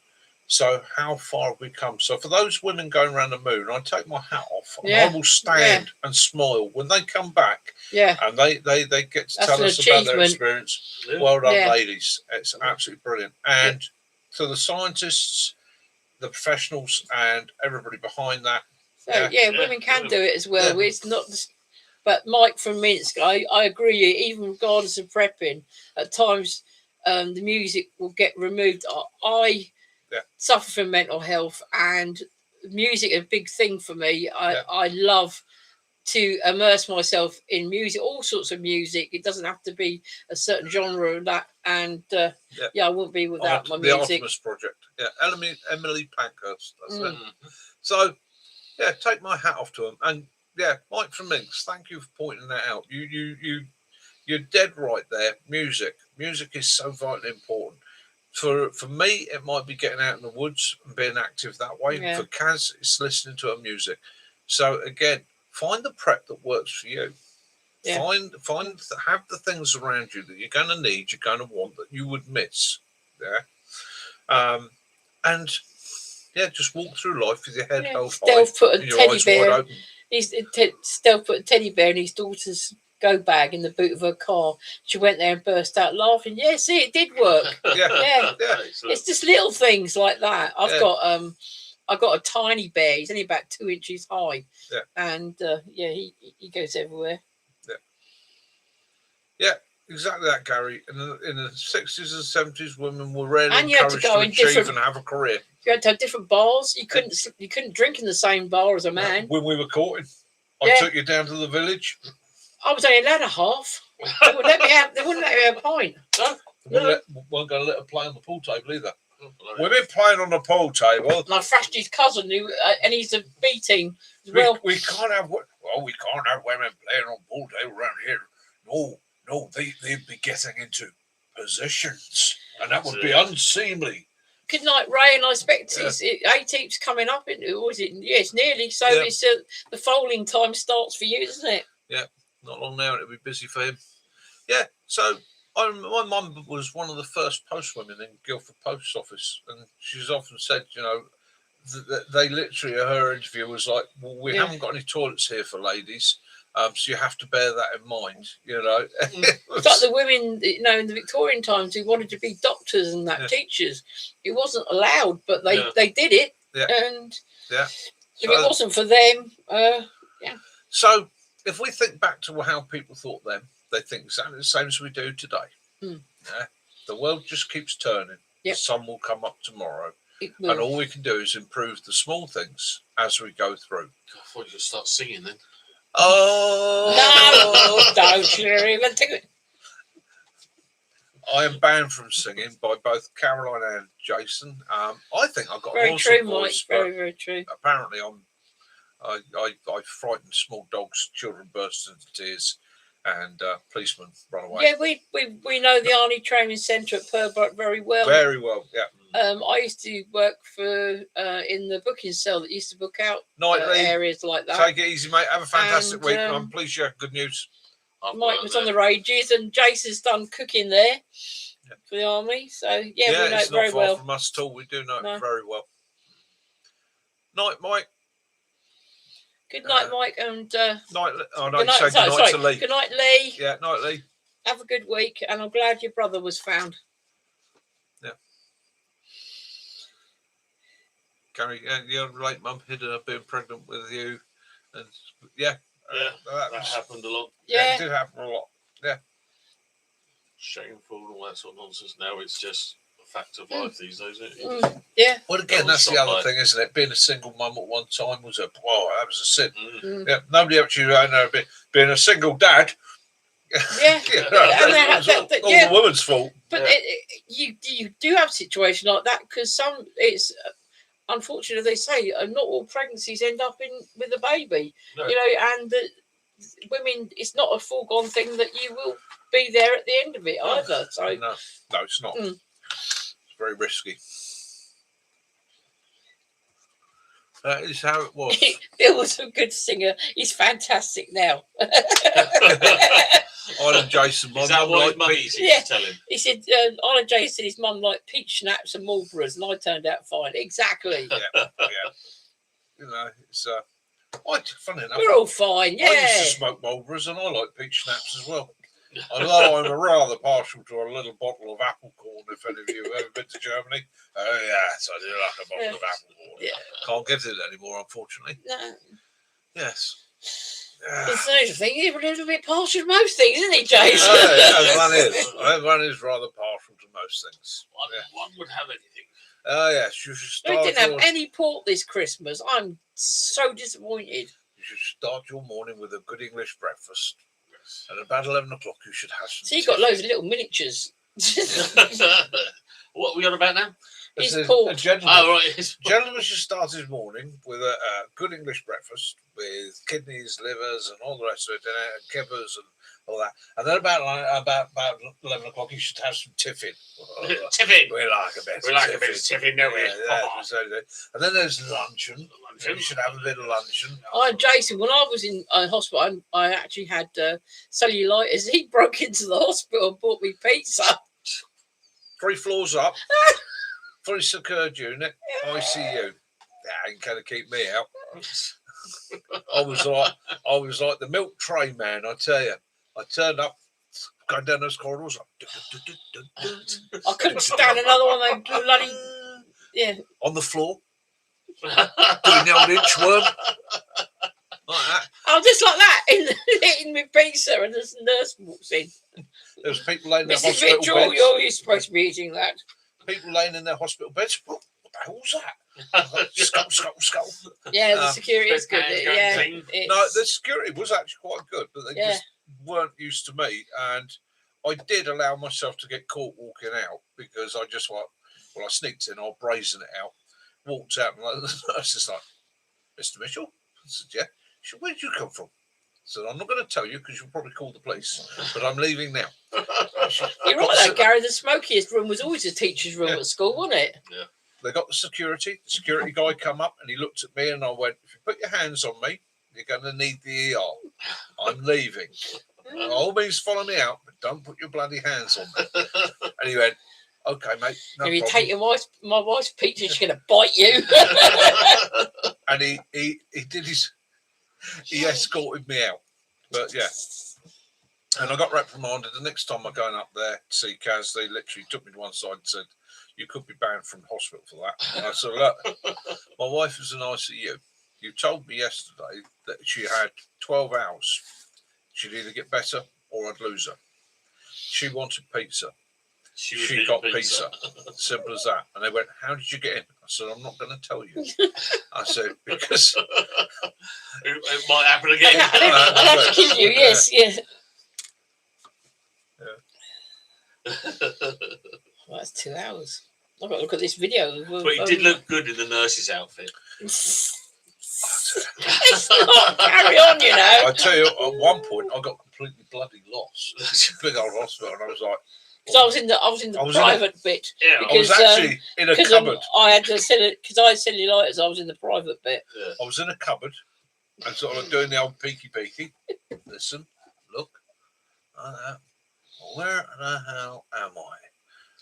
So how far have we come? So for those women going around the moon, I take my hat off and I will stand and smile when they come back. And they get to tell us about their experience. Well done, ladies. It's absolutely brilliant. And to the scientists, the professionals, and everybody behind that. So women can do it as well. It's not. But Mike from Minsk, I agree. Even regardless of prepping, at times the music will get removed. I suffer from mental health, and music is a big thing for me. I love to immerse myself in music, all sorts of music. It doesn't have to be a certain genre of that. And I wouldn't be without my music. The Artemis Project. Emily Pankhurst. That's it. So take my hat off to him. And Mike from Minx, thank you for pointing that out. You're dead right there. Music. Music is so vitally important. For me, it might be getting out in the woods and being active that way. Yeah. For Kaz, it's listening to her music. So again, find the prep that works for you. Yeah. Have the things around you that you're going to need, you're going to want, that you would miss. Yeah. And yeah, just walk through life with your head held high. Stealth put a and your teddy eyes bear. wide open. Stealth put a teddy bear in his daughter's go bag in the boot of her car. She went there and burst out laughing. Yeah, see, it did work. Yeah. Yeah. Excellent. It's just little things like that. Yeah. I've got a tiny bear. He's only about 2 inches high. Yeah. And he goes everywhere. Yeah, exactly that, Gary. In the 60s and 70s, women were rarely And you had to encouraged go to in achieve different- and have a career. You had to have different bars. You couldn't drink in the same bar as a man. When we were courting, I Yeah. took you down to the village. I was only allowed a half. They wouldn't let me have. They wouldn't let me have a pint. We No. weren't going to let her play on the pool table either. Oh, bloody Women playing on the pool table. And I thrashed his cousin, and he's a B team as We, well. we can't have we can't have women playing on pool table around here. No, they'd be getting into positions, and that would be unseemly. Good night, Ray. And I expect A-Teep's coming up. Or is it? Yeah, it's nearly. So Yeah. it's the foaling time starts for you, isn't it? Not long now, it'll be busy for him. Yeah, so my mum was one of the first postwomen in Guildford Post Office, and she's often said, they literally, her interview was like, well, we haven't got any toilets here for ladies, so you have to bear that in mind, It's like the women, in the Victorian times who wanted to be doctors and teachers. It wasn't allowed, but they did it. Yeah. And Yeah. if it wasn't for them, So if we think back to how people thought then, they think exactly the same as we do today. Mm. Yeah? The world just keeps turning. Yep. The sun will come up tomorrow. it And will. all we can do is improve the small things as we go through. I thought you could start singing then. Oh, No, don't you even think it. I am banned from singing by both Caroline and Jason. I think I've got an Very awesome true, Mike. voice, Very, but very true. apparently I frighten small dogs, children burst into tears, and policemen run away. Yeah, we know the Army Training Centre at Purbeck very well. Very well, yeah. I used to work for in the booking cell that used to book out Nightly, areas like that. take it easy, mate. Have a fantastic And, week. I'm pleased you had good news. I've Mike worked was on there. the rages, and Jason's done cooking there for the Army. So we know it's it very not far well. from us at all. We do know No. it very well. Night, Mike. Good night, Mike, and Night. Oh, no, good you say night. good night to Sorry, Lee. good night, Lee. Yeah, night, Lee. Have a good week, and I'm glad your brother was found. Gary, your late mum hidden her being pregnant with you, and yeah, Yeah, that that was, happened a lot. Yeah. it did happen a lot. Shameful and all that sort of nonsense. Now it's just a fact of life these days, isn't it? Yeah. Well, again, Don't that's the stop other by. thing, isn't it? Being a single mum at one time was that was a sin. Mm. Yeah, nobody actually know being a single dad. Yeah. you know, And that's all yeah. the woman's fault. But Yeah. you do have a situation like that because it's unfortunately they say not all pregnancies end up with a baby. No. And women, it's not a foregone thing that you will be there at the end of it No. either. So No, it's not. Mm. It's very risky. That is how it was. Bill was a good singer. He's fantastic now. Island Jason, my Is that mum what his liked mummy Pete. used Yeah. to tell him? He said, Island Jay said his mum liked peach schnapps and Marlboros, and I turned out fine. Exactly. Yeah. You know, it's funny enough. We're all fine. Yeah. I used to smoke Marlboros and I like peach schnapps as well. Although I'm rather partial to a little bottle of apple corn, if any of you have ever been to Germany. Oh, yes, I do like a bottle of apple corn. Yeah. Can't get it anymore, unfortunately. No. Yes. It's the thing. He's a little bit partial to most things, isn't he, Jason? One is. One is rather partial to most things. One would have anything. Oh, yes. You should We start didn't have your, any pork this Christmas. I'm so disappointed. you should start your morning with a good English breakfast. At about 11 o'clock, you should have some So you've got tea. loads of little miniatures. What are we on about now? It's There's called- a gentleman. Oh, right. Gentlemen should start his morning with a good English breakfast with kidneys, livers, and all the rest of it, and kippers and all that. And then about 11 o'clock, you should have some tiffin. Tiffin. We like a bit. We like a bit of tiffin, don't we? And then there's luncheon. You should have a bit of luncheon. Jason, when I was in hospital, I actually had cellulitis. He broke into the hospital and bought me pizza. 3 floors up, fully secured unit, ICU. That ain't gonna keep me out. I was like the milk tray man. I tell you, I turned up, going down those corridors. I couldn't stand another one of them bloody On the floor, doing the old inchworm like that. I was just like that, eating my pizza, and this nurse walks in. There was people laying in their Mrs. hospital Mitchell, beds. you're supposed to be eating that. People laying in their hospital beds. What the hell's that? Skull. Yeah, the security is good. hands Yeah, going clean. No, the security was actually quite good, but they Yeah. just weren't used to me. And I did allow myself to get caught walking out because I just like, well, I sneaked in, I'll brazen it out, walked out, and the nurse is like, Mr. Mitchell? I said, yeah. She said, where did you come from? I said, I'm not going to tell you because you'll probably call the police, but I'm leaving now. You're right, though, Gary. The smokiest room was always a teacher's room at school, wasn't it? They got the security guy come up and he looked at me and I went, if you put your hands on me, you're going to need the ER. I'm leaving. By all means, follow me out, but don't put your bloody hands on me. And he went, okay, mate. No if you problem. take my wife's pizza, she's going to bite you. And he did he escorted me out. But yeah. And I got reprimanded. The next time I'm going up there to see Kaz, they literally took me to one side and said, you could be banned from hospital for that. And I said, look, my wife is in ICU. You told me yesterday that she had 12 hours. She'd either get better or I'd lose her. She wanted pizza. She got pizza. Simple as that. And they went, how did you get in? I said, I'm not going to tell you. I said, because it might happen again. I'll have to kill you, yes, yeah. Well, that's 2 hours. I've got to look at this video. But he did look good in the nurse's outfit. It's not. Carry on, you know. I tell you, at one point, I got completely bloody lost. It's a big old hospital, and I was like, Because I was in the private bit. Yeah, I was actually in a cupboard. I had to because I had cellulitis. I was in the private bit. I was in a cupboard and sort of doing the old peeky. Listen, look, where the hell am I?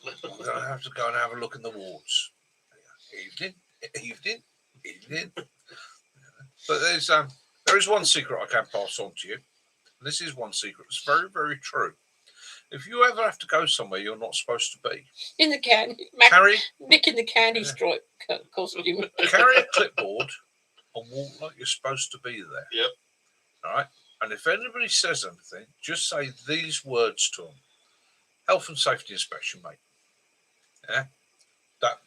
I'm going to have to go and have a look in the wards. Evening. But there is one secret I can pass on to you. And this is one secret. It's very, very true. If you ever have to go somewhere you're not supposed to be, In the can, Mick in the candy stripe costume. carry a clipboard and walk like you're supposed to be there. Yep. All right. And if anybody says anything, just say these words to them: health and safety inspection, mate. Yeah. That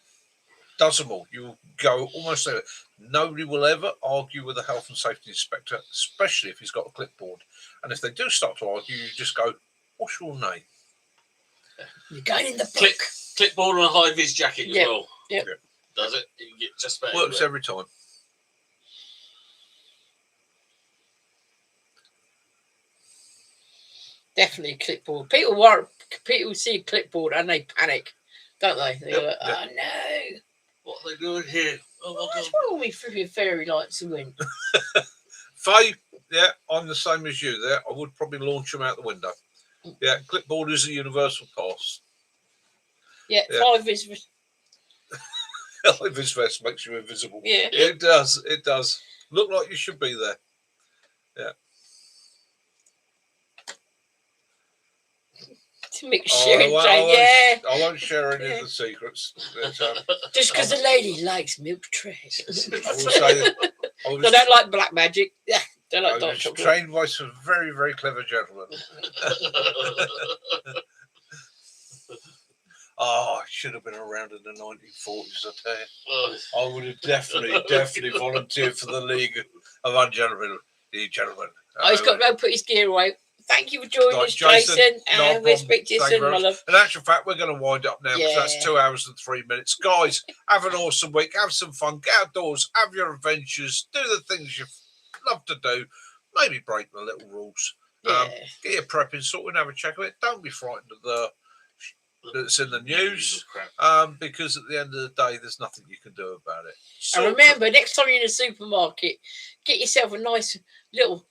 does them all. You go almost there. Nobody will ever argue with a health and safety inspector, especially if he's got a clipboard. And if they do start to argue, you just go, what's your name? You're going in the book. Clipboard and a high vis jacket as Yep. well. Yep. Does it? You can get just about Works anywhere. every time. Definitely a clipboard. People see a clipboard and they panic, don't they? They go, Yep. oh no. What are they doing here? Oh my What's God. wrong with me fairy lights and wind? Faye, yeah, I'm the same as you there. I would probably launch them out the window. Yeah, clipboard is a universal pass. Yeah, Yeah. 5 is. His vest makes you invisible. Yeah. It does. It does. Look like you should be there. Yeah. To make Oh, sure, yeah. I won't share any Yeah. of the secrets. But, Just because the lady likes milk trays. I will say that I was, They don't like black magic. Yeah, they I like dark was chocolate. trained by some very, very clever gentlemen. Oh, I should have been around in the 1940s, I tell you. Oh, I would have definitely volunteered for the League of Ungentlemen. The gentlemen. Oh, he's got to go put his gear away. Thank you for joining Right, us, Jason, Jason. no And we'll problem. speak to you Thank you soon, very my much. love. In actual fact, we're going to wind up now because Yeah. that's 2 hours and 3 minutes. Guys, have an awesome week. Have some fun. Get outdoors. Have your adventures. Do the things you love to do. Maybe break the little rules. Get your prepping sorted and have a check of it. Don't be frightened of the that's in the news, Crap. because at the end of the day, there's nothing you can do about it. And remember, next time you're in a supermarket, get yourself a nice little.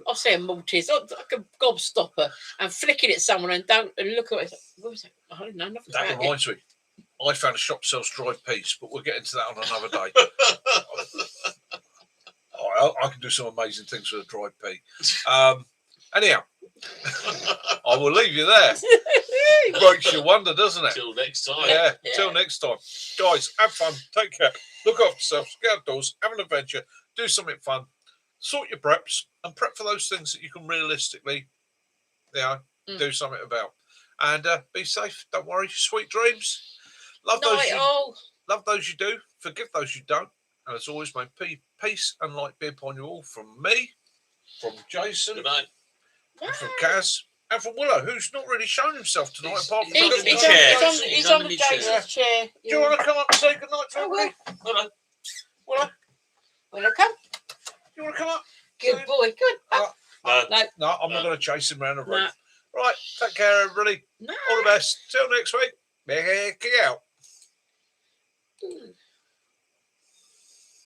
I'll say a Maltese, like a gobstopper, and flick it at someone and look at it. What was it? I don't know. Nothing That about it. reminds me. I found a shop that sells dried peas, but we'll get into that on another day. I can do some amazing things with a dried pea. Anyhow, I will leave you there. Breaks your wonder, doesn't it? Till next time. Yeah, Yeah. till next time. Guys, have fun. Take care. Look after yourselves. Get outdoors. Have an adventure. Do something fun. Sort your preps and prep for those things that you can realistically, do something about. And be safe. Don't worry. Sweet dreams. Love those you do. Forgive those you don't. And as always, may peace and light be upon you all. From me, from Jason, Good night. and from Kaz, and from Willow, who's not really shown himself tonight. He's- Apart from he's the under little the chair. chair. He's on the Jason's chair. Do you want to come up and say goodnight to I will. everybody? Hello. Willow, Will I come? do you want to come up? Good boy. Good. No, No. no, I'm not going to chase him around the room. No. Right, take care, everybody. No. All the best. Till next week. Kick out. Ooh.